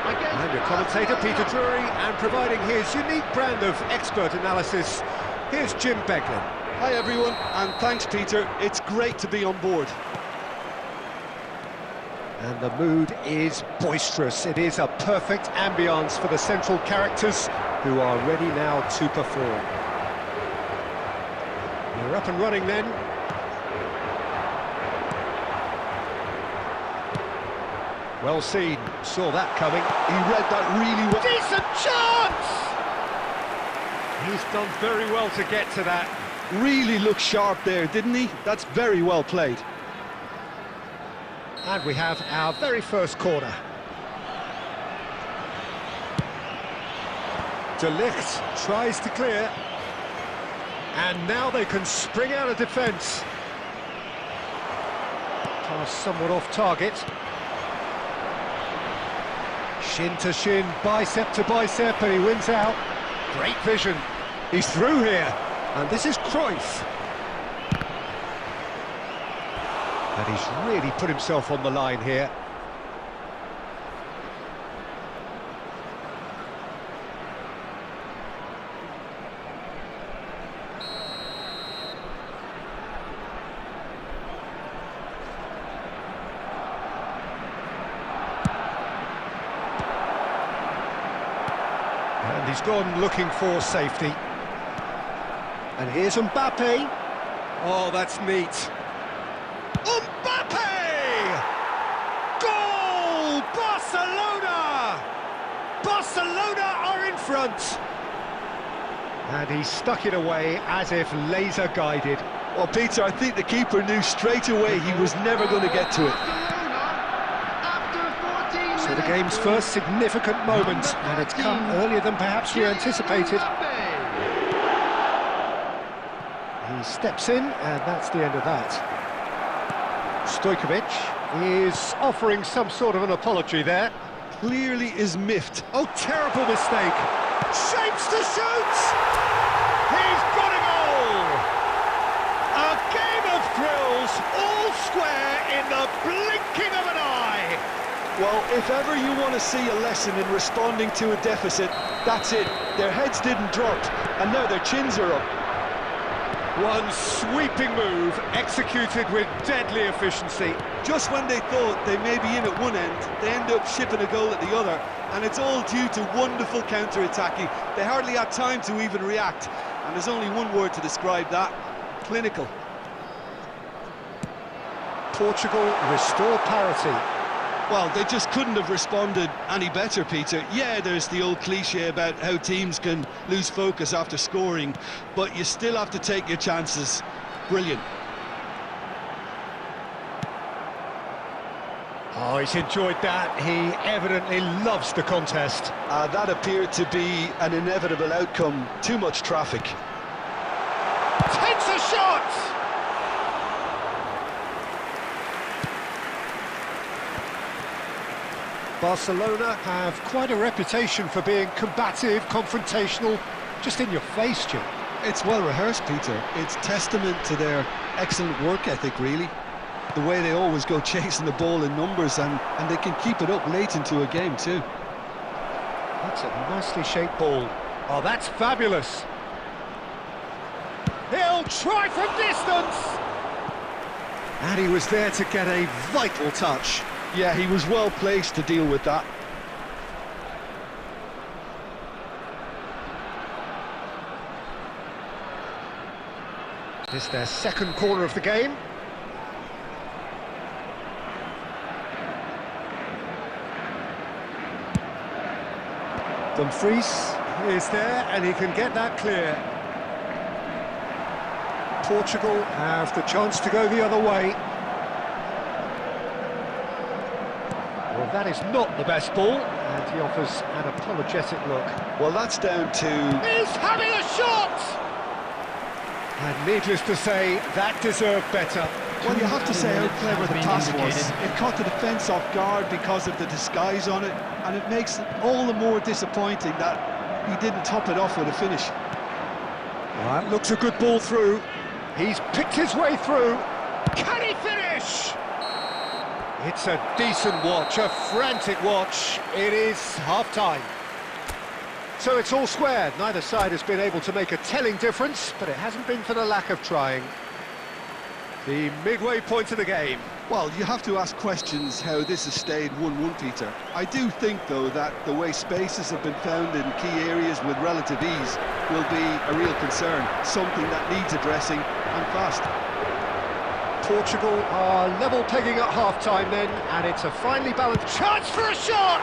against And your commentator, Peter Drury, and providing his unique brand of expert analysis, here's Jim Beglin. Hi everyone, and thanks Peter, it's great to be on board. And the mood is boisterous. It is a perfect ambience for the central characters who are ready now to perform. We're up and running then. Well seen, saw that coming. He read that really well. Decent chance! He's done very well to get to that. Really looked sharp there, didn't he? That's very well played. And we have our very first corner. De Ligt tries to clear. And now they can spring out of defence. Pass somewhat off target. Shin to shin, bicep to bicep, and he wins out. Great vision. He's through here. And this is Cruyff. And he's really put himself on the line here. And he's gone looking for safety. And here's Mbappe. Oh, that's neat. Mbappe! Goal! Barcelona! Barcelona are in front. And he stuck it away as if laser guided. Well, Peter, I think the keeper knew straight away he was never going to get to it. So the game's first significant moment, and it's come earlier than perhaps we anticipated. He steps in, and that's the end of that. Stojkovic is offering some sort of an apology there. Clearly is miffed. Oh, terrible mistake. Shapes to shoot! He's got a goal! A game of thrills, all square in the blinking of an eye! Well, if ever you want to see a lesson in responding to a deficit, that's it. Their heads didn't drop, and now their chins are up. One sweeping move, executed with deadly efficiency. Just when they thought they may be in at one end, they end up shipping a goal at the other, and it's all due to wonderful counter-attacking. They hardly had time to even react, and there's only one word to describe that: clinical. Portugal restore parity. Well, they just couldn't have responded any better, Peter. Yeah, there's the old cliche about how teams can lose focus after scoring, but you still have to take your chances. Brilliant. Oh, he's enjoyed that. He evidently loves the contest. That appeared to be an inevitable outcome. Too much traffic. Takes a shot! Barcelona have quite a reputation for being combative, confrontational, just in your face, Jim. It's well rehearsed, Peter. It's testament to their excellent work ethic, really. The way they always go chasing the ball in numbers, and they can keep it up late into a game too. That's a nicely shaped ball. Oh, that's fabulous. He'll try from distance! And he was there to get a vital touch. Yeah, he was well placed to deal with that. It's their second corner of the game. Dumfries is there, and he can get that clear. Portugal have the chance to go the other way. Well, that is not the best ball, and he offers an apologetic look. Well, that's down to... He's having a shot! And needless to say, that deserved better. Well, you have to say how clever the pass was. It caught the defence off guard because of the disguise on it, and it makes it all the more disappointing that he didn't top it off with a finish. Well, that looks a good ball through. He's picked his way through. Can he finish? It's a decent watch, a frantic watch. It is half-time. So it's all square. Neither side has been able to make a telling difference, but it hasn't been for the lack of trying. The midway point of the game. Well, you have to ask questions how this has stayed 1-1, Peter. I do think, though, that the way spaces have been found in key areas with relative ease will be a real concern, something that needs addressing, and fast. Portugal are level pegging at half-time then, and it's a finely balanced chance for a shot!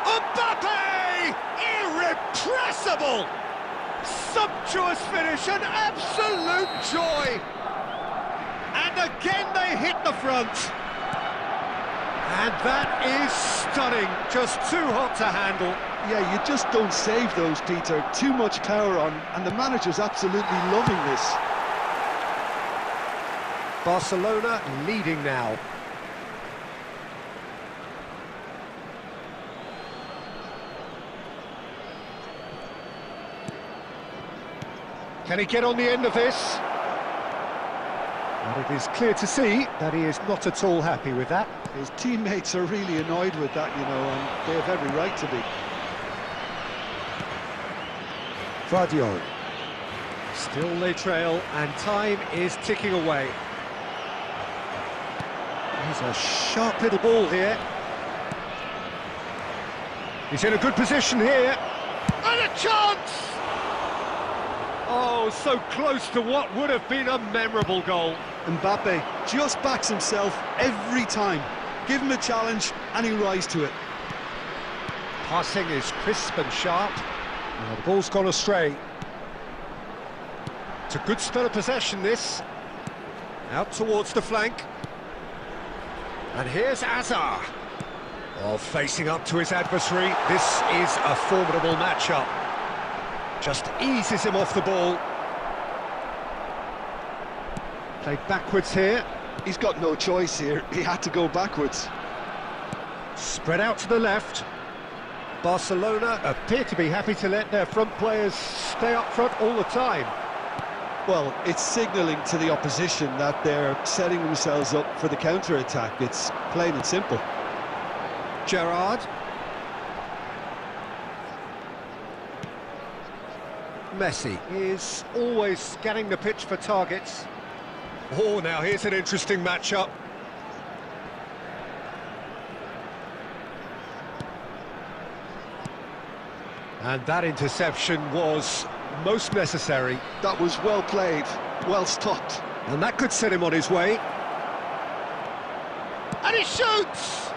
Mbappe! Irrepressible! Sumptuous finish, an absolute joy! And again they hit the front. And that is stunning, just too hot to handle. Yeah, you just don't save those, Peter. Too much power on, and the manager's absolutely loving this. Barcelona leading now. Can he get on the end of this? And it is clear to see that he is not at all happy with that. His teammates are really annoyed with that, you know, and they have every right to be. Vardiol. Still they trail, and time is ticking away. There's a sharp little ball here. He's in a good position here. And a chance! Oh, so close to what would have been a memorable goal. Mbappe just backs himself every time. Give him a challenge and he'll rise to it. Passing is crisp and sharp. The ball's gone astray. It's a good spell of possession, this. Out towards the flank. And here's Azar. Oh, facing up to his adversary. This is a formidable matchup. Just eases him off the ball. Played backwards here. He's got no choice here. He had to go backwards. Spread out to the left. Barcelona appear to be happy to let their front players stay up front all the time. Well, it's signalling to the opposition that they're setting themselves up for the counter-attack. It's plain and simple. Gerrard. Messi is always scanning the pitch for targets. Oh, now here's an interesting matchup. And that interception was most necessary. That was well played, well stopped. And that could set him on his way. and he shoots!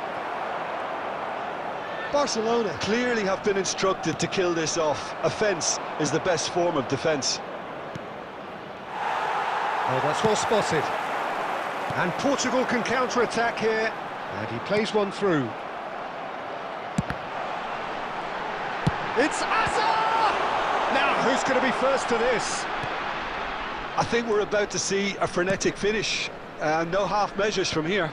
Barcelona clearly have been instructed to kill this off. Offence is the best form of defence. Oh, that's well spotted. And Portugal can counter-attack here, and he plays one through. It's Asa! Now, who's going to be first to this? I think we're about to see a frenetic finish. No half measures from here.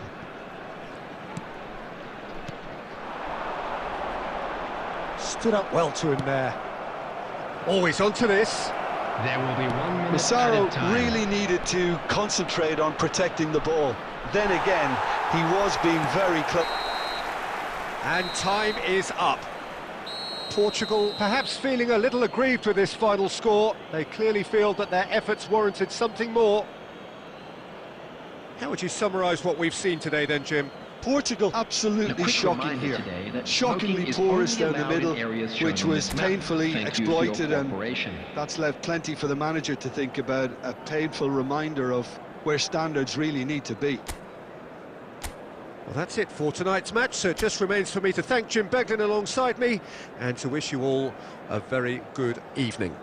Stood up well to him there. Always onto this. There will be 1 minute Massaro added time. really needed to concentrate on protecting the ball. Then again, he was being very close. And time is up. Portugal perhaps feeling a little aggrieved with this final score. They clearly feel that their efforts warranted something more. How would you summarise what we've seen today then, Jim? Portugal absolutely shocking here. Shockingly porous down the middle, which was painfully exploited, and that's left plenty for the manager to think about. A painful reminder of where standards really need to be. Well, that's it for tonight's match, so it just remains for me to thank Jim Beglin alongside me and to wish you all a very good evening.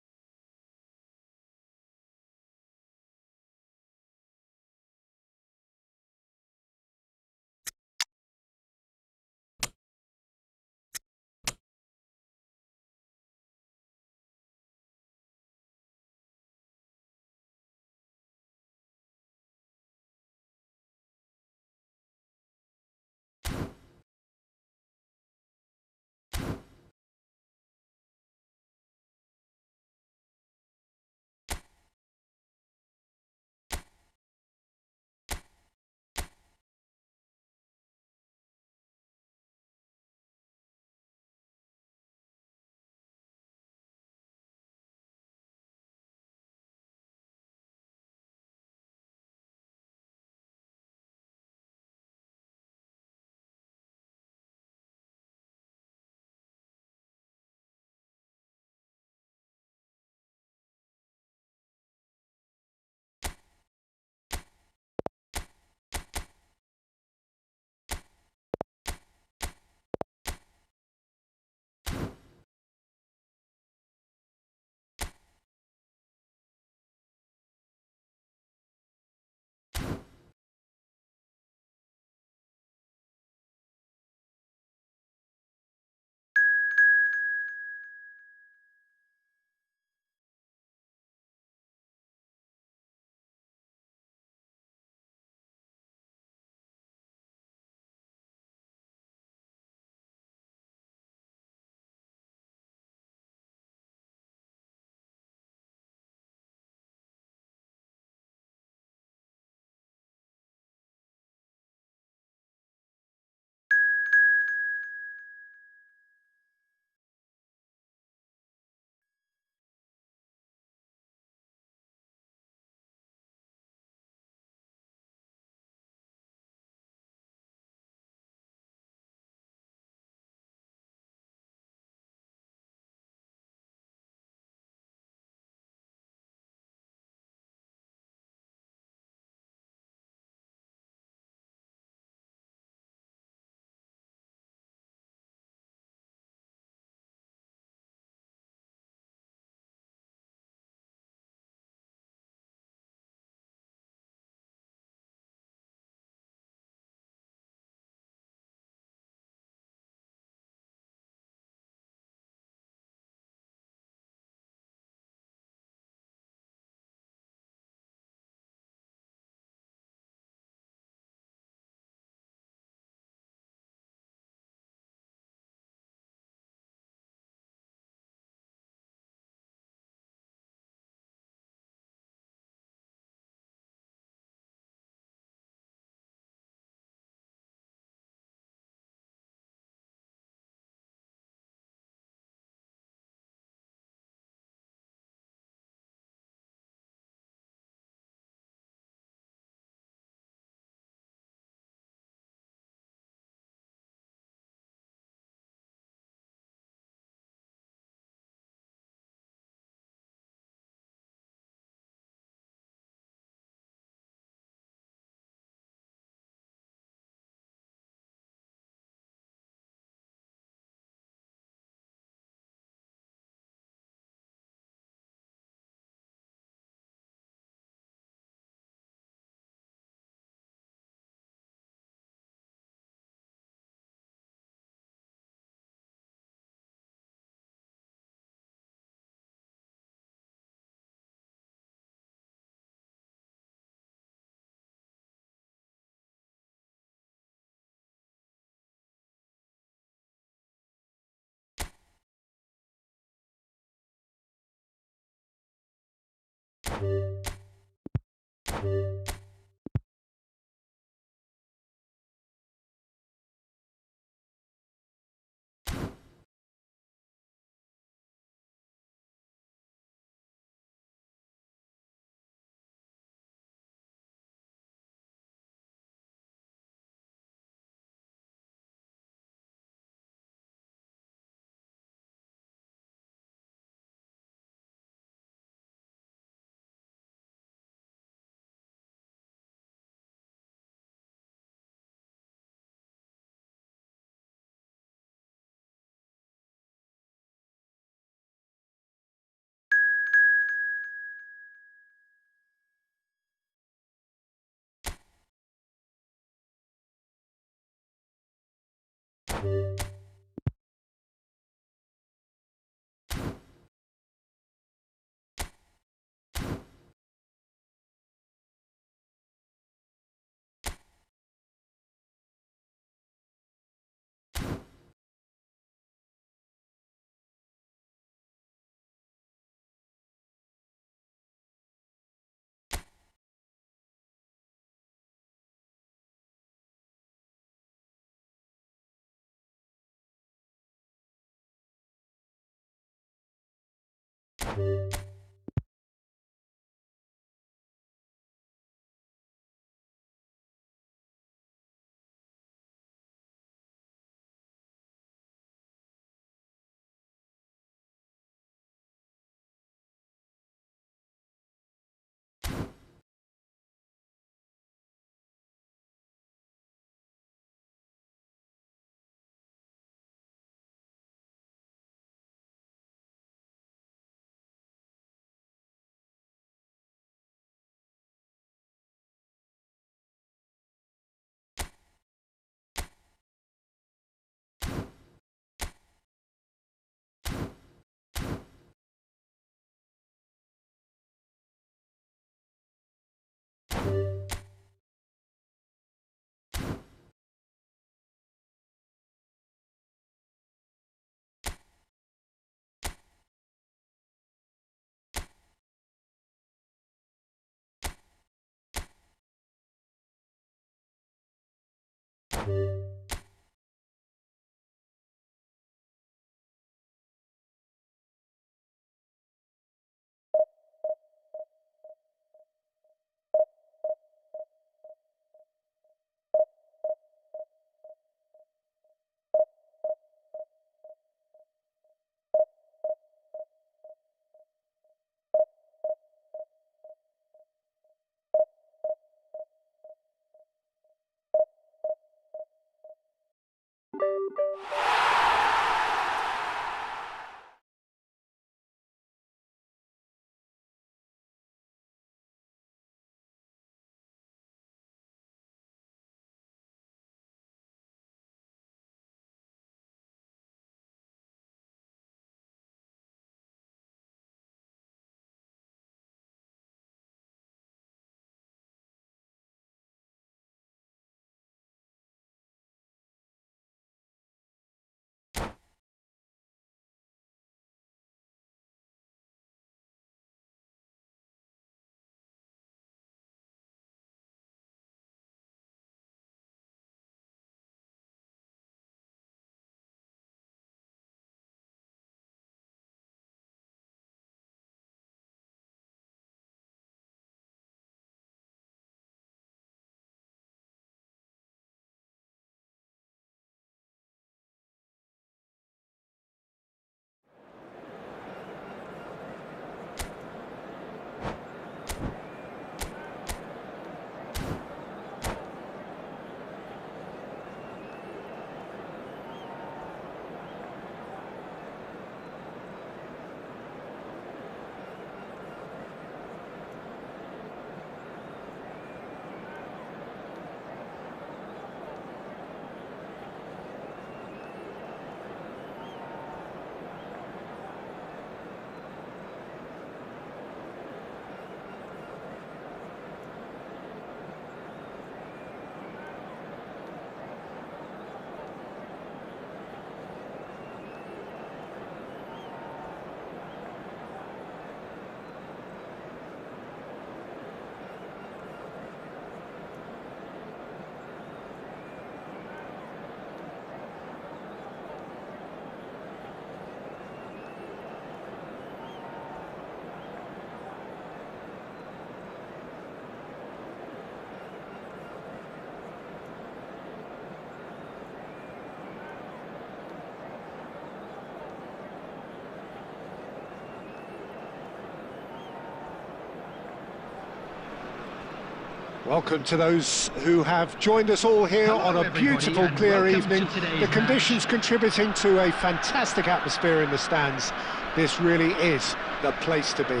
Welcome to those who have joined us all here on a beautiful, clear evening. The conditions contributing to a fantastic atmosphere in the stands. This really is the place to be.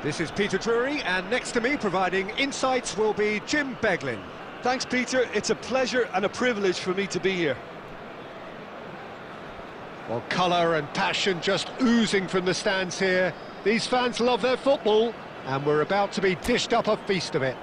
This is Peter Drury, and next to me providing insights will be Jim Beglin. Thanks, Peter. It's a pleasure and a privilege for me to be here. Well, colour and passion just oozing from the stands here. These fans love their football, and we're about to be dished up a feast of it.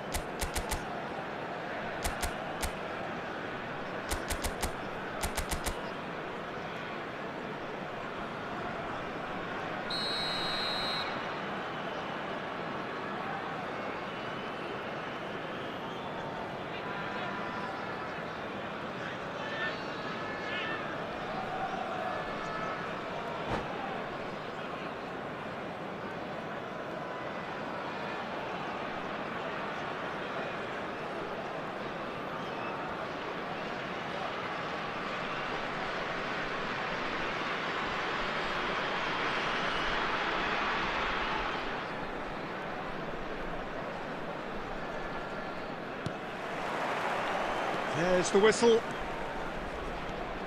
There's the whistle.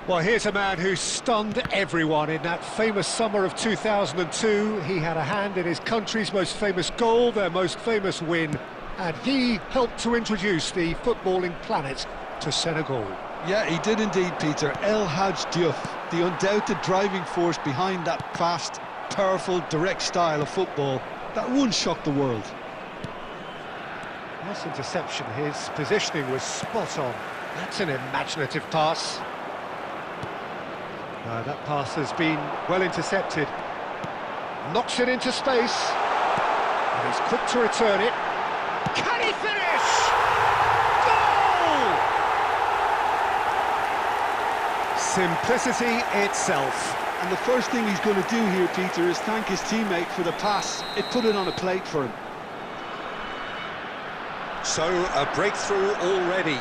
Well, here's a man who stunned everyone in that famous summer of 2002. He had a hand in his country's most famous goal, their most famous win, and he helped to introduce the footballing planet to Senegal. Yeah, he did indeed, Peter. El Hadj Diouf, the undoubted driving force behind that fast, powerful, direct style of football that once shocked the world. Nice interception, his positioning was spot on. That's an imaginative pass. That pass has been well intercepted. Knocks it into space. And he's quick to return it. Can he finish? Goal! Simplicity itself. And the first thing he's going to do here, Peter, is thank his teammate for the pass. It put it on a plate for him. So, a breakthrough already.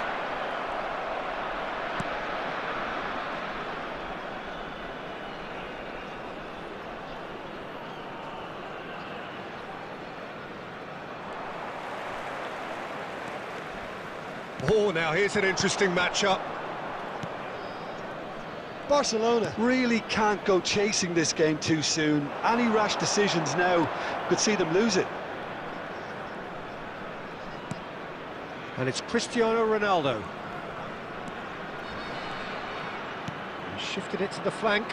Oh, now here's an interesting matchup. Barcelona really can't go chasing this game too soon. Any rash decisions now could see them lose it. And it's Cristiano Ronaldo. He shifted it to the flank.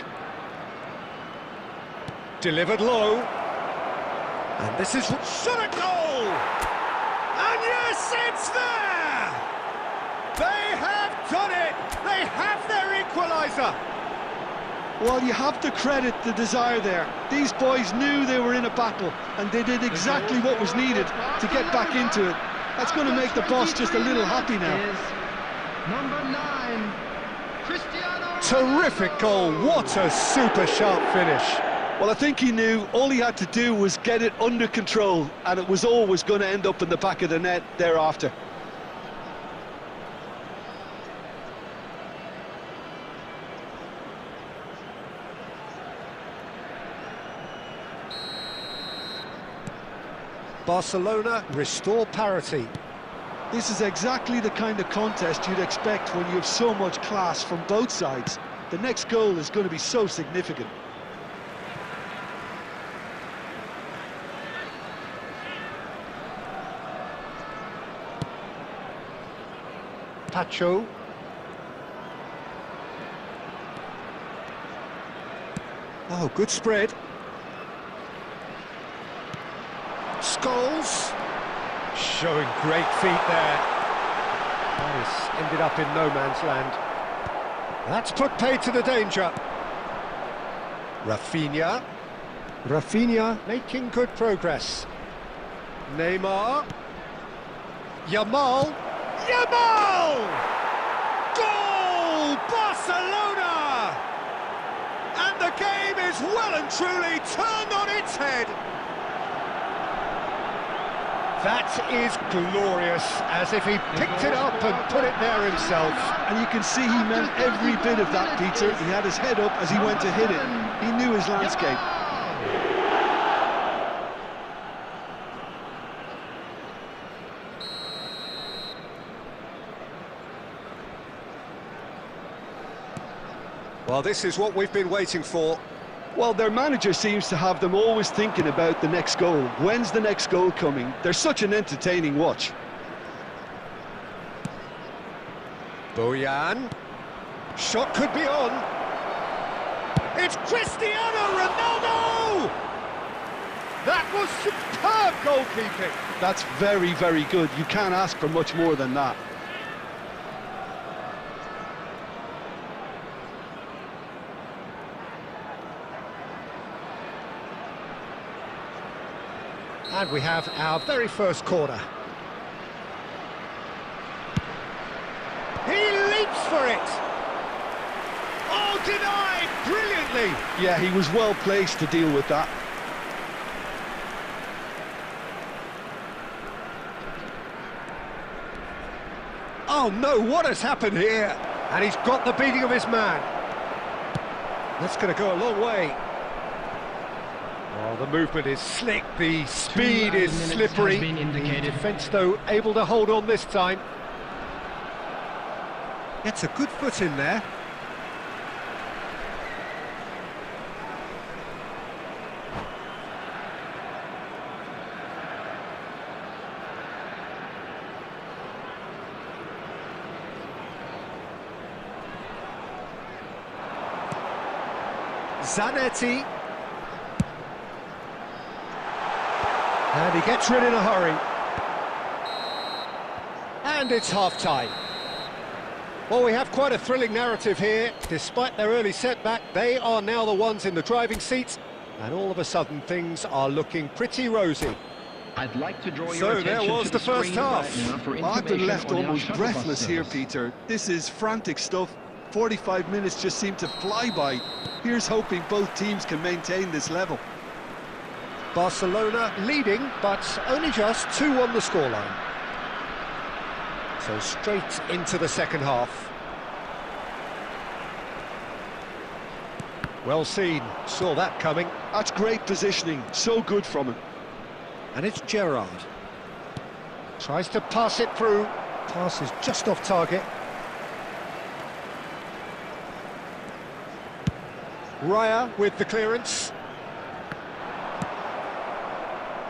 Delivered low. And this is... Shot at goal! And yes, it's there! They have done it! They have their equaliser! Well, you have to credit the desire there. These boys knew they were in a battle, and they did exactly what was needed to get back into it. That's going to make the boss just a little happy now. Number 9, Cristiano. Terrific goal, what a super sharp finish. Well, I think he knew all he had to do was get it under control, and it was always going to end up in the back of the net thereafter. Barcelona restore parity. This is exactly the kind of contest you'd expect when you have so much class from both sides. The next goal is going to be so significant. Pacho. Oh, good spread. Scholes. Showing great feet there. That has ended up in no man's land. That's put paid to the danger. Rafinha. Rafinha making good progress. Neymar. Yamal. Yamal! Goal! Barcelona! And the game is well and truly turned on its head. That is glorious, as if he picked it up and put it there himself. And you can see he meant every bit of that, Peter. He had his head up as he went to hit it. He knew his landscape. Well, this is what we've been waiting for. Well, their manager seems to have them always thinking about the next goal. When's the next goal coming? They're such an entertaining watch. Bojan. Shot could be on. It's Cristiano Ronaldo! That was superb goalkeeping. That's very, very good. You can't ask for much more than that. And we have our very first corner. He leaps for it! Oh, denied brilliantly! Yeah, he was well placed to deal with that. Oh no, what has happened here? And he's got the beating of his man. That's going to go a long way. Oh, the movement is slick, the speed is slippery. The defence, though, able to hold on this time. Gets a good foot in there. Zanetti. And he gets rid in a hurry. And it's half-time. Well, we have quite a thrilling narrative here. Despite their early setback, they are now the ones in the driving seat. And all of a sudden, things are looking pretty rosy. I'd like to draw your So attention there was to the first screen half. right now for I've been information left on our almost shuttle bus breathless here, service. Peter. This is frantic stuff. 45 minutes just seem to fly by. Here's hoping both teams can maintain this level. Barcelona leading, but only just 2 on the scoreline. So straight into the second half. Well seen, saw that coming. That's great positioning, so good from him. And it's Gerrard. Tries to pass it through. Pass is just off target. Raya with the clearance.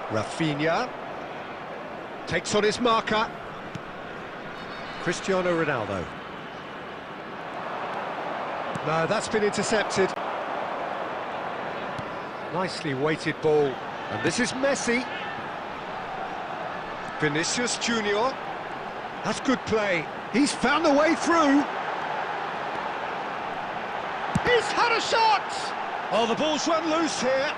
Rafinha takes on his marker. Cristiano Ronaldo. No, that's been intercepted. Nicely weighted ball. And this is Messi. Vinicius Junior. That's good play. He's found a way through. He's had a shot! Oh, the ball's run loose here.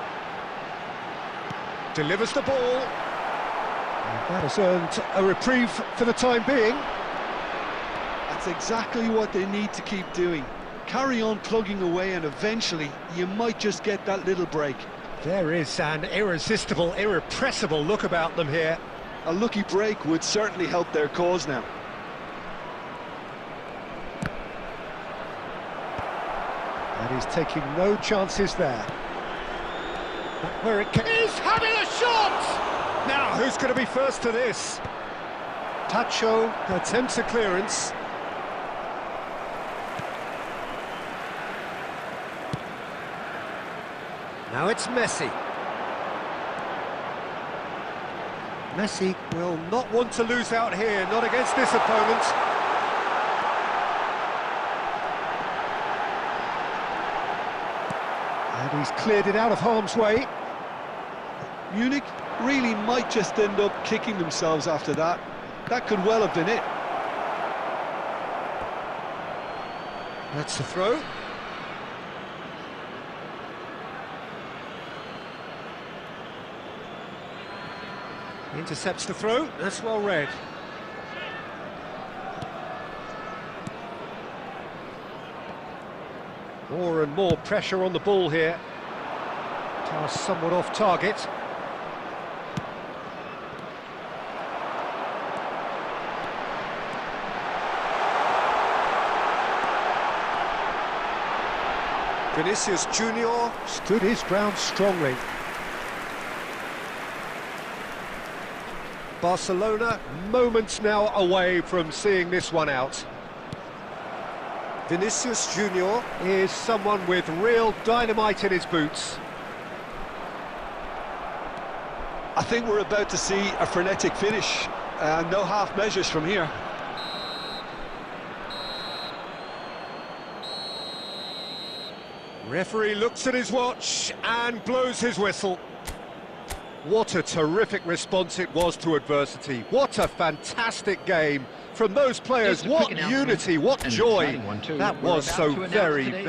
Delivers the ball. And that has earned a reprieve for the time being. That's exactly what they need to keep doing. Carry on plugging away and eventually you might just get that little break. There is an irresistible, irrepressible look about them here. A lucky break would certainly help their cause now. And he's taking no chances there. Back where it can... He's having a shot! Now, who's going to be first to this? Tacho attempts a clearance. Now it's Messi. Messi will not want to lose out here, not against this opponent. And he's cleared it out of harm's way. Munich really might just end up kicking themselves after that. That could well have been it. That's the throw. Intercepts the throw, that's well read. More and more pressure on the ball here. Pass somewhat off target. Vinicius Junior stood his ground strongly. Barcelona moments now away from seeing this one out. Vinicius Junior is someone with real dynamite in his boots. I think we're about to see a frenetic finish. No half measures from here. Referee looks at his watch and blows his whistle. What a terrific response it was to adversity. What a fantastic game from those players. What unity, what joy. That was so very...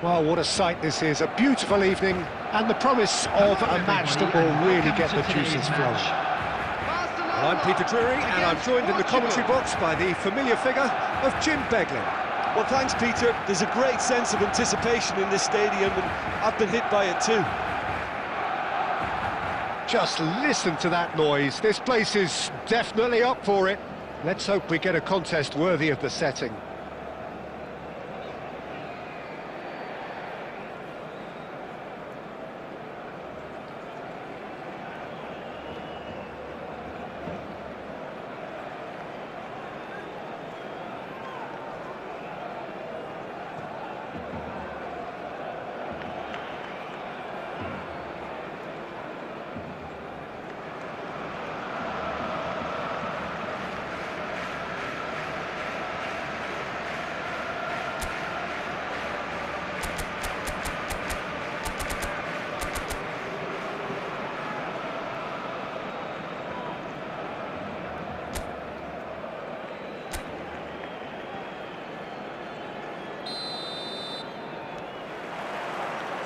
Well, what a sight this is. A beautiful evening and the promise of a match that will really get the juices flowing. Well, I'm Peter Drury and I'm joined in the commentary box by the familiar figure of Jim Beglin. Well, thanks, Peter. There's a great sense of anticipation in this stadium, and I've been hit by it too. Just listen to that noise. This place is definitely up for it. Let's hope we get a contest worthy of the setting.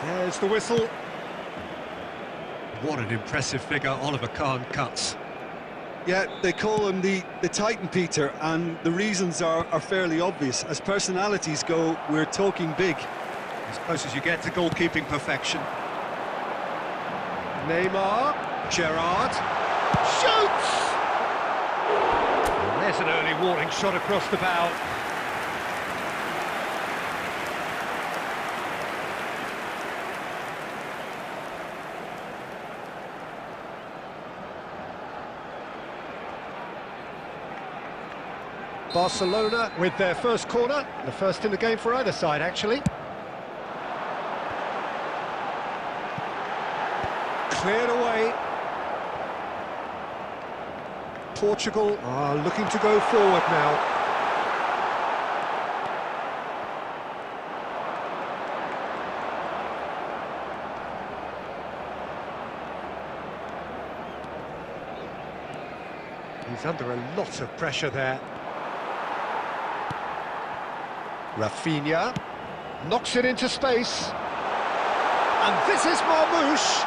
There's the whistle. What an impressive figure Oliver Kahn cuts. Yeah, they call him the Titan, Peter, and the reasons are fairly obvious. As personalities go, we're talking big. As close as you get to goalkeeping perfection. Neymar, Gerrard, shoots! And there's an early warning shot across the bow. Barcelona with their first corner, the first in the game for either side, actually. Cleared away. Portugal are looking to go forward now. He's under a lot of pressure there. Rafinha knocks it into space. And this is Marmoush.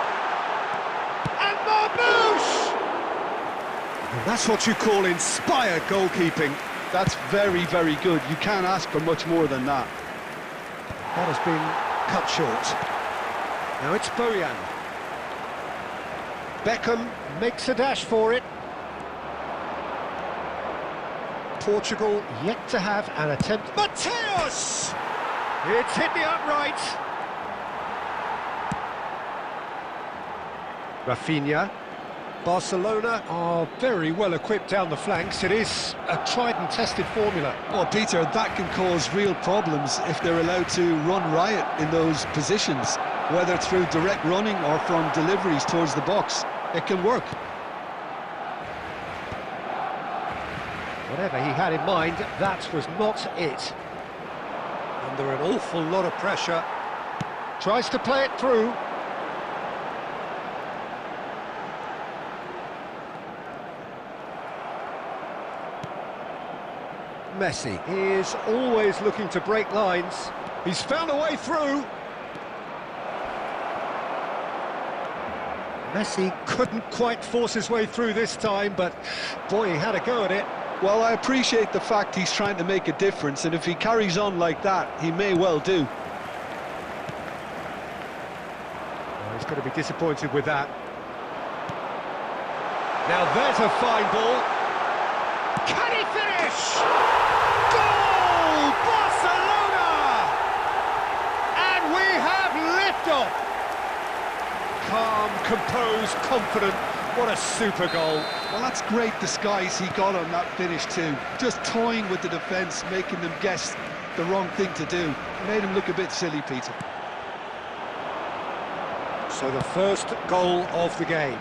And Marmoush! And that's what you call inspired goalkeeping. That's very, very good. You can't ask for much more than that. That has been cut short. Now it's Bojan. Beckham makes a dash for it. Portugal yet to have an attempt. Mateus! It's hit the upright. Rafinha. Barcelona are very well equipped down the flanks. It is a tried and tested formula. Well, Peter, that can cause real problems if they're allowed to run riot in those positions, whether through direct running or from deliveries towards the box. It can work. Whatever he had in mind, that was not it. Under an awful lot of pressure. Tries to play it through. Messi is always looking to break lines. He's found a way through. Messi couldn't quite force his way through this time, but boy, he had a go at it. Well, I appreciate the fact he's trying to make a difference, and if he carries on like that, he may well do. Well, he's going to be disappointed with that. Now there's a fine ball. Can he finish? Goal! Barcelona! And we have liftoff. Calm, composed, confident. What a super goal. Well, that's great disguise he got on that finish too. Just toying with the defence, making them guess the wrong thing to do. Made him look a bit silly, Peter. So the first goal of the game.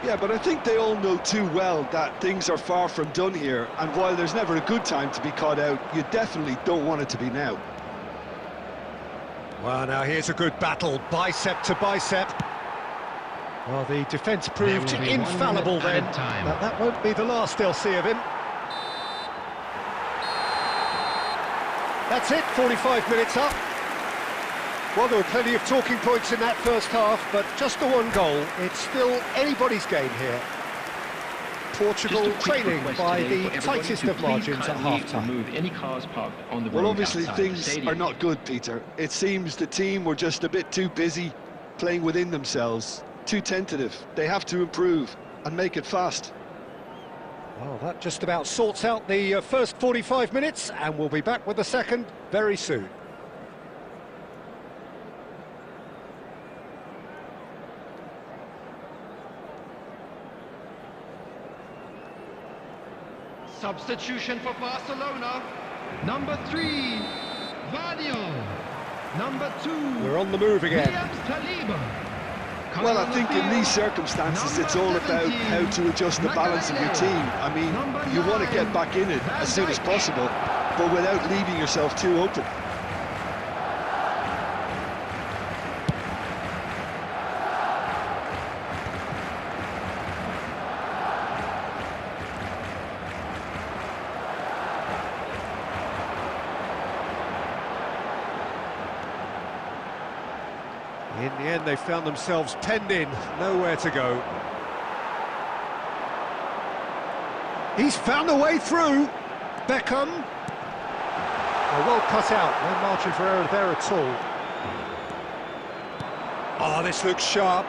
Yeah, but I think they all know too well that things are far from done here, and while there's never a good time to be caught out, you definitely don't want it to be now. Well, now here's a good battle, bicep to bicep. Well, the defence proved infallible then, but that won't be the last they'll see of him. That's it, 45 minutes up. Well, there were plenty of talking points in that first half, but just the one goal. It's still anybody's game here. Portugal trailing by the tightest of margins at half-time. Remove any cars parked on the road. Well, obviously outside the things stadium. are not good, Peter. It seems the team were just a bit too busy playing within themselves, too tentative. They have to improve and make it fast. Well, that just about sorts out the first 45 minutes, and we'll be back with the second very soon. Substitution for Barcelona. Number 3, Vardiol. Number 2, We're on the move again. Williams Saliba. Coming Well, I on the think in field, these circumstances, it's all number about 17, how to adjust the balance of your team. I mean, you want to get back in it as soon as possible, but without leaving yourself too open. In the end, they found themselves penned in, nowhere to go. He's found a way through. Beckham. Oh, well cut out, no margin for error there at all. Oh, this looks sharp.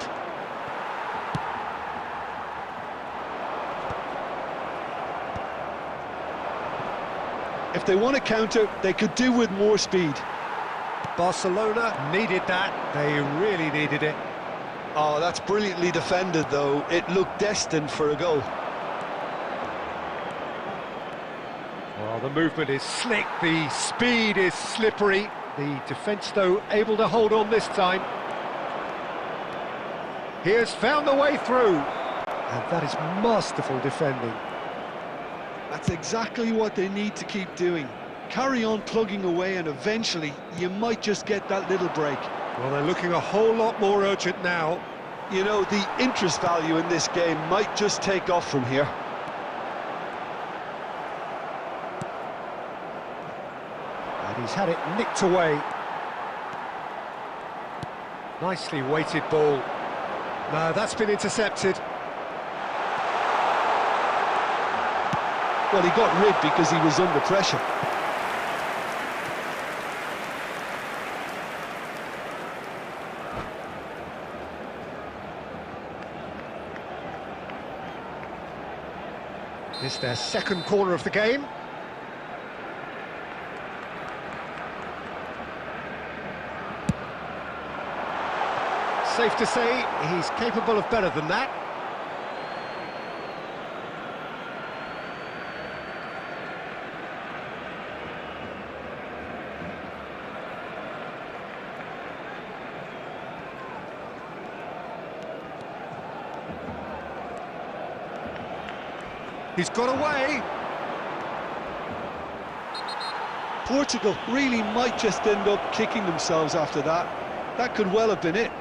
If they want to counter, they could do with more speed. Barcelona needed that, they really needed it. Oh, that's brilliantly defended, though. It looked destined for a goal. Well, the movement is slick, the speed is slippery. The defence, though, able to hold on this time. He has found the way through. And that is masterful defending. That's exactly what they need to keep doing. Carry on plugging away, and eventually you might just get that little break. Well, they're looking a whole lot more urgent now. You know, the interest value in this game might just take off from here. And he's had it nicked away. Nicely weighted ball. No, that's been intercepted. Well, he got rid because he was under pressure. This is their second corner of the game. Safe to say, he's capable of better than that. He's got away. Portugal really might just end up kicking themselves after that. That could well have been it.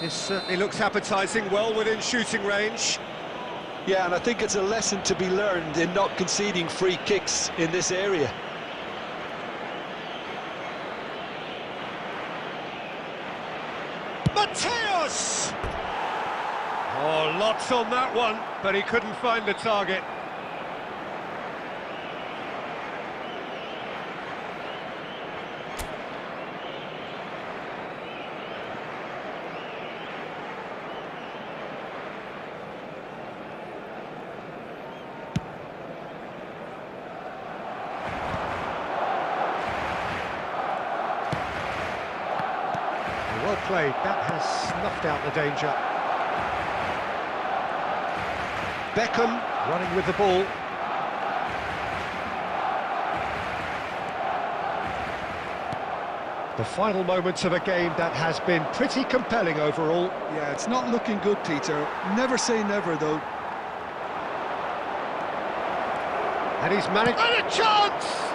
This certainly looks appetising, well within shooting range. Yeah, and I think it's a lesson to be learned in not conceding free kicks in this area. Mateus! Oh, lots on that one, but he couldn't find the target. Well played, that has snuffed out the danger. Beckham running with the ball. The final moments of a game that has been pretty compelling overall. Yeah, it's not looking good, Peter. Never say never, though. And he's managed... And a chance!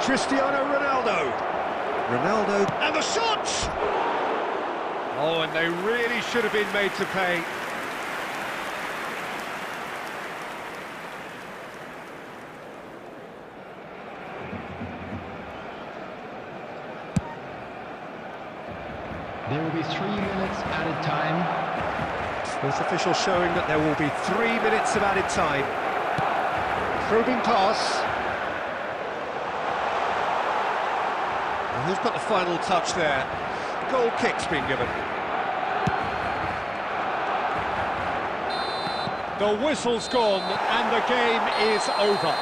Cristiano Ronaldo. Ronaldo, and the shot! Oh, and they really should have been made to pay. There will be 3 minutes added time. Sports official showing that there will be 3 minutes of added time. Probing pass. And who's got the final touch there? Goal kick's been given. The whistle's gone and the game is over.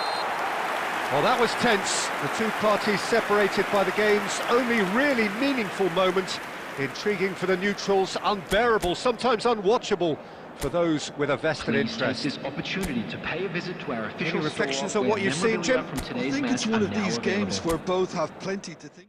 Well, that was tense. The two parties separated by the game's only really meaningful moment. Intriguing for the neutrals, unbearable, sometimes unwatchable for those with a vested Please interest. take this opportunity to pay a visit to our official Any reflections store on what where you've seen, memorabilia Jim? from I today's think it's match one are of now these games available. where both have plenty to think.